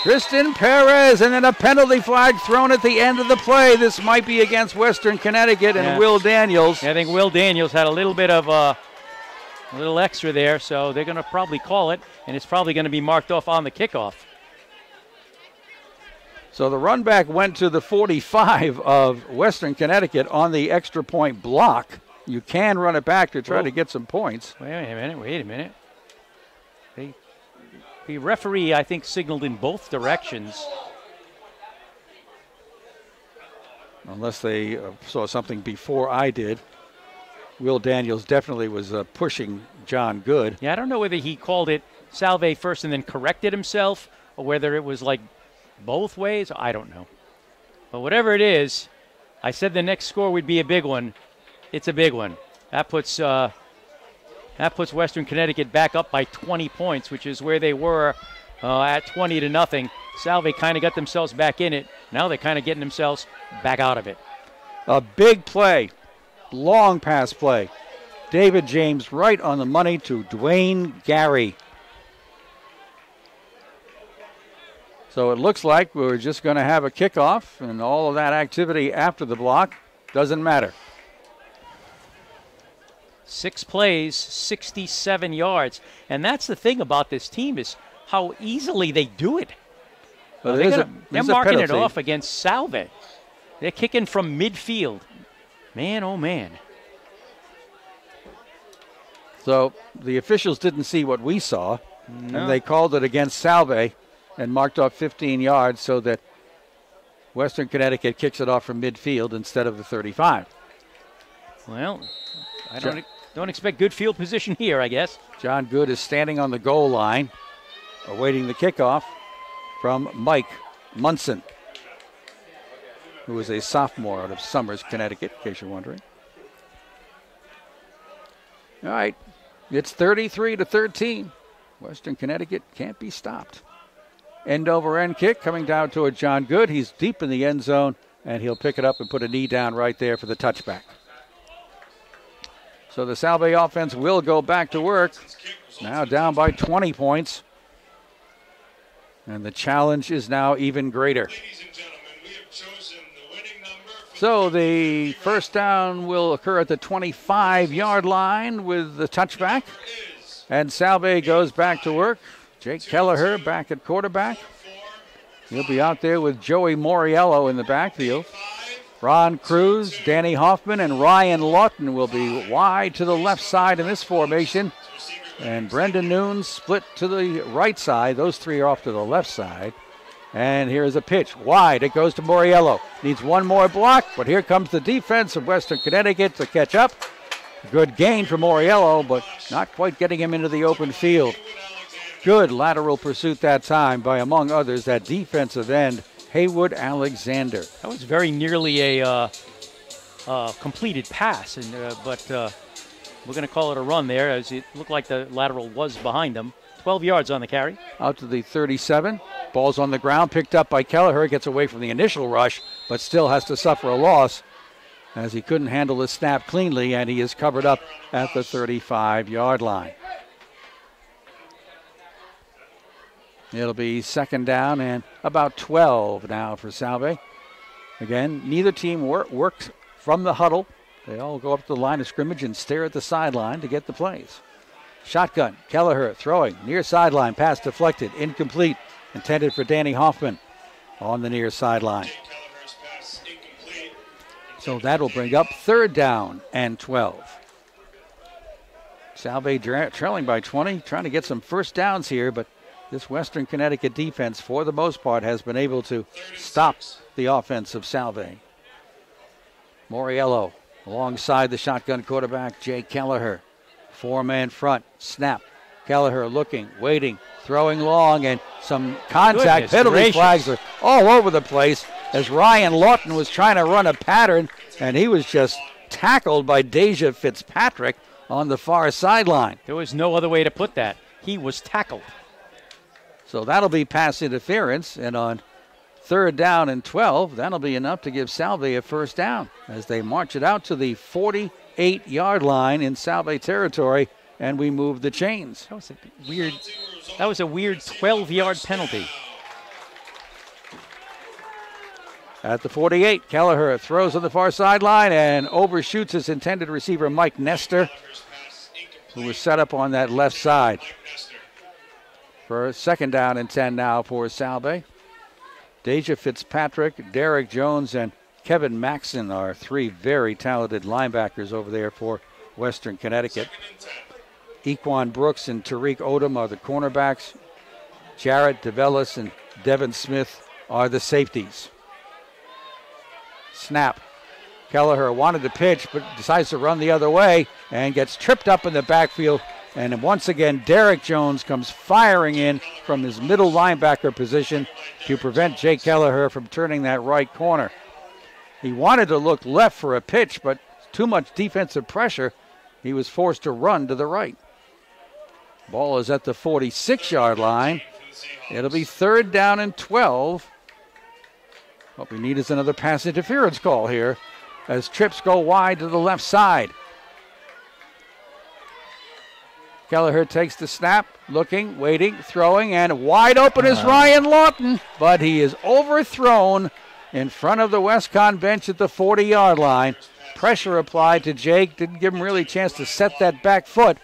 Tristan Perez, and then a penalty flag thrown at the end of the play. This might be against Western Connecticut and Will Daniels. I think Will Daniels had a little bit of a little extra there, so they're going to probably call it, and it's probably going to be marked off on the kickoff. So the run back went to the 45 of Western Connecticut on the extra point block. You can run it back to try to get some points. Wait a minute. The referee, I think, signaled in both directions. Unless they saw something before I did. Will Daniels definitely was pushing John Good. Yeah, I don't know whether he called it Salve first and then corrected himself, or whether it was like both ways. I don't know. But whatever it is, I said the next score would be a big one. It's a big one. That puts Western Connecticut back up by 20 points, which is where they were at 20-0. Salve kind of got themselves back in it. Now they're kind of getting themselves back out of it. A big play, long pass play. David James right on the money to Dwayne Gary. So it looks like we're just going to have a kickoff, and all of that activity after the block doesn't matter. 6 plays, 67 yards. And that's the thing about this team is how easily they do it. Well, they're marking it off against Salve. They're kicking from midfield. Man, oh man. So the officials didn't see what we saw, No. and they called it against Salve and marked off 15 yards so that Western Connecticut kicks it off from midfield instead of the 35. Well, I don't expect good field position here, I guess. John Good is standing on the goal line, awaiting the kickoff from Mike Munson, who is a sophomore out of Somers, Connecticut, in case you're wondering. All right, it's 33-13. Western Connecticut can't be stopped. End-over-end kick coming down toward John Good. He's deep in the end zone, and he'll pick it up and put a knee down right there for the touchback. So the Salve offense will go back to work. Now down by 20 points. And the challenge is now even greater. So the first down will occur at the 25-yard line with the touchback. And Salve goes back to work. Jake Kelleher back at quarterback. He'll be out there with Joey Moriello in the backfield. Ron Cruz, Danny Hoffman, and Ryan Lawton will be wide to the left side in this formation. And Brendan Noon split to the right side. Those three are off to the left side. And here's a pitch. Wide. It goes to Moriello. Needs one more block, but here comes the defense of Western Connecticut to catch up. Good gain for Moriello, but not quite getting him into the open field. Good lateral pursuit that time by, among others, that defensive end, Haywood Alexander. That was very nearly a completed pass, but we're going to call it a run there, as it looked like the lateral was behind them. 12 yards on the carry. Out to the 37. Ball's on the ground, picked up by Kelleher. Gets away from the initial rush, but still has to suffer a loss as he couldn't handle the snap cleanly, and he is covered up at the 35-yard line. It'll be second down and about 12 now for Salve. Again, neither team works from the huddle. They all go up to the line of scrimmage and stare at the sideline to get the plays. Shotgun, Kelleher throwing, near sideline, pass deflected, incomplete, intended for Danny Hoffman on the near sideline. So that'll bring up third down and 12. Salve trailing by 20, trying to get some first downs here, but this Western Connecticut defense, for the most part, has been able to stop the offense of Salve. Moriello alongside the shotgun quarterback, Jay Kelleher. Four-man front, snap. Kelleher looking, waiting, throwing long, and some contact. Penalty flags are all over the place as Ryan Lawton was trying to run a pattern, and he was just tackled by Deja Fitzpatrick on the far sideline. There was no other way to put that. He was tackled. So that'll be pass interference, and on third down and 12, that'll be enough to give Salve a first down as they march it out to the 48-yard line in Salve territory, and we move the chains. That was a weird 12-yard penalty. At the 48, Kelleher throws on the far sideline and overshoots his intended receiver, Mike Nestor, who was set up on that left side. For second down and 10 now for Salve. Deja Fitzpatrick, Derek Jones, and Kevin Maxson are three very talented linebackers over there for Western Connecticut. Equan Brooks and Tariq Odom are the cornerbacks. Jarrett DeVellis and Devin Smith are the safeties. Snap. Kelleher wanted to pitch, but decides to run the other way and gets tripped up in the backfield. And once again, Derek Jones comes firing in from his middle linebacker position to prevent Jake Kelleher from turning that right corner. He wanted to look left for a pitch, but too much defensive pressure. He was forced to run to the right. Ball is at the 46-yard line. It'll be third down and 12. What we need is another pass interference call here as trips go wide to the left side. Kelleher takes the snap, looking, waiting, throwing, and wide open is Ryan Lawton, but he is overthrown in front of the West Conn bench at the 40-yard line. Pressure applied to Jake, didn't give him really a chance to set that back foot,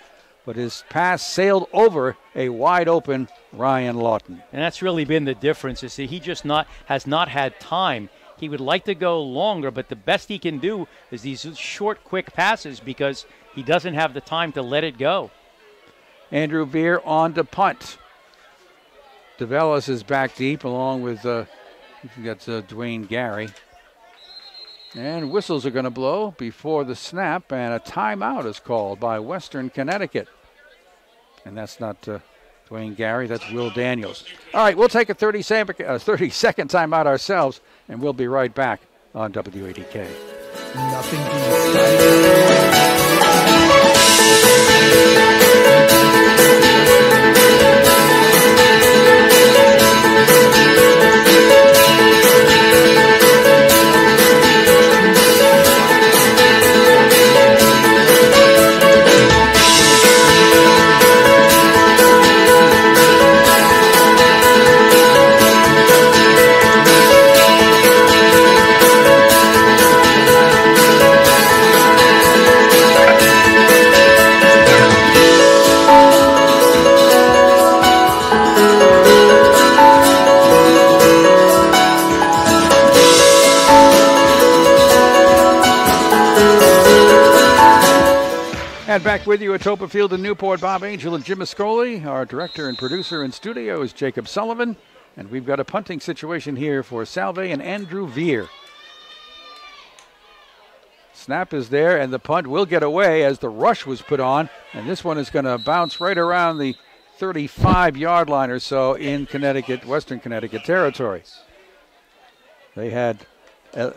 but his pass sailed over a wide open Ryan Lawton. And that's really been the difference, is that he just has not had time. He would like to go longer, but the best he can do is these short, quick passes because he doesn't have the time to let it go. Andrew Veer on to punt. DeVellis is back deep along with Dwayne Gary. And whistles are going to blow before the snap, and a timeout is called by Western Connecticut. And that's not Dwayne Gary, that's Will Daniels. All right, we'll take a 30-second timeout ourselves, and we'll be right back on WADK. Nothing beats Back with you at Toppa Field in Newport. Bob Angel and Jim Ascoli. Our director and producer in studio is Jacob Sullivan. And we've got a punting situation here for Salve and Andrew Veer. Snap is there, and the punt will get away as the rush was put on. And this one is going to bounce right around the 35-yard line or so in Connecticut, Western Connecticut territory. They had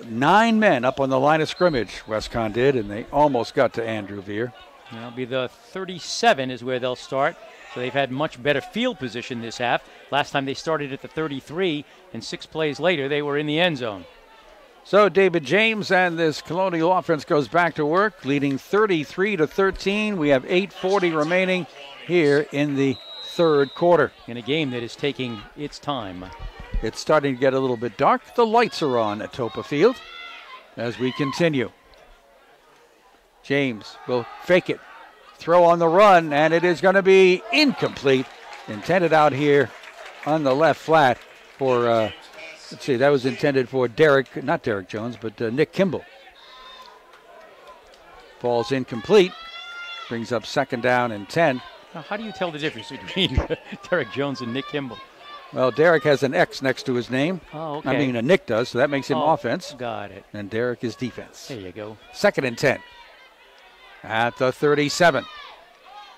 9 men up on the line of scrimmage, Westcon did, and they almost got to Andrew Veer. That'll be the 37 is where they'll start. So they've had much better field position this half. Last time they started at the 33, and 6 plays later they were in the end zone. So David James and this Colonial offense goes back to work, leading 33-13. We have 8:40 remaining here in the third quarter. In a game that is taking its time. It's starting to get a little bit dark. The lights are on at Toppa Field as we continue. James will fake it. Throw on the run, and it is going to be incomplete. Intended out here on the left flat for, let's see, that was intended for not Derek Jones, but Nick Kimball. Ball's incomplete. Brings up second down and 10. Now, how do you tell the difference between Derek Jones and Nick Kimball? Well, Derek has an X next to his name. Oh, okay. I mean, Nick does, so that makes him offense. Got it. And Derek is defense. There you go. Second and 10. At the 37.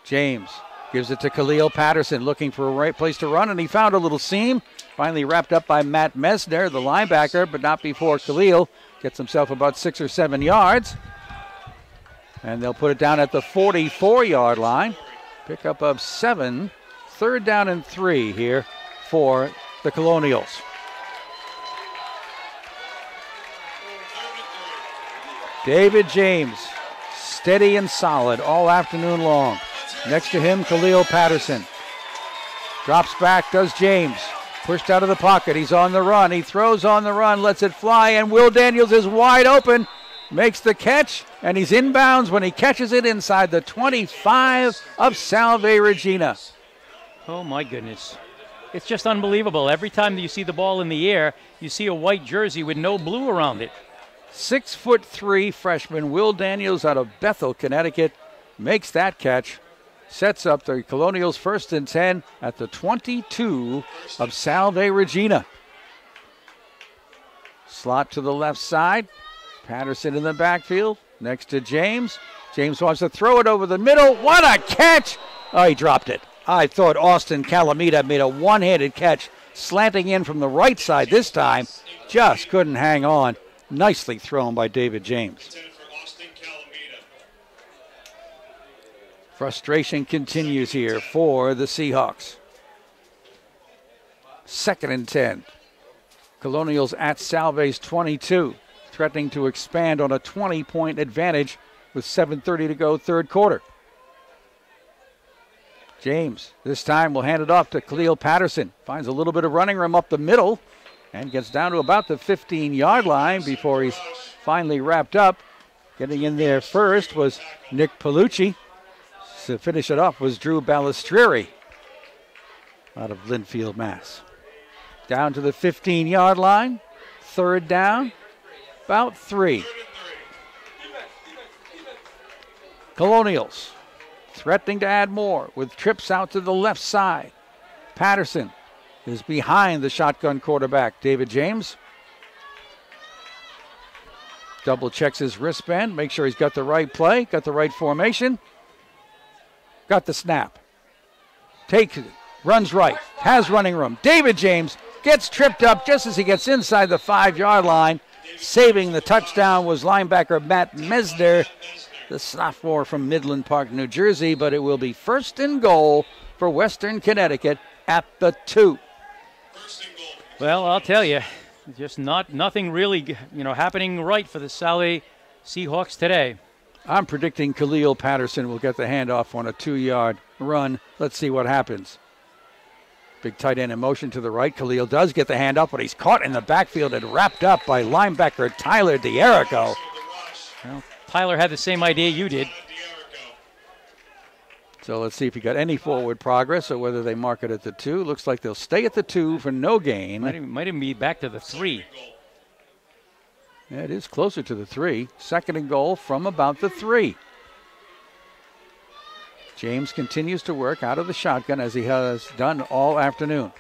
James gives it to Khalil Patterson, looking for a right place to run, and he found a little seam. Finally wrapped up by Matt Mesner, the linebacker, but not before Khalil gets himself about 6 or 7 yards. And they'll put it down at the 44-yard line. Pickup of 7. Third down and 3 here for the Colonials. David James, steady and solid all afternoon long. Next to him, Khalil Patterson. Drops back, does James. Pushed out of the pocket, he's on the run. He throws on the run, lets it fly, and Will Daniels is wide open. Makes the catch, and he's inbounds when he catches it inside the 25 of Salve Regina. Oh, my goodness. It's just unbelievable. Every time you see the ball in the air, you see a white jersey with no blue around it. 6'3" freshman Will Daniels out of Bethel, Connecticut, makes that catch. Sets up the Colonials 1st and 10 at the 22 of Salve Regina. Slot to the left side. Patterson in the backfield next to James. James wants to throw it over the middle. What a catch! Oh, he dropped it. I thought Austin Calamita made a one-handed catch, slanting in from the right side this time. Just couldn't hang on. Nicely thrown by David James. Frustration continues here for the Seahawks. 2nd and 10. Colonials at Salve's 22, threatening to expand on a 20-point advantage with 7:30 to go, third quarter. James, this time, will hand it off to Khalil Patterson. Finds a little bit of running room up the middle and gets down to about the 15-yard line before he's finally wrapped up. Getting in there first was Nick Palucci. To finish it off was Drew Balistrieri out of Linfield, Mass. Down to the 15-yard line. Third down, about 3. Colonials threatening to add more with trips out to the left side. Patterson is behind the shotgun quarterback, David James. Double checks his wristband, make sure he's got the right play, got the right formation. Got the snap. Takes it, runs right, has running room. David James gets tripped up just as he gets inside the 5-yard line. Saving the touchdown was linebacker Matt Mesner, the sophomore from Midland Park, New Jersey, but it will be 1st and goal for Western Connecticut at the 2. Well, I'll tell you, just nothing really, happening right for the Salve Seahawks today. I'm predicting Khalil Patterson will get the handoff on a 2-yard run. Let's see what happens. Big tight end in motion to the right. Khalil does get the handoff, but he's caught in the backfield and wrapped up by linebacker Tyler D'Erico. Well, Tyler had the same idea you did. So let's see if he got any forward progress or whether they mark it at the 2. Looks like they'll stay at the 2 for no gain. Might even be back to the 3. Yeah, it is closer to the 3. 2nd and goal from about the 3. James continues to work out of the shotgun as he has done all afternoon.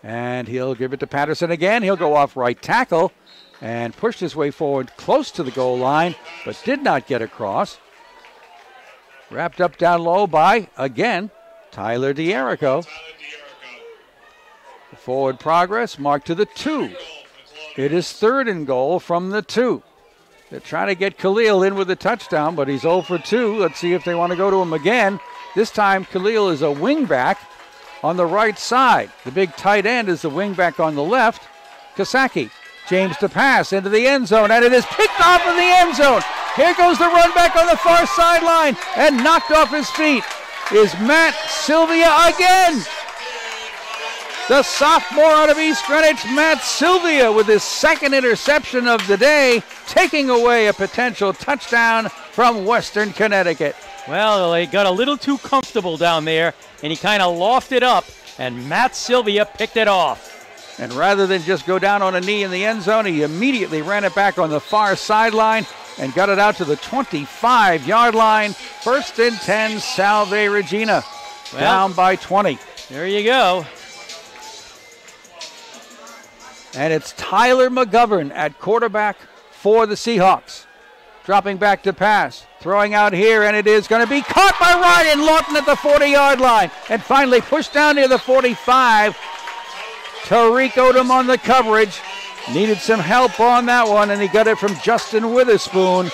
And he'll give it to Patterson again. He'll go off right tackle and pushed his way forward close to the goal line, but did not get across. Wrapped up down low by, again, Tyler D'Erico. Forward progress marked to the 2. It is 3rd and goal from the 2. They're trying to get Khalil in with a touchdown, but he's 0 for 2. Let's see if they want to go to him again. This time, Khalil is a wingback on the right side. The big tight end is the wingback on the left. Kasaki. James to pass into the end zone, and it is picked off in the end zone. Here goes the run back on the far sideline, and knocked off his feet is Matt Sylvia again. The sophomore out of East Greenwich, Matt Sylvia, with his 2nd interception of the day, taking away a potential touchdown from Western Connecticut. Well, they got a little too comfortable down there, and he kind of lofted up, and Matt Sylvia picked it off. And rather than just go down on a knee in the end zone, he immediately ran it back on the far sideline and got it out to the 25-yard line. 1st and 10, Salve Regina, down by 20. There you go. And it's Tyler McGovern at quarterback for the Seahawks. Dropping back to pass, throwing out here, and it is going to be caught by Ryan Lawton at the 40-yard line, and finally pushed down near the 45. Tariq Odom on the coverage. Needed some help on that one, and he got it from Justin Witherspoon.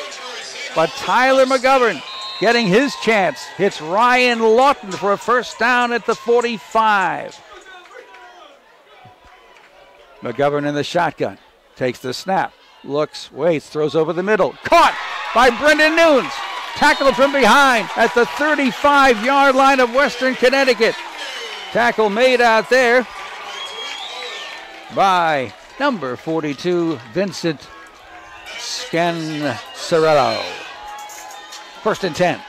But Tyler McGovern getting his chance. Hits Ryan Lawton for a 1st down at the 45. McGovern in the shotgun. Takes the snap. Looks, waits, throws over the middle. Caught by Brendan Nunes. Tackled from behind at the 35-yard line of Western Connecticut. Tackle made out there by number 42, Vincent Scancerello. 1st and 10.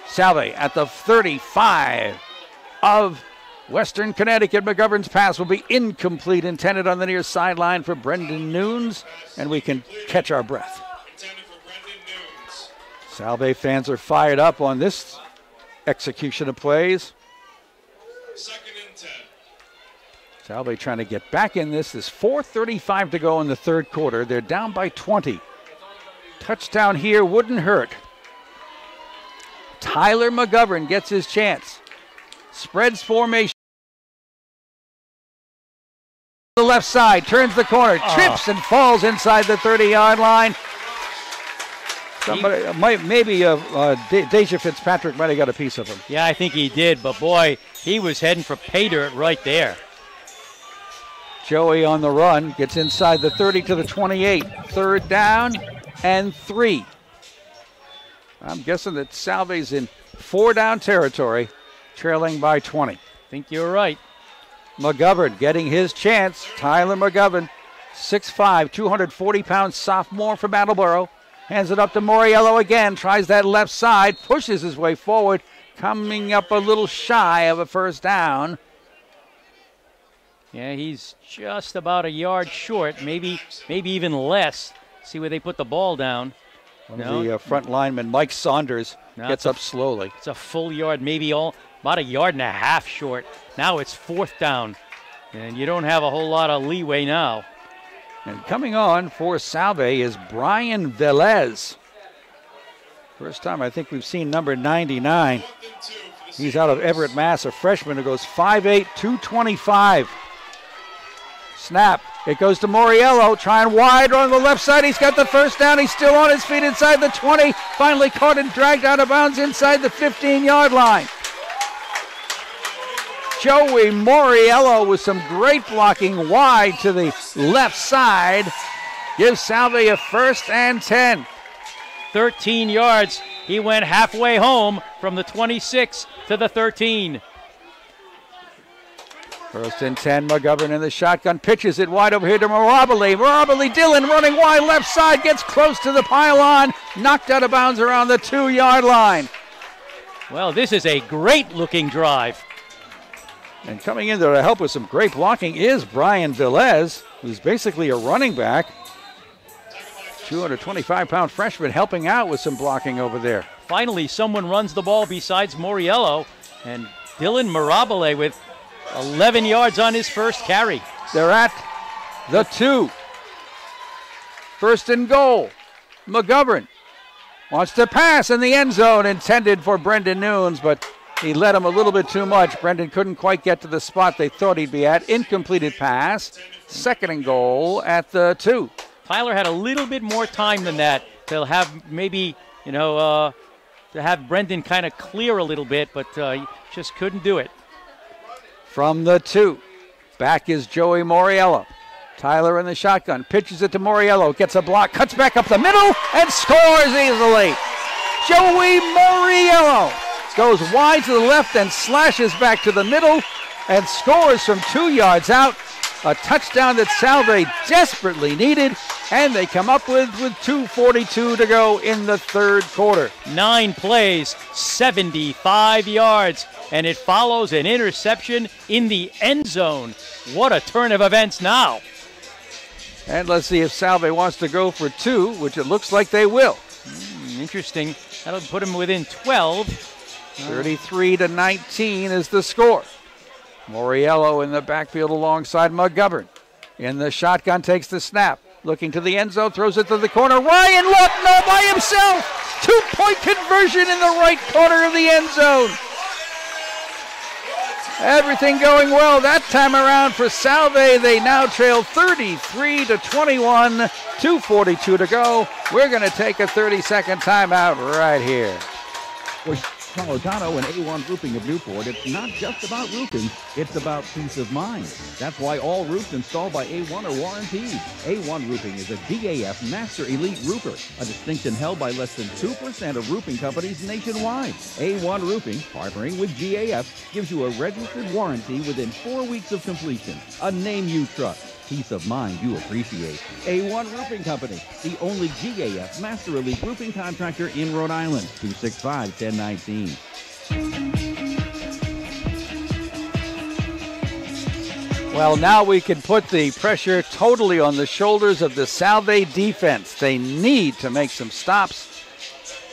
Salve at the 35 of Western Connecticut. McGovern's pass will be incomplete, intended on the near sideline for Brendan Nunes, and we can catch our breath. Salve fans are fired up on this execution of plays. 2nd and 10. Salve trying to get back in this. There's 4:35 to go in the 3rd quarter. They're down by 20. Touchdown here wouldn't hurt. Tyler McGovern gets his chance. Spreads formation. The left side, turns the corner, trips and falls inside the 30-yard line. Somebody, Deja Fitzpatrick might have got a piece of him. Yeah, I think he did, but boy, he was heading for pay dirt right there. Joey on the run, gets inside the 30 to the 28. 3rd down and 3. I'm guessing that Salve's in 4-down territory, trailing by 20. Think you're right. McGovern getting his chance. Tyler McGovern, 6'5", 240-pound sophomore from Attleboro. Hands it up to Moriello again. Tries that left side. Pushes his way forward. Coming up a little shy of a 1st down. Yeah, he's just about a yard short. Maybe even less. See where they put the ball down. The front lineman, Mike Saunders, gets up slowly. It's a full yard, maybe about a yard and a half short. Now it's 4th down, and you don't have a whole lot of leeway now. And coming on for Salve is Brian Velez. First time I think we've seen number 99. He's out of Everett, Mass., a freshman who goes 5'8", 225. Snap. It goes to Moriello, trying wide on the left side. He's got the first down. He's still on his feet inside the 20. Finally caught and dragged out of bounds inside the 15-yard line. Joey Moriello with some great blocking wide to the left side. Gives Salve a 1st and 10. 13 yards. He went halfway home from the 26 to the 13. 1st and 10, McGovern in the shotgun, pitches it wide over here to Mirabile. Dillon running wide left side, gets close to the pylon, knocked out of bounds around the 2-yard line. Well, this is a great-looking drive. And coming in there to help with some great blocking is Brian Velez, who's basically a running back. 225-pound freshman helping out with some blocking over there. Finally, someone runs the ball besides Moriello, and Dylan Mirabile with 11 yards on his first carry. They're at the 2. 1st and goal. McGovern wants to pass in the end zone, intended for Brendan Nunes, but he led him a little bit too much. Brendan couldn't quite get to the spot they thought he'd be at. Incompleted pass. 2nd and goal at the 2. Tyler had a little bit more time than that to have maybe, to have Brendan kind of clear a little bit, but he just couldn't do it. From the 2, back is Joey Moriello. Tyler in the shotgun, pitches it to Moriello, gets a block, cuts back up the middle, and scores easily. Joey Moriello goes wide to the left and slashes back to the middle and scores from 2 yards out. A touchdown that Salve desperately needed, and they come up with 2:42 to go in the 3rd quarter. 9 plays, 75 yards, and it follows an interception in the end zone. What a turn of events now. And let's see if Salve wants to go for 2, which it looks like they will. Interesting. That'll put them within 12. 33-19 is the score. Moriello in the backfield alongside McGovern. In the shotgun, takes the snap. Looking to the end zone, throws it to the corner. Ryan Lutno by himself. 2-point conversion in the right corner of the end zone. Everything going well that time around for Salve. They now trail 33-21. 2:42 to go. We're going to take a 30-second timeout right here. Napolitano and A1 Roofing of Newport, it's not just about roofing, it's about peace of mind. That's why all roofs installed by A1 are warranted. A1 Roofing is a GAF Master Elite Roofer, a distinction held by less than 2% of roofing companies nationwide. A1 Roofing, partnering with GAF, gives you a registered warranty within 4 weeks of completion. A name you trust. Peace of mind you appreciate. A1 Roofing Company, the only GAF Master Elite Roofing contractor in Rhode Island. 265-1019. Well, now we can put the pressure totally on the shoulders of the Salve defense. They need to make some stops.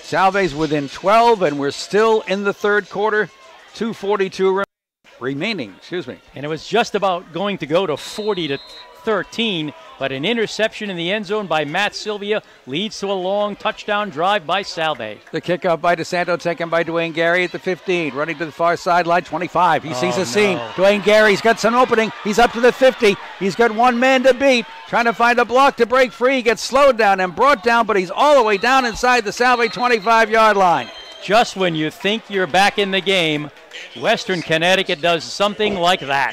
Salve's within 12, and we're still in the 3rd quarter. 2:42 remaining. And it was just about going to go to 40-13, but an interception in the end zone by Matt Sylvia leads to a long touchdown drive by Salve. The kickoff by DeSanto, taken by Dwayne Gary at the 15, running to the far sideline, 25. He sees a seam. Dwayne Gary's got some opening. He's up to the 50. He's got one man to beat, trying to find a block to break free. He gets slowed down and brought down, but he's all the way down inside the Salve 25-yard line. Just when you think you're back in the game, Western Connecticut does something like that.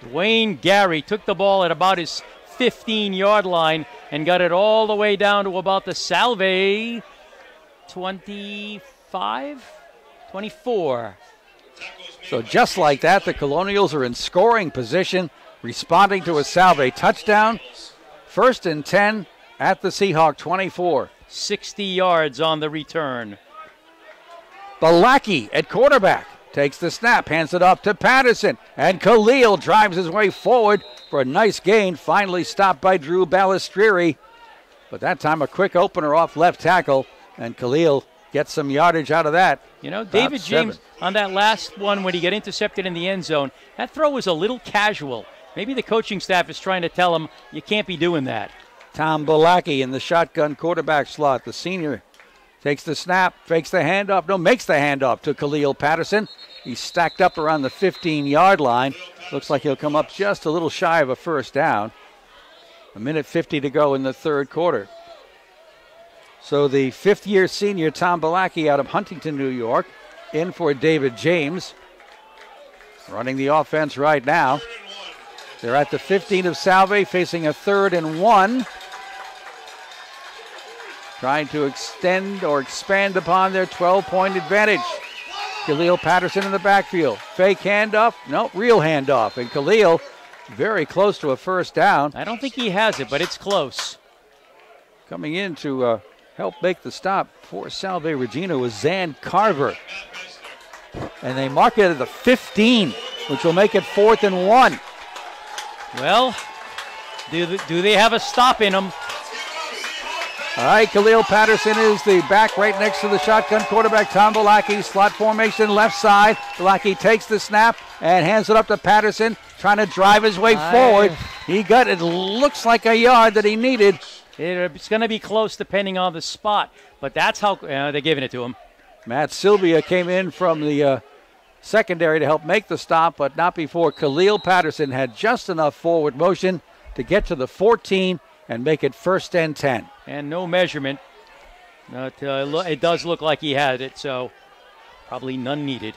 Dwayne Gary took the ball at about his 15-yard line and got it all the way down to about the Salve 24. So just like that, the Colonials are in scoring position, responding to a Salve touchdown. 1st and 10 at the Seahawk 24. 60 yards on the return. Balaki at quarterback takes the snap, hands it off to Patterson, and Khalil drives his way forward for a nice gain, finally stopped by Drew Balistrieri. But that time a quick opener off left tackle, and Khalil gets some yardage out of that. You know, David James, on that last one when he got intercepted in the end zone, that throw was a little casual. Maybe the coaching staff is trying to tell him, you can't be doing that. Tom Balaki in the shotgun quarterback slot. The senior takes the snap, fakes the handoff. No, makes the handoff to Khalil Patterson. He's stacked up around the 15-yard line. Looks like he'll come up just a little shy of a first down. 1:50 to go in the third quarter. So the fifth-year senior, Tom Balaki, out of Huntington, New York, in for David James. Running the offense right now. They're at the 15 of Salve, facing a 3rd and 1. Trying to extend or expand upon their 12-point advantage. Khalil Patterson in the backfield. Fake handoff. No, real handoff. And Khalil very close to a first down. I don't think he has it, but it's close. Coming in to help make the stop for Salve Regina was Zan Carver. And they mark it at the 15, which will make it 4th and 1. Well, do they have a stop in them? All right, Khalil Patterson is the back right next to the shotgun quarterback, Tom Balaki. Slot formation left side. Balaki takes the snap and hands it up to Patterson, trying to drive his way forward. He got it, looks like a yard that he needed. It's going to be close depending on the spot, but that's how they're giving it to him. Matt Sylvia came in from the secondary to help make the stop, but not before Khalil Patterson had just enough forward motion to get to the 14 and make it 1st and 10. And no measurement. But, it does look like he had it, so probably none needed.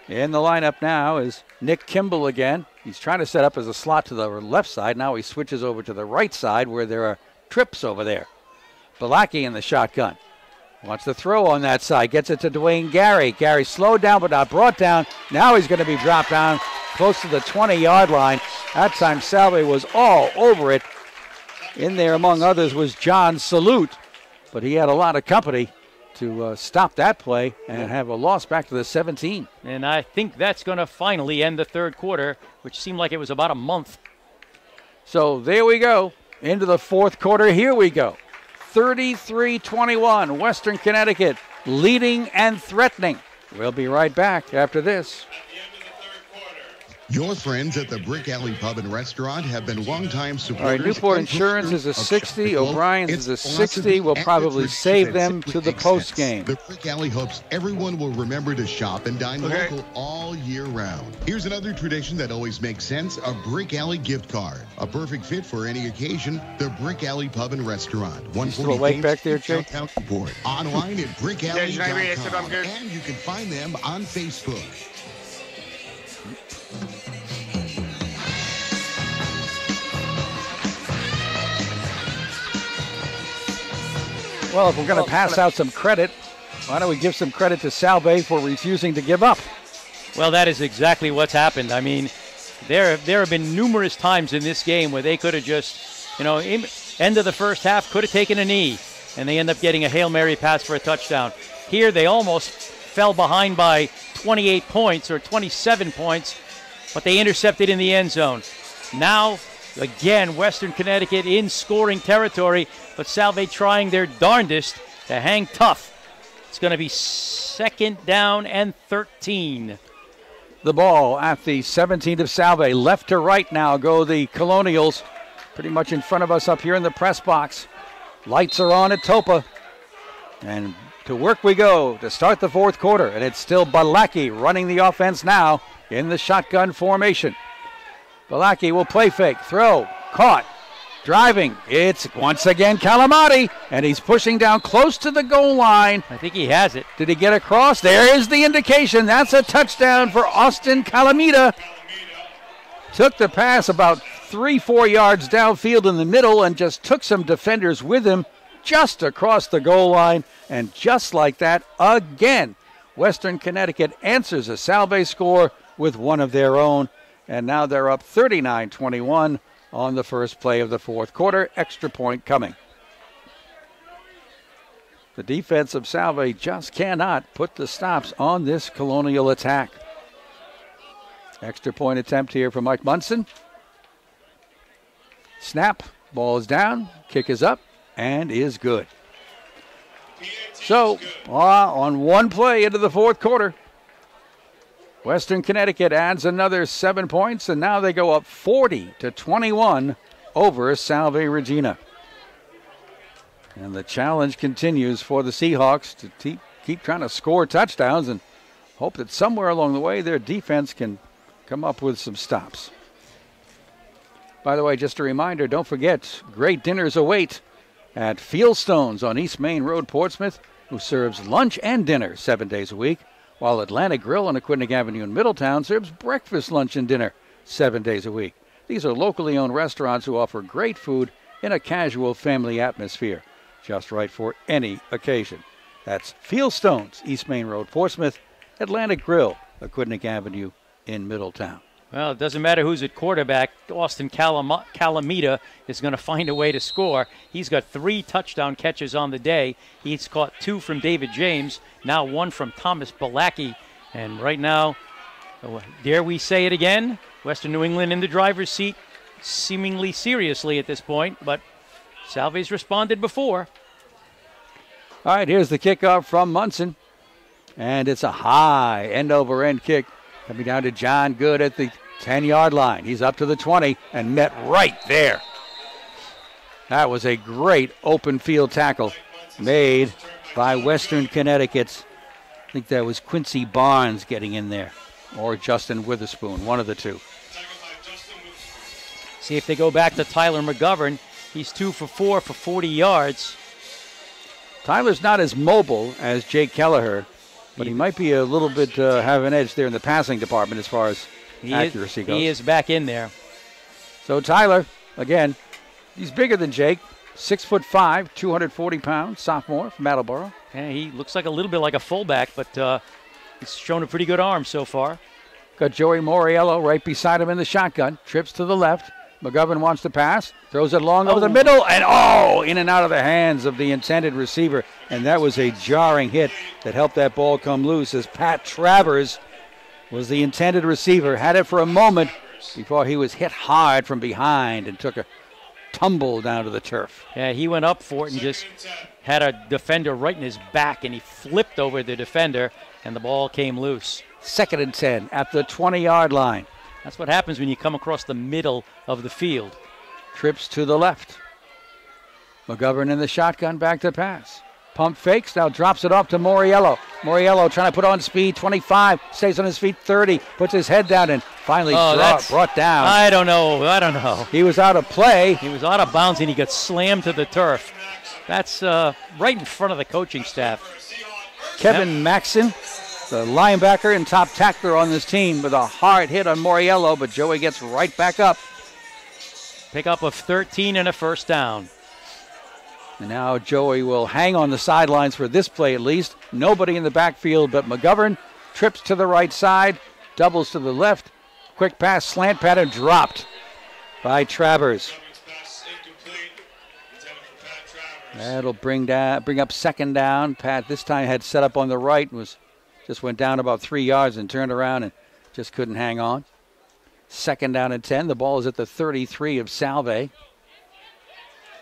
In the lineup now is Nick Kimball again. He's trying to set up as a slot to the left side. Now he switches over to the right side where there are trips over there. Balaki in the shotgun. Wants the throw on that side. Gets it to Dwayne Gary. Gary slowed down but not brought down. Now he's going to be dropped down close to the 20-yard line. That time Salve was all over it. In there, among others, was John Salute. But he had a lot of company to stop that play and have a loss back to the 17. And I think that's going to finally end the third quarter, which seemed like it was about a month. So there we go. Into the fourth quarter. Here we go. 33-21. Western Connecticut leading and threatening. We'll be right back after this. Your friends at the Brick Alley Pub and Restaurant have been longtime supporters. All right, Newport Insurance is a 60. O'Brien's is a 60. We'll probably save them to the post game. The Brick Alley hopes everyone will remember to shop and dine local all year round. Here's another tradition that always makes sense: a Brick Alley gift card. A perfect fit for any occasion. The Brick Alley Pub and Restaurant. 140 still awake back there, Jake? Newport. Online at brickalley.com. And you can find them on Facebook. Well, if we're going to pass out some credit, why don't we give some credit to Salve for refusing to give up? Well, that is exactly what's happened. I mean, there have been numerous times in this game where they could have just, end of the first half, could have taken a knee, and they end up getting a Hail Mary pass for a touchdown. Here, they almost fell behind by 28 points or 27 points, but they intercepted in the end zone. Now, again, Western Connecticut in scoring territory, but Salve trying their darndest to hang tough. It's going to be 2nd down and 13. The ball at the 17 of Salve. Left to right now go the Colonials. Pretty much in front of us up here in the press box. Lights are on at Toppa. And to work we go to start the fourth quarter. And it's still Balaki running the offense now in the shotgun formation. Balaki will play fake, throw, caught, driving. It's once again Calamati, and he's pushing down close to the goal line. I think he has it. Did he get across? There is the indication. That's a touchdown for Austin Calamita. Took the pass about 3-4 yards downfield in the middle and just took some defenders with him just across the goal line. And just like that, again, Western Connecticut answers a Salve score with one of their own. And now they're up 39-21 on the first play of the fourth quarter. Extra point coming. The defense of Salve just cannot put the stops on this Colonial attack. Extra point attempt here from Mike Munson. Snap. Ball is down, kick is up, and is good. So, on one play into the fourth quarter, Western Connecticut adds another 7 points, and now they go up 40-21 over Salve Regina. And the challenge continues for the Seahawks to keep trying to score touchdowns and hope that somewhere along the way their defense can come up with some stops. By the way, just a reminder, don't forget, great dinners await at Fieldstones on East Main Road, Portsmouth, who serves lunch and dinner 7 days a week, while Atlantic Grill on Aquidneck Avenue in Middletown serves breakfast, lunch, and dinner 7 days a week. These are locally owned restaurants who offer great food in a casual family atmosphere, just right for any occasion. That's Fieldstones, East Main Road, Portsmouth, Atlantic Grill, Aquidneck Avenue in Middletown. Well, it doesn't matter who's at quarterback. Austin Calamita is going to find a way to score. He's got 3 touchdown catches on the day. He's caught 2 from David James, now 1 from Thomas Balaki. And right now, dare we say it again, Western New England in the driver's seat, seemingly seriously at this point, but Salve's responded before. All right, here's the kickoff from Munson. And it's a high end-over-end kick coming down to John Good at the 10-yard line. He's up to the 20 and met right there. That was a great open field tackle made by Western Connecticut. I think that was Quincy Barnes getting in there, or Justin Witherspoon, one of the two. See if they go back to Tyler McGovern. He's 2 for 4 for 40 yards. Tyler's not as mobile as Jake Kelleher, but he might be a little bit have an edge there in the passing department as far as accuracy goes. He is back in there. So Tyler, again, he's bigger than Jake, 6'5", 240 pounds, sophomore from Attleboro. Yeah, he looks like a little bit like a fullback, but he's shown a pretty good arm so far. Got Joey Moriello right beside him in the shotgun, trips to the left. McGovern wants to pass, throws it long over the middle, and in and out of the hands of the intended receiver. And that was a jarring hit that helped that ball come loose, as Pat Travers was the intended receiver, had it for a moment before he was hit hard from behind and took a tumble down to the turf. Yeah, he went up for it and just had a defender right in his back, and he flipped over the defender, and the ball came loose. 2nd and 10 at the 20-yard line. That's what happens when you come across the middle of the field. Trips to the left. McGovern in the shotgun, back to pass. Pump fakes, now drops it off to Moriello. Moriello trying to put on speed, 25, stays on his feet, 30, puts his head down and finally brought down. I don't know. He was out of play. He was out of bounds and he got slammed to the turf. That's right in front of the coaching staff. Kevin Maxson, the linebacker and top tackler on this team, with a hard hit on Moriello, but Joey gets right back up. Pickup of 13 and a first down. And now Joey will hang on the sidelines for this play at least. Nobody in the backfield but McGovern. Trips to the right side, doubles to the left. Quick pass, slant pattern, dropped by Travers. That'll bring up second down. Pat this time had set up on the right, just went down about 3 yards and turned around and just couldn't hang on. 2nd down and 10. The ball is at the 33 of Salve.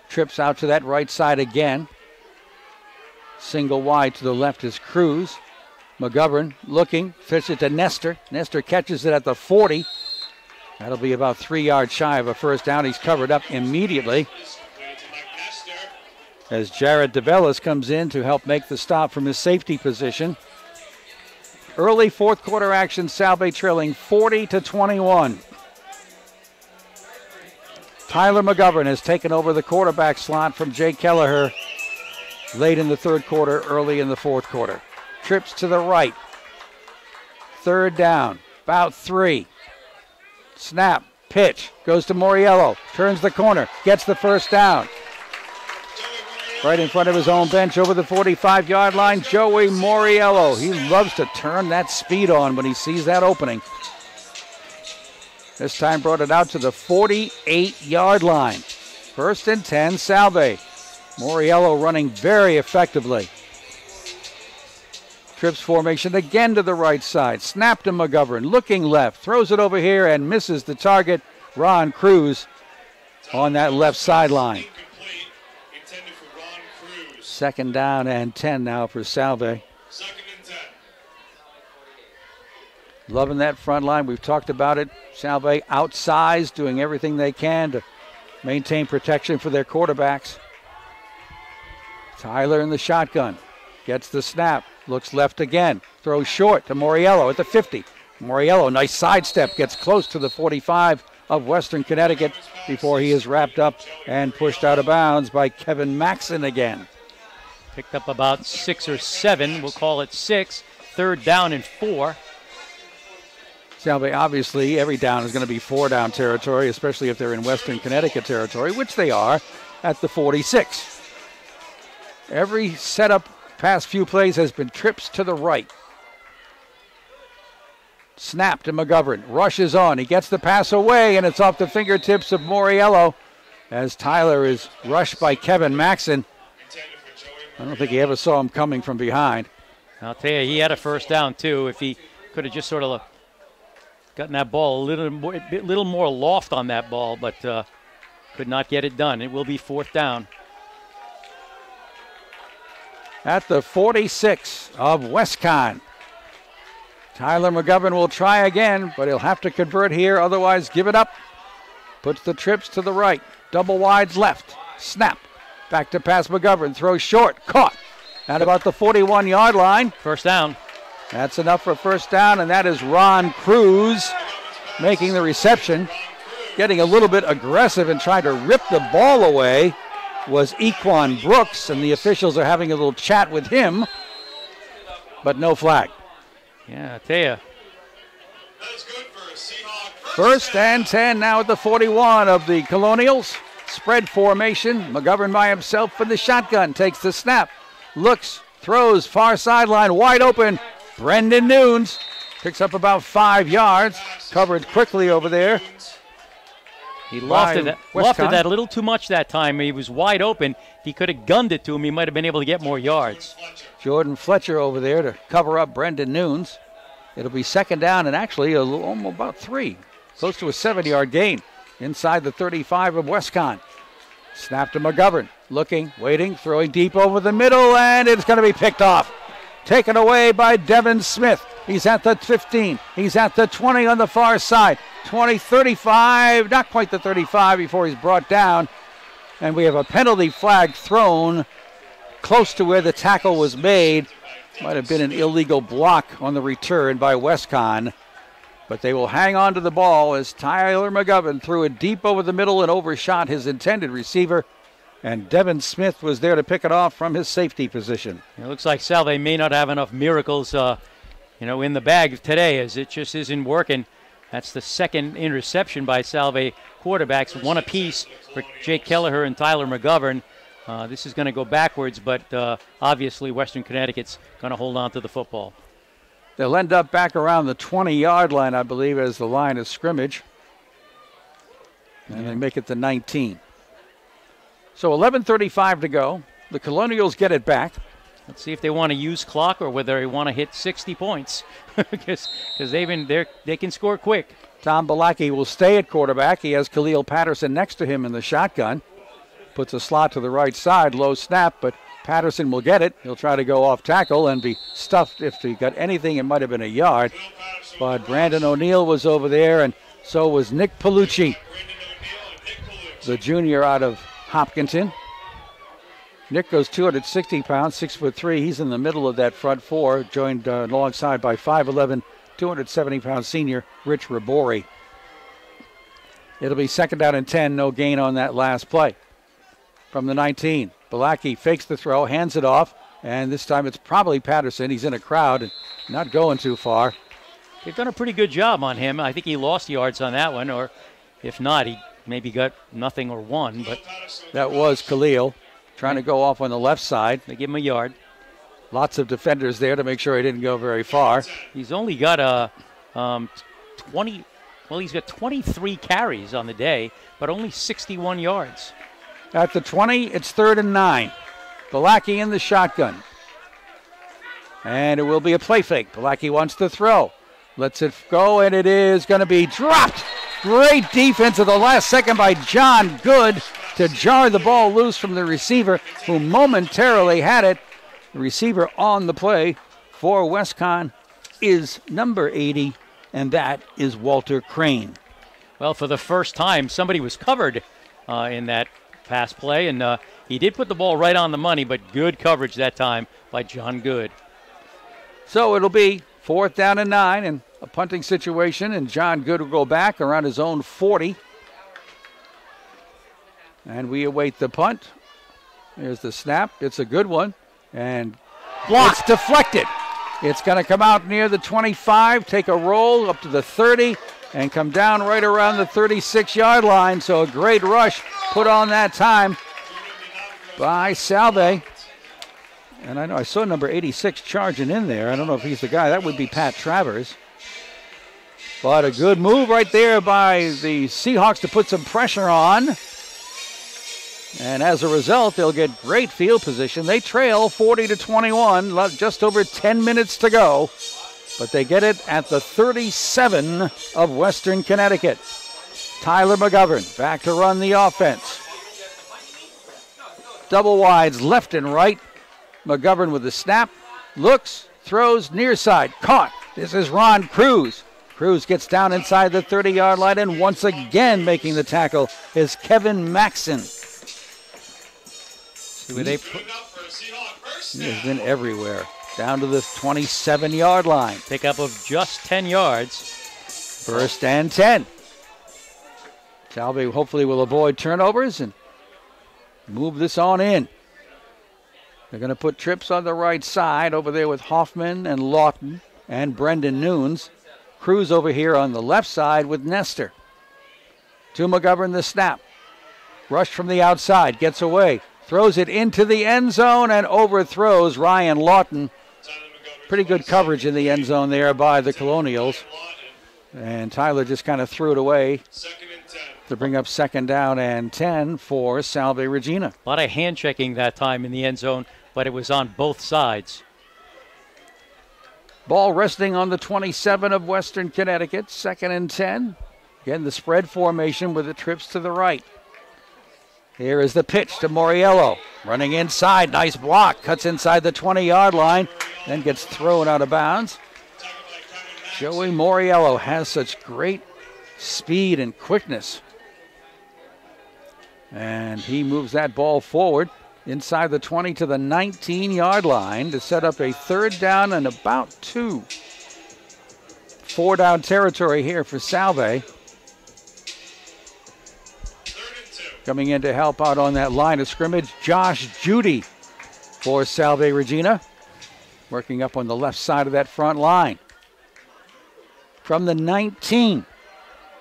Trips out to that right side again. Single wide to the left is Cruz. McGovern looking, fits it to Nestor. Nestor catches it at the 40. That'll be about 3 yards shy of a first down. He's covered up immediately as Jared DeBellis comes in to help make the stop from his safety position. Early fourth quarter action, Salve trailing 40-21. Tyler McGovern has taken over the quarterback slot from Jake Kelleher late in the third quarter, early in the fourth quarter. Trips to the right. 3rd down, about 3. Snap, pitch, goes to Moriello, turns the corner, gets the first down. Right in front of his own bench over the 45-yard line, Joey Moriello. He loves to turn that speed on when he sees that opening. This time brought it out to the 48-yard line. 1st and 10, Salve. Moriello running very effectively. Trips formation again to the right side. Snap to McGovern, looking left, throws it over here and misses the target. Ron Cruz on that left sideline. Incomplete. Intended for Ron Cruz. 2nd down and 10 now for Salve. 2nd and 10. Loving that front line. We've talked about it. Salve outsized, doing everything they can to maintain protection for their quarterbacks. Tyler in the shotgun. Gets the snap. Looks left again. Throws short to Moriello at the 50. Moriello, nice sidestep. Gets close to the 45 of Western Connecticut before he is wrapped up and pushed out of bounds by Kevin Maxson again. Picked up about 6 or 7. We'll call it 6. 3rd down and 4. Salve, obviously, every down is going to be 4-down territory, especially if they're in Western Connecticut territory, which they are at the 46. Every setup past few plays has been trips to the right. Snap to McGovern. Rushes on. He gets the pass away, and it's off the fingertips of Moriello as Tyler is rushed by Kevin Maxson. I don't think he ever saw him coming from behind. I'll tell you, he had a 1st down, too. If he could have just sort of gotten that ball a little more loft on that ball, but could not get it done. It will be 4th down. At the 46 of West Conn. Tyler McGovern will try again, but he'll have to convert here, otherwise give it up. Puts the trips to the right. Double wides left. Snap. Back to pass McGovern. Throws short. Caught. At about the 41-yard line. 1st down. That's enough for 1st down, and that is Ron Cruz making the reception. Getting a little bit aggressive and trying to rip the ball away was Equan Brooks, and the officials are having a little chat with him, but no flag. Yeah, I tell you. That's good for a Seahawk. 1st and 10 now at the 41 of the Colonials. Spread formation. McGovern by himself in the shotgun. Takes the snap. Looks, throws, far sideline, wide open. Brendan Nunes picks up about 5 yards. Covered quickly over there. He lofted that a little too much that time. He was wide open. If he could have gunned it to him, he might have been able to get more yards. Jordan Fletcher over there to cover up Brendan Nunes. It'll be 2nd down and actually almost about 3. Close to a 7-yard gain inside the 35 of West Conn. Snap to McGovern. Looking, waiting, throwing deep over the middle, and it's going to be picked off. Taken away by Devin Smith. He's at the 15. He's at the 20 on the far side. 20, 35, not quite the 35 before he's brought down. And we have a penalty flag thrown close to where the tackle was made. Might have been an illegal block on the return by West Conn. But they will hang on to the ball as Tyler McGovern threw it deep over the middle and overshot his intended receiver. And Devin Smith was there to pick it off from his safety position. It looks like Salve may not have enough miracles, in the bag today, as it just isn't working. That's the 2nd interception by Salve quarterbacks, 1 apiece for Jake Kelleher and Tyler McGovern. This is going to go backwards, but obviously Western Connecticut's going to hold on to the football. They'll end up back around the 20-yard line, I believe, as the line of scrimmage. And they make it the 19. So 11:35 to go. The Colonials get it back. Let's see if they want to use clock or whether they want to hit 60 points because they can score quick. Tom Balaki will stay at quarterback. He has Khalil Patterson next to him in the shotgun. Puts a slot to the right side, low snap, but Patterson will get it. He'll try to go off tackle and be stuffed. If he got anything, it might have been a yard. But Brandon O'Neill was over there, and so was Nick Palucci, the junior out of Hopkinton. Nick goes 260 pounds, 6'3". He's in the middle of that front four, joined alongside by 5'11", 270-pound senior Rich Rabori. It'll be 2nd down and 10, no gain on that last play. From the 19, Balaki fakes the throw, hands it off, and this time it's probably Patterson. He's in a crowd and not going too far. They've done a pretty good job on him. I think he lost yards on that one, or if not, he maybe got nothing or 1. But that was Khalil trying to go off on the left side. They give him a yard. Lots of defenders there to make sure he didn't go very far. He's only got 20. Well, he's got 23 carries on the day, but only 61 yards. At the 20, it's 3rd and 9. Balaki in the shotgun. And it will be a play fake. Balaki wants to throw. Lets it go, and it is going to be dropped Great defense at the last second by John Good to jar the ball loose from the receiver, who momentarily had it. The receiver on the play for WestConn is number 80, and that is Walter Crane. Well, for the first time, somebody was covered in that pass play, and he did put the ball right on the money, but good coverage that time by John Good. So it'll be 4th down and 9 and a punting situation, and John Good will go back around his own 40. And we await the punt. There's the snap. It's a good one. And blocked. It's deflected. It's going to come out near the 25, take a roll up to the 30, and come down right around the 36-yard line. So a great rush put on that time by Salve. And I know I saw number 86 charging in there. I don't know if he's the guy. That would be Pat Travers. But a good move right there by the Seahawks to put some pressure on. And as a result, they'll get great field position. They trail 40-21, just over 10 minutes to go. But they get it at the 37 of Western Connecticut. Tyler McGovern back to run the offense. Double wides left and right. McGovern with the snap. Looks, throws, near side. Caught. This is Ron Cruz. Cruz gets down inside the 30-yard line, and once again making the tackle is Kevin Maxson. He has been everywhere. Down to the 27-yard line. Pickup of just 10 yards. 1st and 10. Salve hopefully will avoid turnovers and move this on in. They're going to put trips on the right side over there with Hoffman and Lawton and Brendan Nunes. Cruz over here on the left side with Nestor. To McGovern the snap. Rush from the outside, gets away. Throws it into the end zone and overthrows Ryan Lawton. Pretty good coverage in the end zone there by the Colonials. And Tyler just kind of threw it away to bring up 2nd down and 10 for Salve Regina. A lot of hand checking that time in the end zone, but it was on both sides. Ball resting on the 27 of Western Connecticut, 2nd and 10. Again, the spread formation with the trips to the right. Here is the pitch to Moriello. Running inside, nice block. Cuts inside the 20-yard line, then gets thrown out of bounds. Joey Moriello has such great speed and quickness. And he moves that ball forward inside the 20 to the 19-yard line to set up a 3rd down and about 2. 4-down territory here for Salve. Coming in to help out on that line of scrimmage, Josh Judy for Salve Regina. Working up on the left side of that front line. From the 19,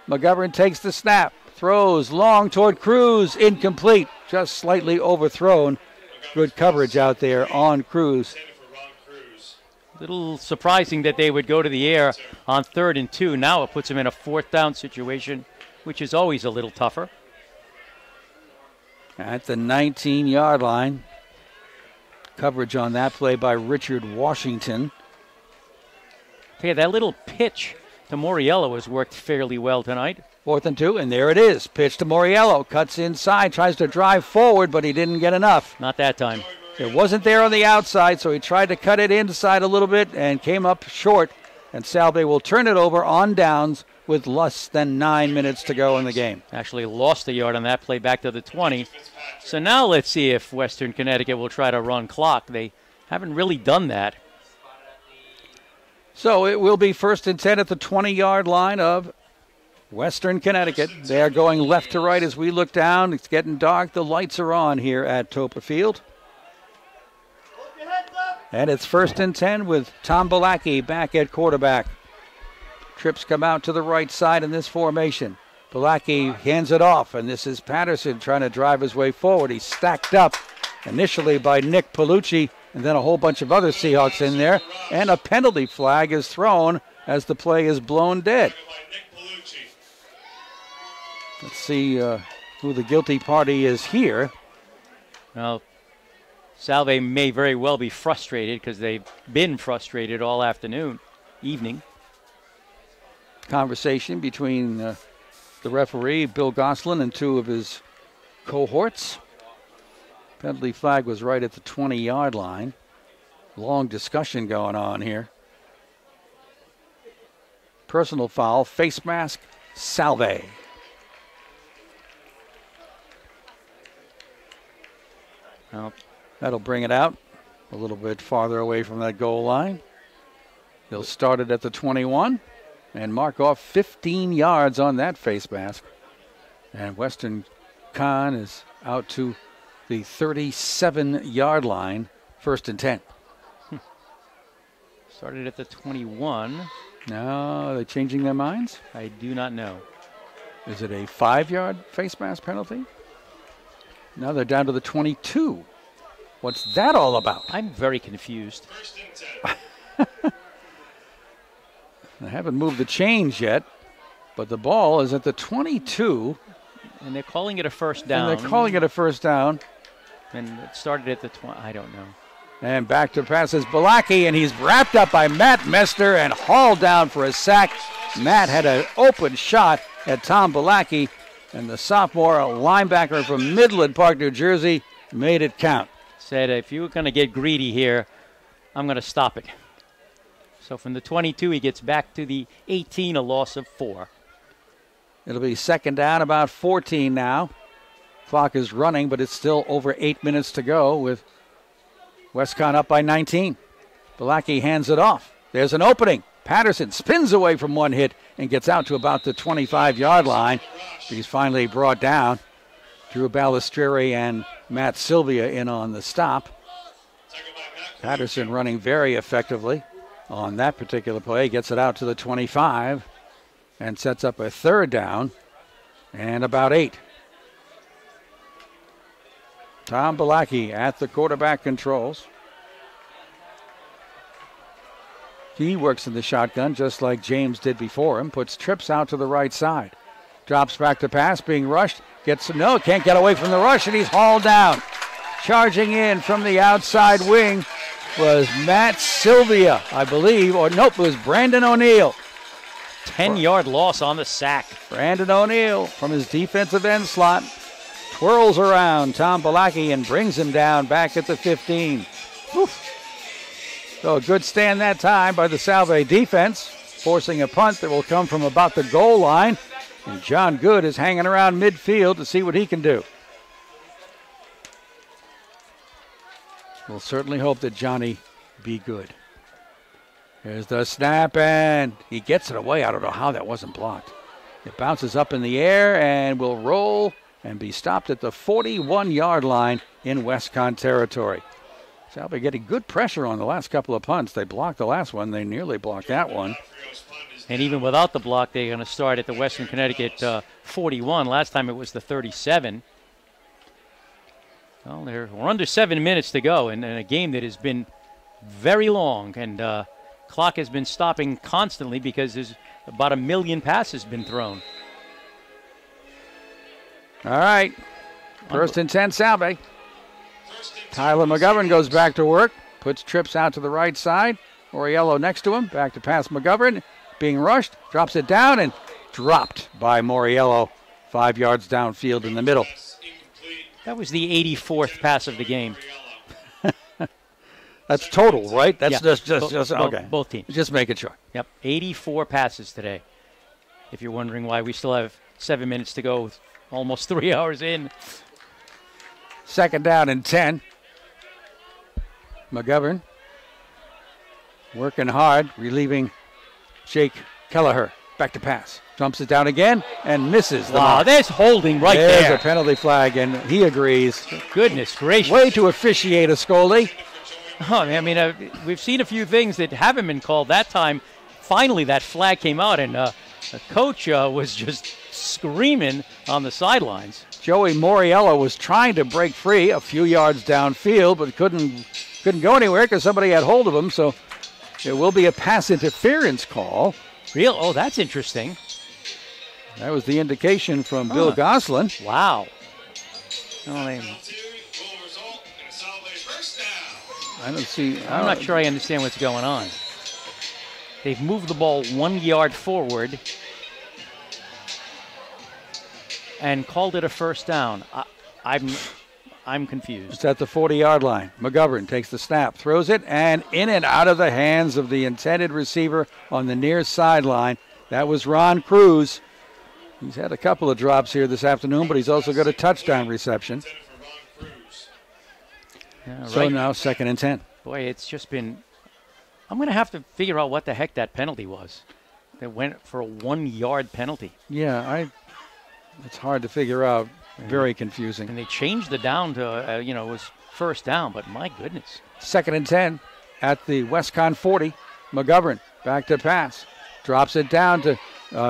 McGovern takes the snap. Throws long toward Cruz, incomplete, just slightly overthrown. Good coverage out there on Cruz. Little surprising that they would go to the air on 3rd and 2. Now it puts them in a 4th down situation, which is always a little tougher. At the 19-yard line. Coverage on that play by Richard Washington. Okay, that little pitch to Moriello has worked fairly well tonight. 4th and 2, and there it is. Pitch to Moriello. Cuts inside, tries to drive forward, but he didn't get enough. Not that time. It wasn't there on the outside, so he tried to cut it inside a little bit and came up short. And Salve will turn it over on downs with less than 9 minutes to go in the game. Actually lost a yard on that play back to the 20. So now let's see if Western Connecticut will try to run clock. They haven't really done that. So it will be 1st and 10 at the 20-yard line of Western Connecticut. They are going left to right as we look down. It's getting dark. The lights are on here at Toppa Field. And it's 1st and 10 with Tom Balaki back at quarterback. Trips come out to the right side in this formation. Balaki hands it off, and this is Patterson trying to drive his way forward. He's stacked up initially by Nick Palucci, and then a whole bunch of other Seahawks in there. And a penalty flag is thrown as the play is blown dead. Let's see who the guilty party is here. Well, Salve may very well be frustrated because they've been frustrated all evening. Conversation between the referee, Bill Goslin, and two of his cohorts. Penalty flag was right at the 20-yard line. Long discussion going on here. Personal foul, face mask, Salve. Well, that'll bring it out a little bit farther away from that goal line. They'll start it at the 21 and mark off 15 yards on that face mask. And Western Conn is out to the 37-yard line, 1st and 10. Started at the 21. Now, are they changing their minds? I do not know. Is it a 5-yard face mask penalty? Now they're down to the 22. What's that all about? I'm very confused. They haven't moved the chains yet, but the ball is at the 22. And they're calling it a first down. And they're calling it a first down. And it started at the 20. I don't know. And back to passes Balaki, and he's wrapped up by Matt Mester and hauled down for a sack. Matt had an open shot at Tom Balaki, and the sophomore linebacker from Midland Park, New Jersey, made it count. Said, if you were going to get greedy here, I'm going to stop it. So from the 22, he gets back to the 18, a loss of 4. It'll be 2nd down, about 14 now. Clock is running, but it's still over 8 minutes to go with WestConn up by 19. Balaki hands it off. There's an opening. Patterson spins away from one hit and gets out to about the 25-yard line. He's finally brought down. Drew Balistrieri and Matt Sylvia in on the stop. Patterson running very effectively on that particular play. Gets it out to the 25 and sets up a 3rd down and about 8. Tom Balaki at the quarterback controls. He works in the shotgun just like James did before him. Puts trips out to the right side. Drops back to pass, being rushed. Can't get away from the rush, and he's hauled down. Charging in from the outside wing was Matt Sylvia, I believe. Or nope, it was Brandon O'Neill. 10-yard loss on the sack. Brandon O'Neill from his defensive end slot twirls around Tom Balaki and brings him down back at the 15. Oof. So a good stand that time by the Salve defense, forcing a punt that will come from about the goal line. And John Good is hanging around midfield to see what he can do. We'll certainly hope that Johnny be good. Here's the snap, and he gets it away. I don't know how that wasn't blocked. It bounces up in the air and will roll and be stopped at the 41-yard line in WestConn territory. Salve getting good pressure on the last couple of punts. They blocked the last one. They nearly blocked that one. And even without the block, they're going to start at the Western Connecticut 41. Last time it was the 37. Well, we're under 7 minutes to go in a game that has been very long. And clock has been stopping constantly because there's about 1 million passes been thrown. All right. 1st and 10, Salve. Tyler McGovern goes back to work. Puts trips out to the right side. Moriello next to him. Back to pass McGovern. Being rushed. Drops it down and dropped by Moriello. 5 yards downfield in the middle. That was the 84th pass of the game. That's total, right? That's yeah. just okay. Both teams. Just making sure. Yep, 84 passes today. If you're wondering why we still have 7 minutes to go, almost 3 hours in. 2nd down and 10. McGovern working hard, relieving Jake Kelleher. Back to pass. Jumps it down again and misses. Wow, there's holding right there. There's a penalty flag, and he agrees. Goodness gracious. Way to officiate, Ascoli. Oh, I mean, we've seen a few things that haven't been called. That time, finally, that flag came out, and the coach was just screaming on the sidelines. Joey Moriello was trying to break free a few yards downfield, but couldn't go anywhere because somebody had hold of him. So there will be a pass interference call. Oh, that's interesting. That was the indication from Bill Goslin. Wow. I don't see. I'm not sure I understand what's going on. They've moved the ball 1 yard forward. and called it a first down. I'm confused. It's at the 40-yard line. McGovern takes the snap, throws it, and in and out of the hands of the intended receiver on the near sideline. That was Ron Cruz. He's had a couple of drops here this afternoon, but he's also got a touchdown reception. Yeah, so right. now 2nd and 10. Boy, it's just been... I'm going to have to figure out what the heck that penalty was. They went for a 1-yard penalty. Yeah, it's hard to figure out. Very confusing. And they changed the down to, it was first down, but my goodness. 2nd and 10 at the WestConn 40. McGovern back to pass. Drops it down to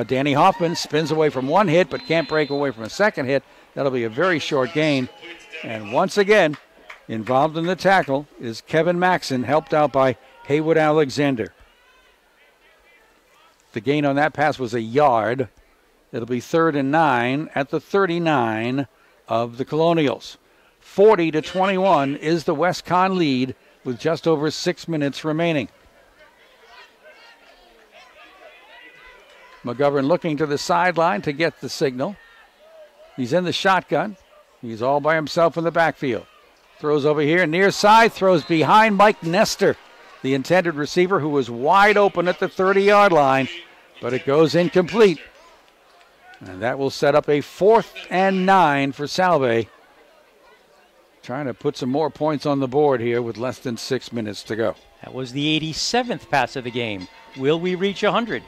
Danny Hoffman. Spins away from one hit, but can't break away from a second hit. That'll be a very short gain. And once again, involved in the tackle is Kevin Maxson, helped out by Haywood Alexander. The gain on that pass was a yard. It'll be 3rd and 9 at the 39 of the Colonials. 40-21 is the WestConn lead with just over 6 minutes remaining. McGovern looking to the sideline to get the signal. He's in the shotgun. He's all by himself in the backfield. Throws over here, near side, throws behind Mike Nestor, the intended receiver who was wide open at the 30-yard line, but it goes incomplete. And that will set up a 4th and 9 for Salve. Trying to put some more points on the board here with less than 6 minutes to go. That was the 87th pass of the game. Will we reach 100?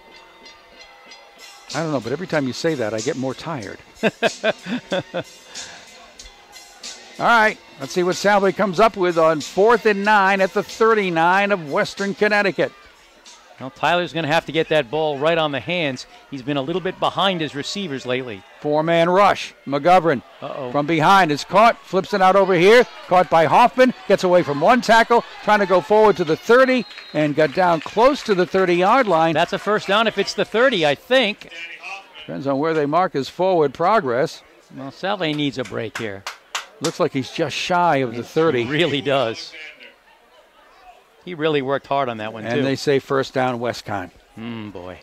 I don't know, but every time you say that, I get more tired. All right, let's see what Salve comes up with on 4th and 9 at the 39 of Western Connecticut. Well, Tyler's going to have to get that ball right on the hands. He's been a little bit behind his receivers lately. 4-man rush. McGovern from behind is caught, flips it out over here. Caught by Hoffman, gets away from one tackle, trying to go forward to the 30 and got down close to the 30-yard line. That's a first down if it's the 30, I think. Depends on where they mark his forward progress. Well, Salve needs a break here. Looks like he's just shy of the 30. He really does. He really worked hard on that one, too. And they say first down, WestConn. Boy.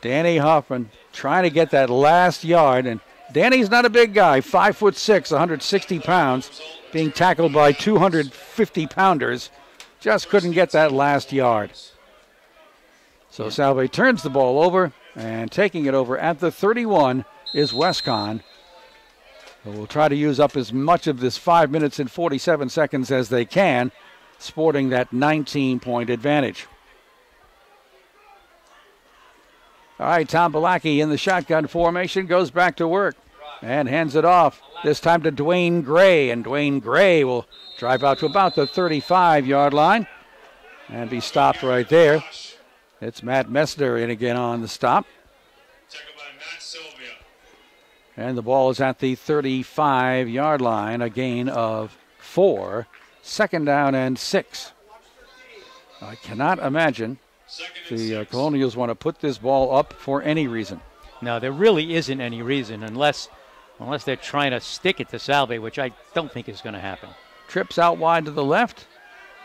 Danny Hoffman trying to get that last yard. And Danny's not a big guy, 5'6", 160 pounds, being tackled by 250-pounders. Just couldn't get that last yard. So Salve turns the ball over, and taking it over at the 31 is WestConn. So we'll try to use up as much of this 5 minutes and 47 seconds as they can, sporting that 19-point advantage. All right, Tom Balaki in the shotgun formation goes back to work and hands it off, this time to Dwayne Gray, and Dwayne Gray will drive out to about the 35-yard line and be stopped right there. It's Matt Messner in again on the stop. And the ball is at the 35-yard line, a gain of 4. 2nd down and 6. I cannot imagine the Colonials want to put this ball up for any reason. No, there really isn't any reason unless they're trying to stick it to Salve, which I don't think is going to happen. Trips out wide to the left,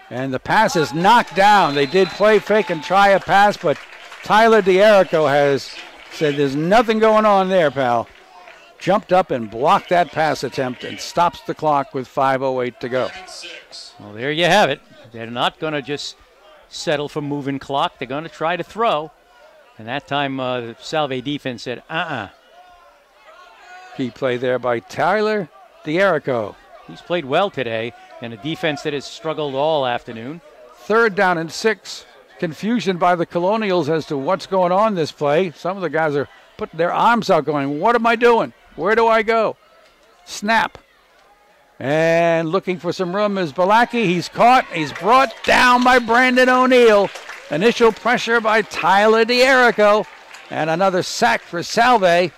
and the pass is knocked down. They did play fake and try a pass, but Tyler D'Erico has said there's nothing going on there, pal. Jumped up and blocked that pass attempt and stops the clock with 5:08 to go. Well, there you have it. They're not going to just settle for moving clock. They're going to try to throw. And that time the Salve defense said, Key play there by Tyler D'Erico. He's played well today, and a defense that has struggled all afternoon. 3rd down and 6. Confusion by the Colonials as to what's going on this play. Some of the guys are putting their arms out going, what am I doing? Where do I go? Snap. And looking for some room is Balaki. He's caught. He's brought down by Brandon O'Neill. Initial pressure by Tyler D'Erico. And another sack for Salve.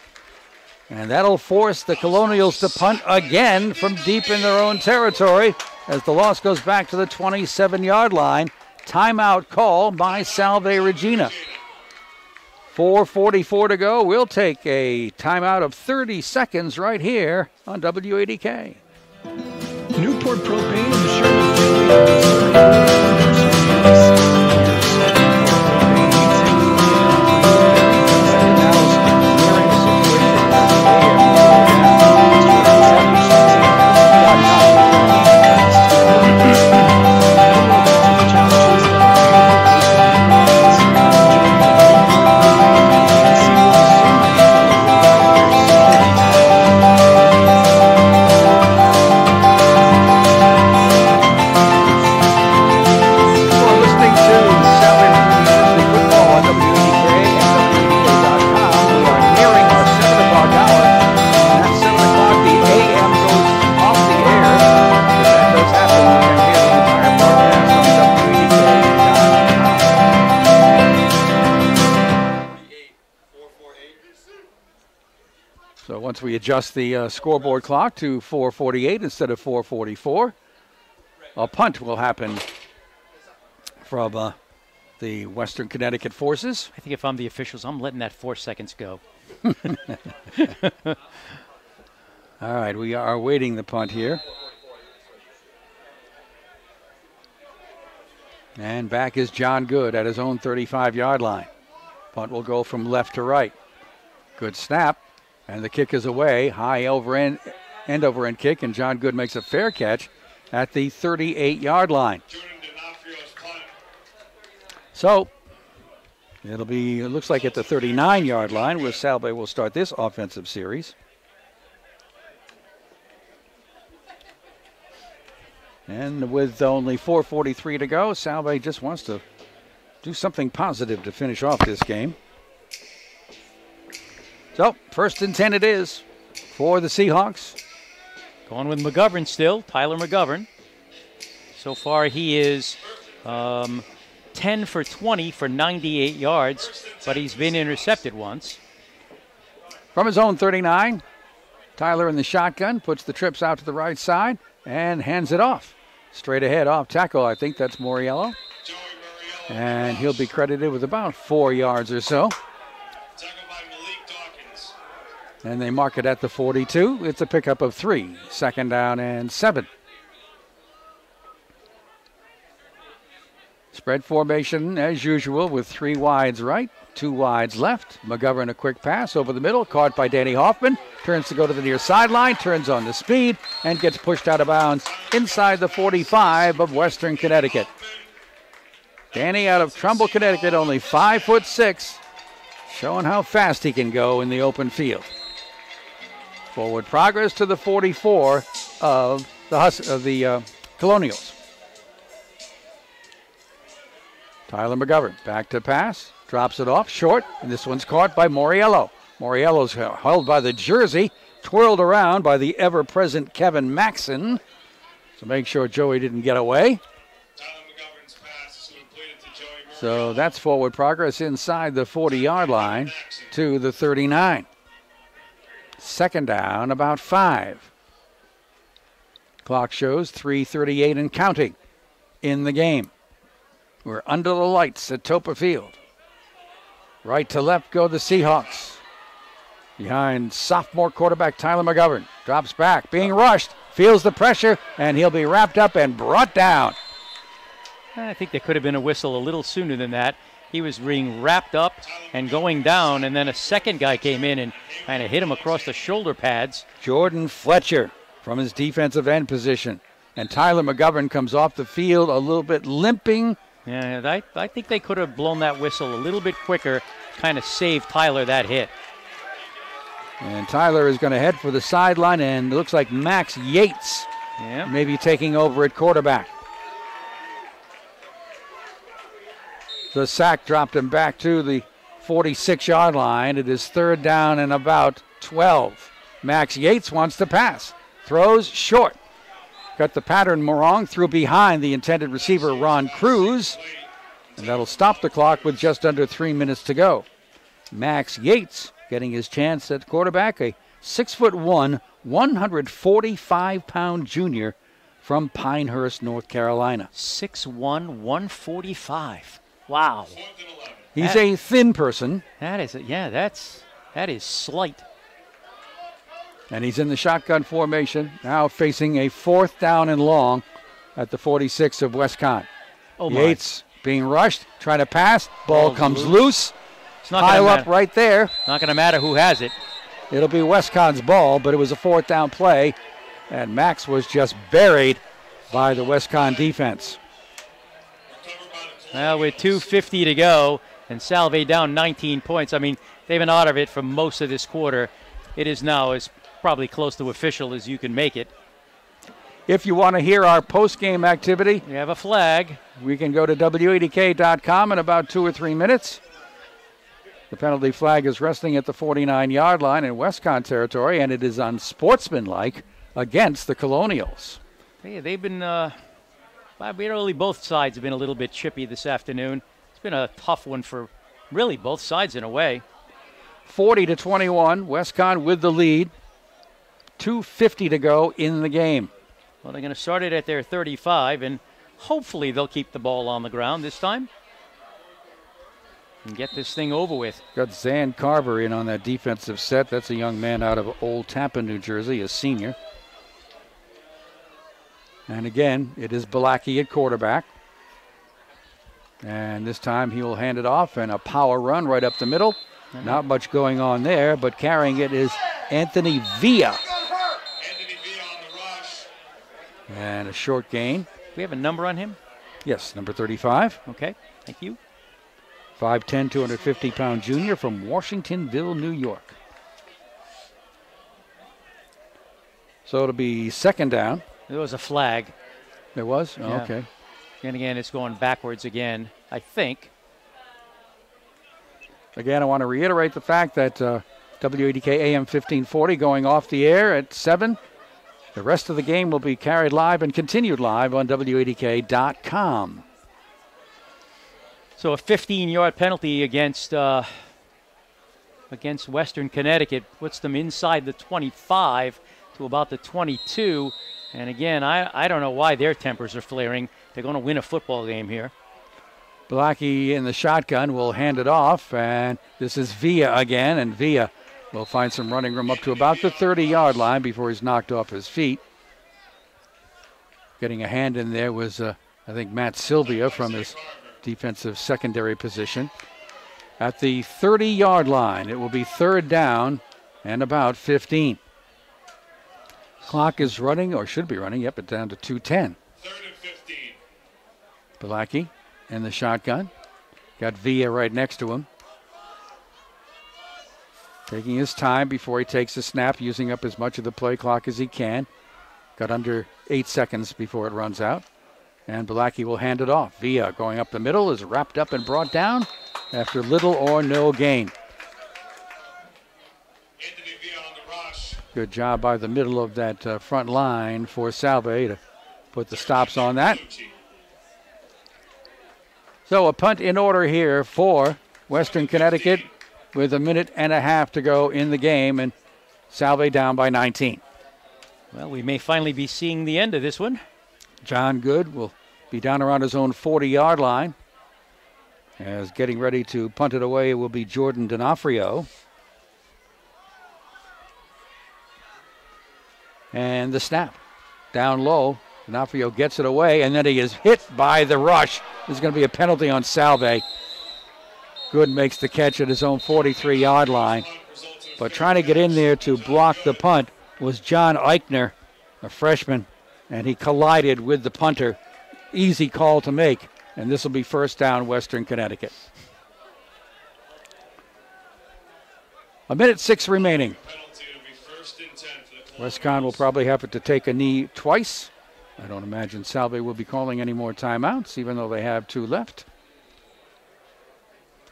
And that'll force the Colonials to punt again from deep in their own territory as the loss goes back to the 27-yard line. Timeout call by Salve Regina. 4:44 to go. We'll take a timeout of 30 seconds right here on WADK. Newport Propane and once we adjust the scoreboard clock to 4:48 instead of 4:44, a punt will happen from the Western Connecticut Forces. I think if I'm the officials, I'm letting that 4 seconds go. All right, we are awaiting the punt here. And back is John Good at his own 35-yard line. Punt will go from left to right. Good snap, and the kick is away. High over-end kick, and John Good makes a fair catch at the 38-yard line. So it looks like at the 39-yard line where Salve will start this offensive series. And with only 4:43 to go, Salve just wants to do something positive to finish off this game. So, 1st and 10 it is for the Seahawks. Going with McGovern still, Tyler McGovern. So far he is 10 for 20 for 98 yards, but he's been intercepted once. From his own 39, Tyler in the shotgun puts the trips out to the right side and hands it off. Straight ahead off tackle, I think that's Moriello. And he'll be credited with about 4 yards or so. And they mark it at the 42. It's a pickup of 3. 2nd down and 7. Spread formation as usual with 3 wides right, 2 wides left. McGovern a quick pass over the middle, caught by Danny Hoffman. Turns to go to the near sideline, turns on the speed, and gets pushed out of bounds inside the 45 of Western Connecticut. Danny out of Trumbull, Connecticut, only 5'6", showing how fast he can go in the open field. Forward progress to the 44 of the Colonials. Tyler McGovern back to pass, drops it off short, and this one's caught by Moriello. Moriello's held by the jersey, twirled around by the ever-present Kevin Maxson. So make sure Joey didn't get away. So that's forward progress inside the 40-yard line to the 39. 2nd down, about 5. Clock shows 3:38 and counting in the game. We're under the lights at Toppa Field. Right to left go the Seahawks. Behind sophomore quarterback Tyler McGovern. Drops back, being rushed, feels the pressure, and he'll be wrapped up and brought down. I think there could have been a whistle a little sooner than that. He was being wrapped up and going down, and then a second guy came in and kind of hit him across the shoulder pads. Jordan Fletcher from his defensive end position. And Tyler McGovern comes off the field a little bit limping. Yeah, I think they could have blown that whistle a little bit quicker, kind of saved Tyler that hit. And Tyler is going to head for the sideline, and it looks like Max Yates maybe taking over at quarterback. The sack dropped him back to the 46-yard line. It is 3rd down and about 12. Max Yates wants to pass. Throws short. Got the pattern wrong, threw behind the intended receiver, Ron Cruz. And that'll stop the clock with just under 3 minutes to go. Max Yates getting his chance at quarterback, a 6'1", 145-pound junior from Pinehurst, North Carolina. 6'1", 145. Wow. He's a thin person. That is slight. And he's in the shotgun formation, now facing a 4th down and long at the 46 of West Conn. Yates being rushed, trying to pass. Ball comes loose. It's not Pile up right there. Not going to matter who has it. It'll be West Conn's ball, but it was a 4th down play, and Max was just buried by the West Conn defense. Well, with 2:50 to go, and Salve down 19 points. I mean, they've been out of it for most of this quarter. It is now as probably close to official as you can make it. If you want to hear our post-game activity, we have a flag. We can go to WADK.com in about 2 or 3 minutes. The penalty flag is resting at the 49-yard line in West Conn territory, and it is unsportsmanlike against the Colonials. Hey, they've been, really both sides have been a little bit chippy this afternoon. It's been a tough one for really both sides in a way. 40-21. Westcon with the lead. 2:50 to go in the game. Well, they're going to start it at their 35, and hopefully they'll keep the ball on the ground this time and get this thing over with. Got Zan Carver in on that defensive set. That's a young man out of Old Tappan, New Jersey, a senior. And again, it is Balaki at quarterback. And this time he will hand it off, and a power run right up the middle. Not much going on there, but carrying it is Anthony Villa. And a short gain. Do we have a number on him? Yes, number 35. Okay, thank you. 5'10", 250-pound junior from Washingtonville, New York. So it'll be second down. There was a flag. There was? Oh, Yeah. okay. And again, it's going backwards again, I think. Again, I want to reiterate the fact that WADK-AM 1540 going off the air at 7. The rest of the game will be carried live and continued live on WADK.com. So a 15-yard penalty against Western Connecticut puts them inside the 25 to about the 22. And again, I don't know why their tempers are flaring. They're going to win a football game here. Blackie in the shotgun will hand it off, and this is Villa again, and Villa will find some running room up to about the 30-yard line before he's knocked off his feet. Getting a hand in there was, I think, Matt Sylvia from his defensive secondary position. At the 30-yard line, it will be third down and about 15. Clock is running, or should be running. Yep, it's down to 2:10. 3rd and 15. Balaki in the shotgun. Got Villa right next to him. Taking his time before he takes a snap, using up as much of the play clock as he can. Got under 8 seconds before it runs out. And Balaki will hand it off. Villa going up the middle is wrapped up and brought down after little or no gain. Good job by the middle of that front line for Salve to put the stops on that. So a punt in order here for Western Connecticut with a minute and a half to go in the game, and Salve down by 19. Well, we may finally be seeing the end of this one. John Good will be down around his own 40-yard line. As getting ready to punt it away will be Jordan D'Onofrio. And the snap. Down low. D'Onofrio gets it away, and then he is hit by the rush. There's going to be a penalty on Salve. Good makes the catch at his own 43-yard line. But trying to get in there to block the punt was John Eichner, a freshman, and he collided with the punter. Easy call to make, and this will be first down, Western Connecticut. 1:06 remaining. Westcon will probably have to take a knee twice. I don't imagine Salve will be calling any more timeouts, even though they have 2 left.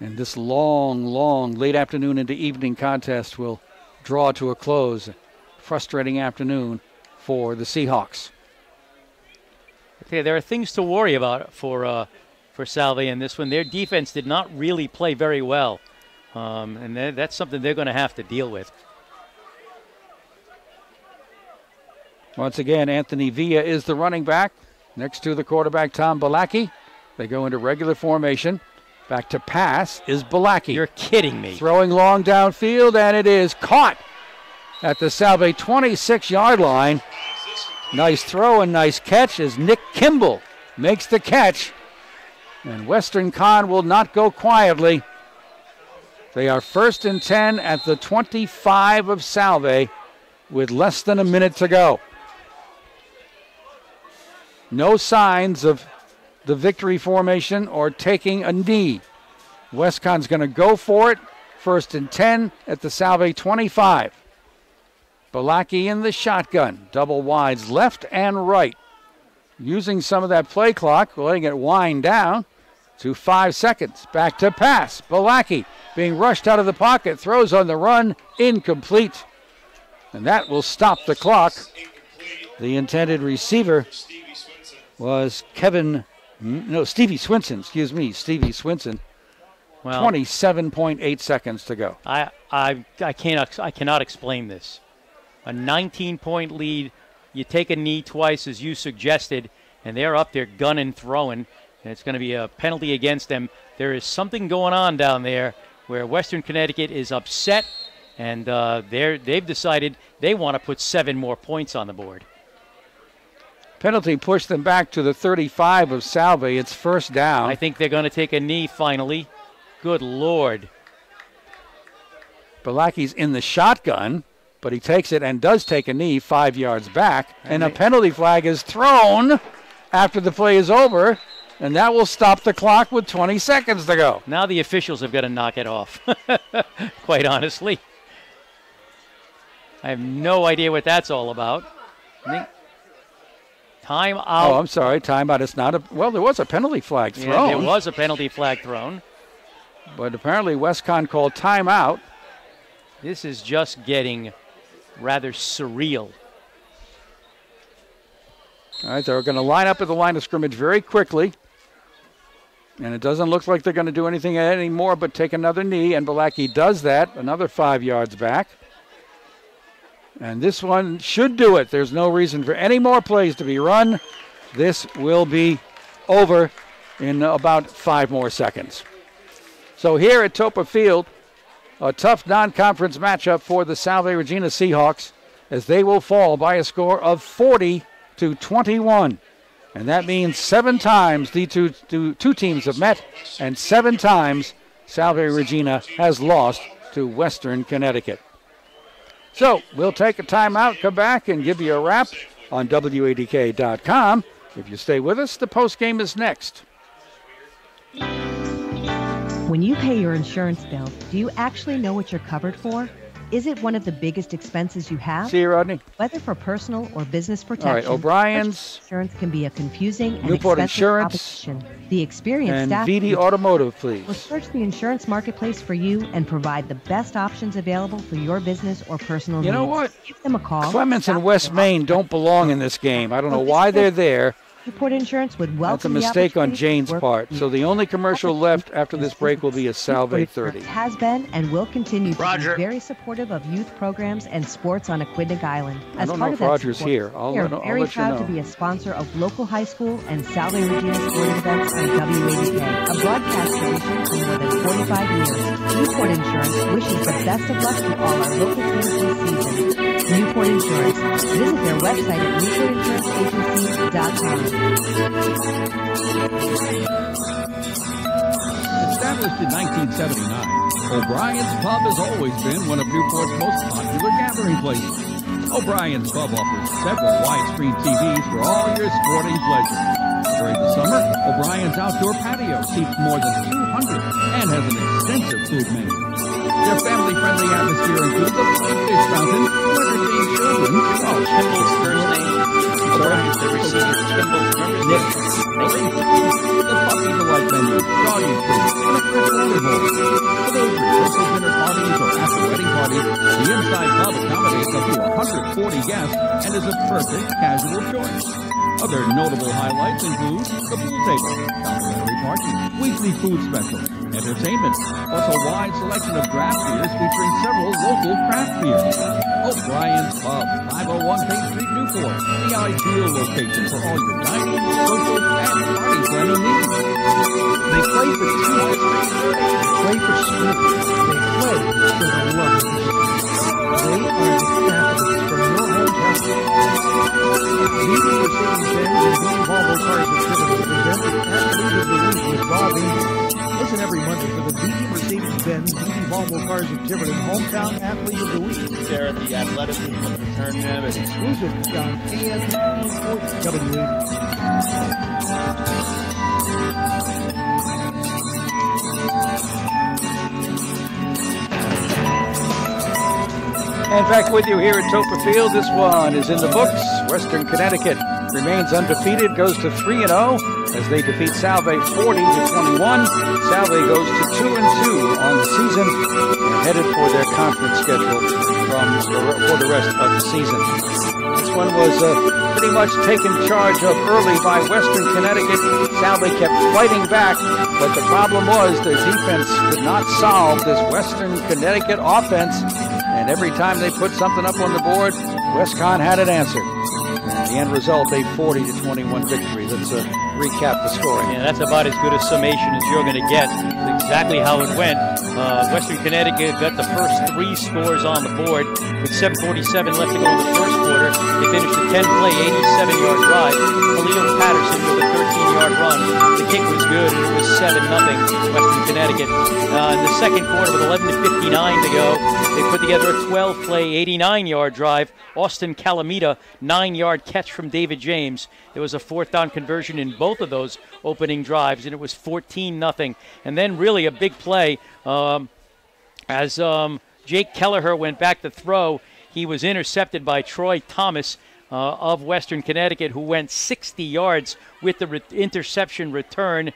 And this long late afternoon into evening contest will draw to a close. Frustrating afternoon for the Seahawks. Okay, there are things to worry about for Salve in this one. Their defense did not really play very well, and that's something they're going to have to deal with. Once again, Anthony Villa is the running back. Next to the quarterback, Tom Balaki. They go into regular formation. Back to pass is Balaki. You're kidding me. Throwing long downfield, and it is caught at the Salve 26-yard line. Nice throw and nice catch as Nick Kimball makes the catch. And Western Conn will not go quietly. They are 1st and 10 at the 25 of Salve with less than a minute to go. No signs of the victory formation or taking a knee. Westcon's going to go for it. 1st and 10 at the Salve 25. Balaki in the shotgun. Double wides left and right. Using some of that play clock, letting it wind down to 5 seconds. Back to pass. Balaki being rushed out of the pocket. Throws on the run. Incomplete. And that will stop the clock. The intended receiver was Stevie Swinson, Stevie Swinson. Well, 27.8 seconds to go. I cannot explain this. A 19-point lead. You take a knee twice, as you suggested, and they're up there gunning, throwing, and it's going to be a penalty against them. There is something going on down there where Western Connecticut is upset, and they've decided they want to put 7 more points on the board. Penalty pushed them back to the 35 of Salve. It's first down. I think they're going to take a knee finally. Good Lord. Balaki's in the shotgun, but he takes it and does take a knee 5 yards back. And a penalty flag is thrown after the play is over, and that will stop the clock with 20 seconds to go. Now the officials have got to knock it off, quite honestly. I have no idea what that's all about. Time out. Oh, I'm sorry. Timeout. It's not a. Well, there was a penalty flag thrown. Yeah, there was a penalty flag thrown. But apparently WestConn called timeout. This is just getting rather surreal. All right, they're going to line up at the line of scrimmage very quickly. And it doesn't look like they're going to do anything anymore but take another knee. And Balaki does that, another 5 yards back. And this one should do it. There's no reason for any more plays to be run. This will be over in about 5 more seconds. So here at Toppa Field, a tough non-conference matchup for the Salve Regina Seahawks as they will fall by a score of 40-21. And that means 7 times the two teams have met, and 7 times Salve Regina has lost to Western Connecticut. So we'll take a timeout, come back, and give you a wrap on WADK.com. If you stay with us, the postgame is next. When you pay your insurance bill, do you actually know what you're covered for? Is it one of the biggest expenses you have? See you, Rodney. Whether for personal or business protection, all right, O'Brien's, insurance can be a confusing and Newport expensive Insurance, proposition. The experienced and staff VD Automotive, please. will search the insurance marketplace for you and provide the best options available for your business or personal needs. You know what? Give them a call. Clements and West Main don't belong in this game. I don't know why they're there. Newport Insurance would welcome That's a mistake on Jane's part. So the only commercial left after this break will be a Salve 30. Has been and will continue to be very supportive of youth programs and sports on Aquidneck Island. I don't know if Roger's here. We are very proud to be a sponsor of local high school and Salve Regina sporting events on WADK, a broadcast tradition for more than 45 years. Newport Insurance wishes the best of luck to all our local teams this season. Newport Insurance. Visit their website at newportinsuranceenagency.com. Established in 1979, O'Brien's Pub has always been one of Newport's most popular gathering places. O'Brien's Pub offers several widescreen TVs for all your sporting pleasure. During the summer, O'Brien's outdoor patio seats more than 200 and has an extensive food menu. Their family-friendly atmosphere includes a fine fish fountain to entertain children. Kimball's first name. O'Brien's the receiver. Kimball. The puppy delight menu, doggy food, and a fresh water bowl. For those rehearsal dinner parties or after wedding parties, the inside pub accommodates up to 140 guests and is a perfect casual choice. Other notable highlights include the pool table, complimentary parking, weekly food specials, entertainment, plus a wide selection of draft beers featuring several local craft beers. O'Brien's Pub, 501 King Street, Newport, the ideal location for all your dining, social, and party planning needs. They play for teams. They play for sports. They play for the love of the game. They are the captains from your hometown. Meeting Mercedes-Benz and being Volvo Cars Exhibit present the Athlete of the Week with Bobb. Listen every Monday for the BD Mercedes-Benz BD Volvo Cars Exhibit and Hometown Athlete of the Week. There at the athleticism of the tournament. Exclusive on AM 1440 WADK. And back with you here at Toppa Field. This one is in the books. Western Connecticut remains undefeated, goes to 3-0 as they defeat Salve 40-21. Salve goes to 2-2 on the season and headed for their conference schedule for the rest of the season. This one was pretty much taken charge of early by Western Connecticut. Salve kept fighting back, but the problem was their defense could not solve this Western Connecticut offense. And every time they put something up on the board, West Conn had it answered. And the end result, a 40-21 victory. Let's recap the scoring. Yeah, that's about as good a summation as you're going to get. That's exactly how it went. Western Connecticut got the first 3 scores on the board with 7:47 left to go in the first quarter. They finished a 10-play, 87-yard drive. Khalil Patterson with a 13-yard run. The kick was good, and it was 7-0 Western Connecticut. In the second quarter, with 11:59 to go, they put together a 12-play, 89-yard drive. Austin Calamita, 9-yard catch from David James. There was a 4th down conversion in both of those opening drives, and it was 14-0. And then really a big play as Jake Kelleher went back to throw. He was intercepted by Troy Thomas of Western Connecticut, who went 60 yards with the interception return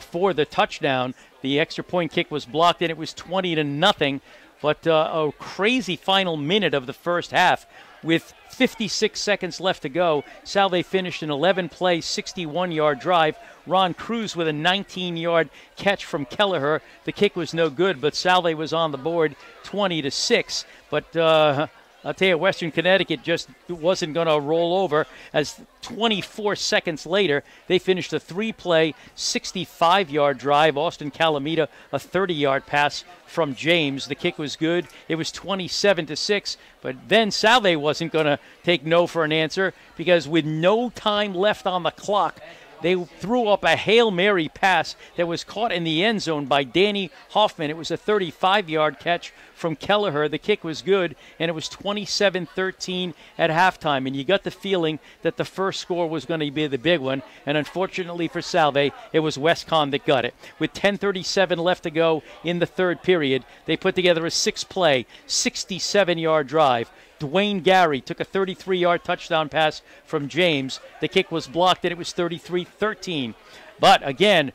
for the touchdown. The extra point kick was blocked, and it was 20-0. But a crazy final minute of the first half. With 56 seconds left to go, Salve finished an 11-play, 61-yard drive. Ron Cruz with a 19-yard catch from Kelleher. The kick was no good, but Salve was on the board 20-6. But I'll tell you, Western Connecticut just wasn't going to roll over, as 24 seconds later, they finished a 3-play, 65-yard drive. Austin Calamita, a 30-yard pass from James. The kick was good. It was 27-6, but then Salve wasn't going to take no for an answer, because with no time left on the clock, they threw up a Hail Mary pass that was caught in the end zone by Danny Hoffman. It was a 35-yard catch from Kelleher. The kick was good, and it was 27-13 at halftime. And you got the feeling that the first score was going to be the big one. And unfortunately for Salve, it was West Conn that got it. With 10:37 left to go in the third period, they put together a 6-play, 67-yard drive. Dwayne Gary took a 33-yard touchdown pass from James. The kick was blocked, and it was 33-13. But again,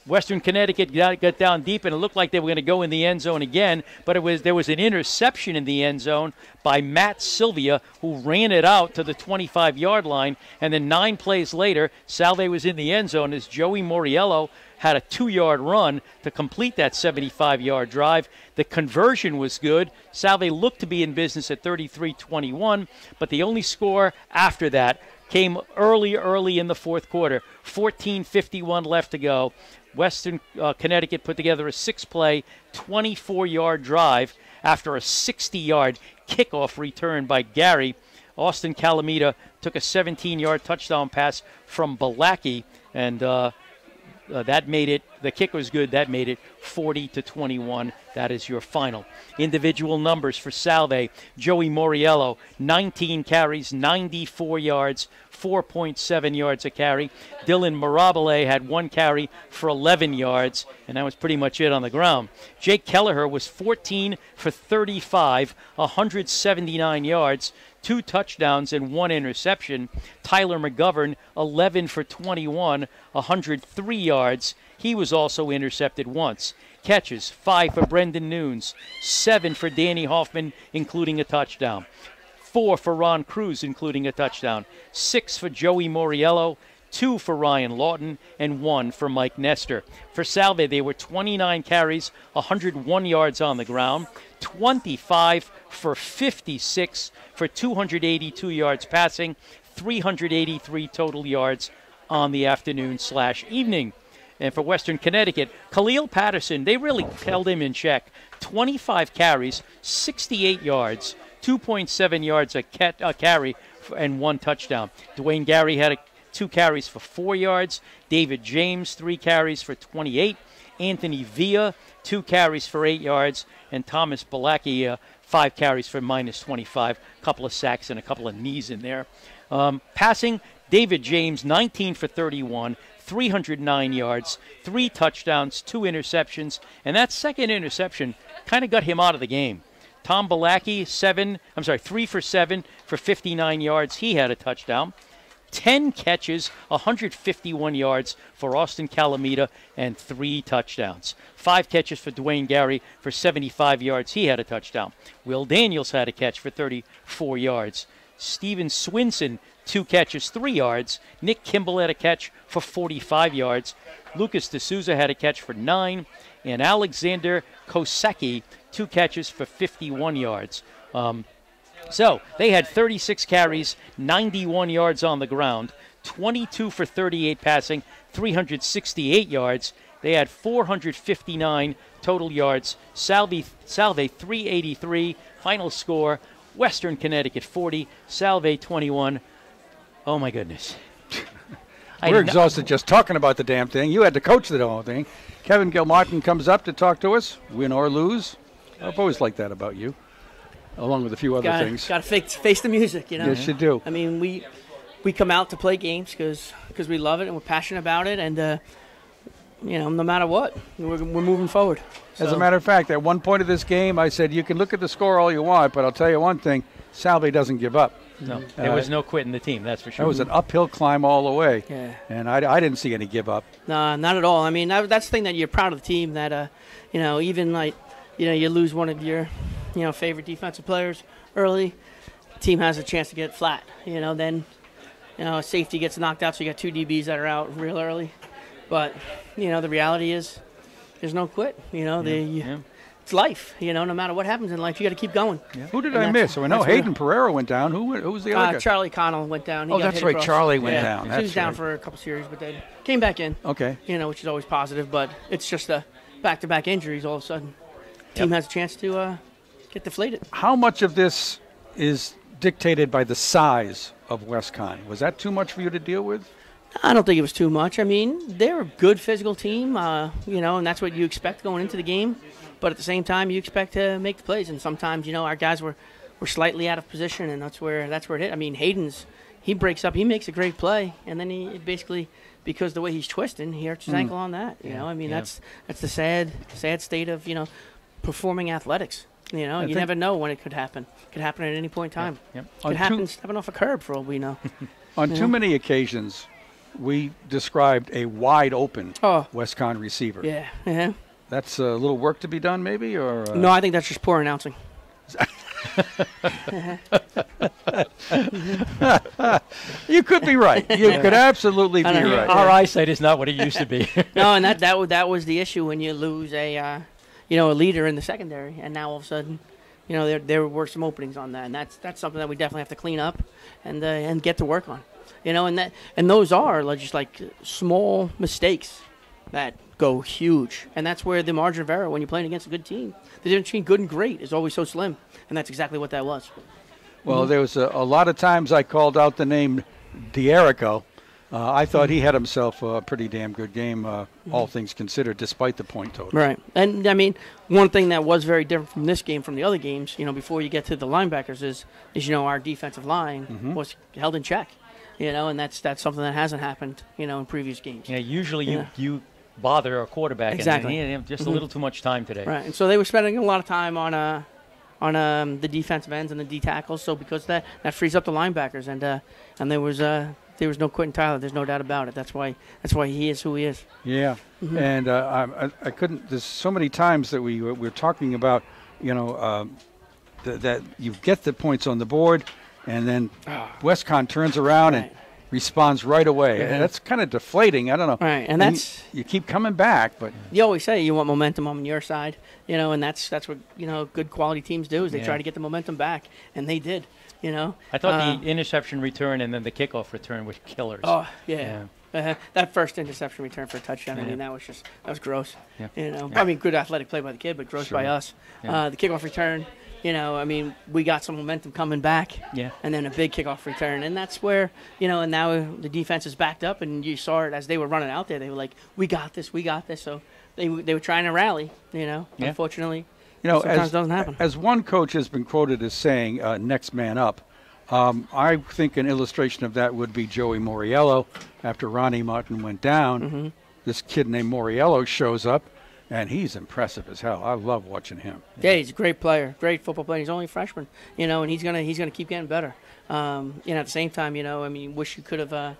Western Connecticut got down deep, and it looked like they were going to go in the end zone again, but there was an interception in the end zone by Matt Sylvia, who ran it out to the 25-yard line, and then 9 plays later, Salve was in the end zone as Joey Moriello had a 2-yard run to complete that 75-yard drive. The conversion was good. Salve looked to be in business at 33-21, but the only score after that came early in the fourth quarter. 14:51 left to go. Western Connecticut put together a 6-play, 24-yard drive after a 60-yard kickoff return by Gary. Austin Calamita took a 17-yard touchdown pass from Balaki, and that made it, the kick was good, that made it 40-21. That is your final. Individual numbers for Salve. Joey Moriello, 19 carries, 94 yards, 4.7 yards a carry. Dylan Mirabile had 1 carry for 11 yards, and that was pretty much it on the ground. Jake Kelleher was 14 for 35, 179 yards, 2 touchdowns and 1 interception. Tyler McGovern, 11 for 21, 103 yards. He was also intercepted once. Catches, 5 for Brendan Nunes, 7 for Danny Hoffman, including a touchdown. 4 for Ron Cruz, including a touchdown. 6 for Joey Moriello, 2 for Ryan Lawton, and 1 for Mike Nestor. For Salve, they were 29 carries, 101 yards on the ground, 25 for 56 for 282 yards passing, 383 total yards on the afternoon/evening. And for Western Connecticut, Khalil Patterson, they really held him in check. 25 carries, 68 yards, 2.7 yards a carry, and 1 touchdown. Dwayne Gary had 2 carries for 4 yards. David James, 3 carries for 28. Anthony Villa, 2 carries for 8 yards. And Thomas Balaki, 5 carries for -25. A couple of sacks and a couple of knees in there. Passing, David James, 19 for 31. 309 yards, 3 touchdowns, 2 interceptions, and that second interception kind of got him out of the game. Tom Balaki, 3 for 7 for 59 yards. He had a touchdown. 10 catches, 151 yards for Austin Calamita, and 3 touchdowns. 5 catches for Dwayne Gary for 75 yards. He had a touchdown. Will Daniels had a catch for 34 yards. Steven Swinson, 2 catches, 3 yards. Nick Kimball had a catch for 45 yards. Lucas D'Souza had a catch for 9. And Alexander Kosecki, 2 catches for 51 yards. So they had 36 carries, 91 yards on the ground, 22 for 38 passing, 368 yards. They had 459 total yards. Salve 383. Final score, Western Connecticut 40, Salve 21. Oh, my goodness. We're exhausted just talking about the damn thing. You had to coach the whole thing. Kevin Gilmartin comes up to talk to us, win or lose. I've always liked that about you, along with a few other things. Got to face the music, you know. Yes, you do. I mean, we come out to play games because we love it and we're passionate about it, and you know, no matter what, we're moving forward. As a matter of fact, at one point of this game, I said, you can look at the score all you want, but I'll tell you one thing, Salve doesn't give up. No, there was no quitting the team, that's for sure. That was an uphill climb all the way. Yeah. And I didn't see any give up. No, not at all. I mean, that's the thing that you're proud of the team, that, you know, even like, you know, you lose one of your, you know, favorite defensive players early, the team has a chance to get flat. You know, then, you know, safety gets knocked out, so you got 2 DBs that are out real early. But, you know, the reality is there's no quit. You know, it's life. You know, no matter what happens in life, you got to keep going. Yeah. Who did I miss? So I know Hayden Pereira went down. Who was the other guy? Charlie Connell went down. He that's right. Across. Charlie went down. He was down for a couple series, but then came back in. Okay. You know, which is always positive, but it's just a back-to-back injuries all of a sudden. Team has a chance to get deflated. How much of this is dictated by the size of WestConn? Was that too much for you to deal with? I don't think it was too much. I mean, they're a good physical team, you know, and that's what you expect going into the game. But at the same time, you expect to make the plays. And sometimes, you know, our guys were slightly out of position, and that's where it hit. I mean, he breaks up. He makes a great play, and then he basically, because the way he's twisting, he hurts his ankle on that. You know, I mean, that's the sad state of, you know, performing athletics. You know, you never know when it could happen. It could happen at any point in time. It could happen stepping off a curb, for all we know. On too many occasions, we described a wide-open WestConn receiver. Yeah. That's a little work to be done, maybe? Or no, I think that's just poor announcing. You could be right. You could absolutely be right. Our eyesight is not what it used to be. No, and that was the issue when you lose a leader in the secondary, and now all of a sudden, you know, there were some openings on that, and that's something that we definitely have to clean up and get to work on. You know, and those are just like small mistakes that go huge, and that's where the margin of error when you're playing against a good team, the difference between good and great is always so slim, and that's exactly what that was. Well, there was a lot of times I called out the name D'Erico. I thought he had himself a pretty damn good game, all things considered, despite the point total. Right, and I mean, one thing that was very different from this game from the other games, you know, before you get to the linebackers is you know, our defensive line was held in check, you know, and that's something that hasn't happened, you know, in previous games. Yeah, usually you bother a quarterback. Exactly. And just a little too much time today. Right, and so they were spending a lot of time on the defensive ends and the D tackles. So because that frees up the linebackers, and there was no Quentin Tyler. There's no doubt about it. That's why he is who he is. Yeah, and I couldn't. There's so many times that we're talking about, you know, that you get the points on the board, and then WestConn turns around and responds right away. And that's kind of deflating. I don't know. Right, and that's you keep coming back, but you always say you want momentum on your side, you know, and that's what, you know, good quality teams do is they try to get the momentum back, and they did, you know. I thought the interception return and then the kickoff return were killers. Oh yeah. That first interception return for a touchdown, I mean, that was gross. Yeah. You know, I mean, good athletic play by the kid, but gross by us. Yeah. The kickoff return. You know, I mean, we got some momentum coming back, and then a big kickoff return. And that's where, you know, and now the defense is backed up, and you saw it as they were running out there. They were like, we got this. So they were trying to rally, you know. Yeah. Unfortunately, you know, sometimes it doesn't happen. As one coach has been quoted as saying, next man up, I think an illustration of that would be Joey Moriello. After Ronnie Martin went down, this kid named Moriello shows up. And he's impressive as hell. I love watching him. Yeah, he's a great player, great football player. He's only a freshman, you know, and he's gonna keep getting better. You know, at the same time, you know, I mean, wish we could have,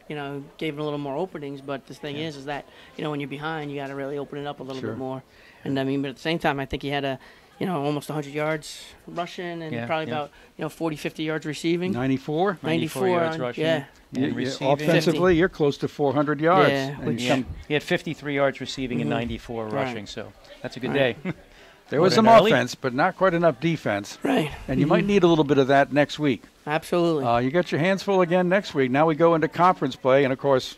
you know, gave him a little more openings. But the thing is that, you know, when you're behind, you got to really open it up a little bit more. And I mean, but at the same time, I think he had almost 100 yards rushing and probably about 40, 50 yards receiving. 94? 94 yards rushing. Yeah. And receiving. Offensively, 50. You're close to 400 yards. Yeah, he had 53 yards receiving and 94 rushing, so that's a good day. There was some offense, but not quite enough defense. Right. And you might need a little bit of that next week. Absolutely. You got your hands full again next week. Now we go into conference play, and, of course,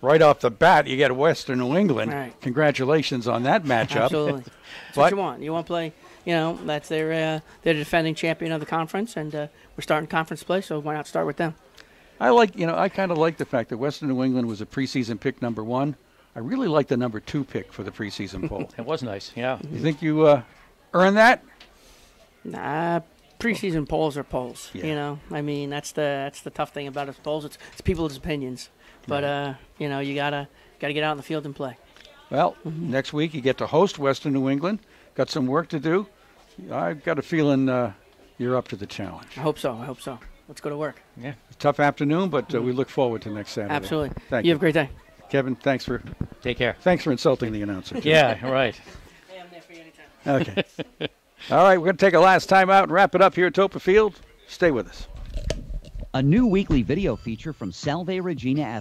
right off the bat, you get Western New England. Right. Congratulations on that matchup. Absolutely. That's what you want. You want to play, that's they're the defending champion of the conference, and we're starting conference play, so why not start with them? I kind of like the fact that Western New England was a preseason pick number 1. I really like the number 2 pick for the preseason poll. It was nice, yeah. You think you earned that? Nah, preseason polls are polls. Yeah. That's the tough thing about polls. It's people's opinions, but you gotta get out in the field and play. Well, next week you get to host Western New England. Got some work to do. I've got a feeling you're up to the challenge. I hope so. Let's go to work. Yeah. Tough afternoon, but we look forward to next Saturday. Absolutely. Thank you. Have a great day. Kevin, thanks for Take care. Thanks for insulting the announcer. Yeah, right. Hey, I'm there for you anytime. Okay. All right, we're going to take a last time out and wrap it up here at Toppa Field. Stay with us. A new weekly video feature from Salve Regina Athletics.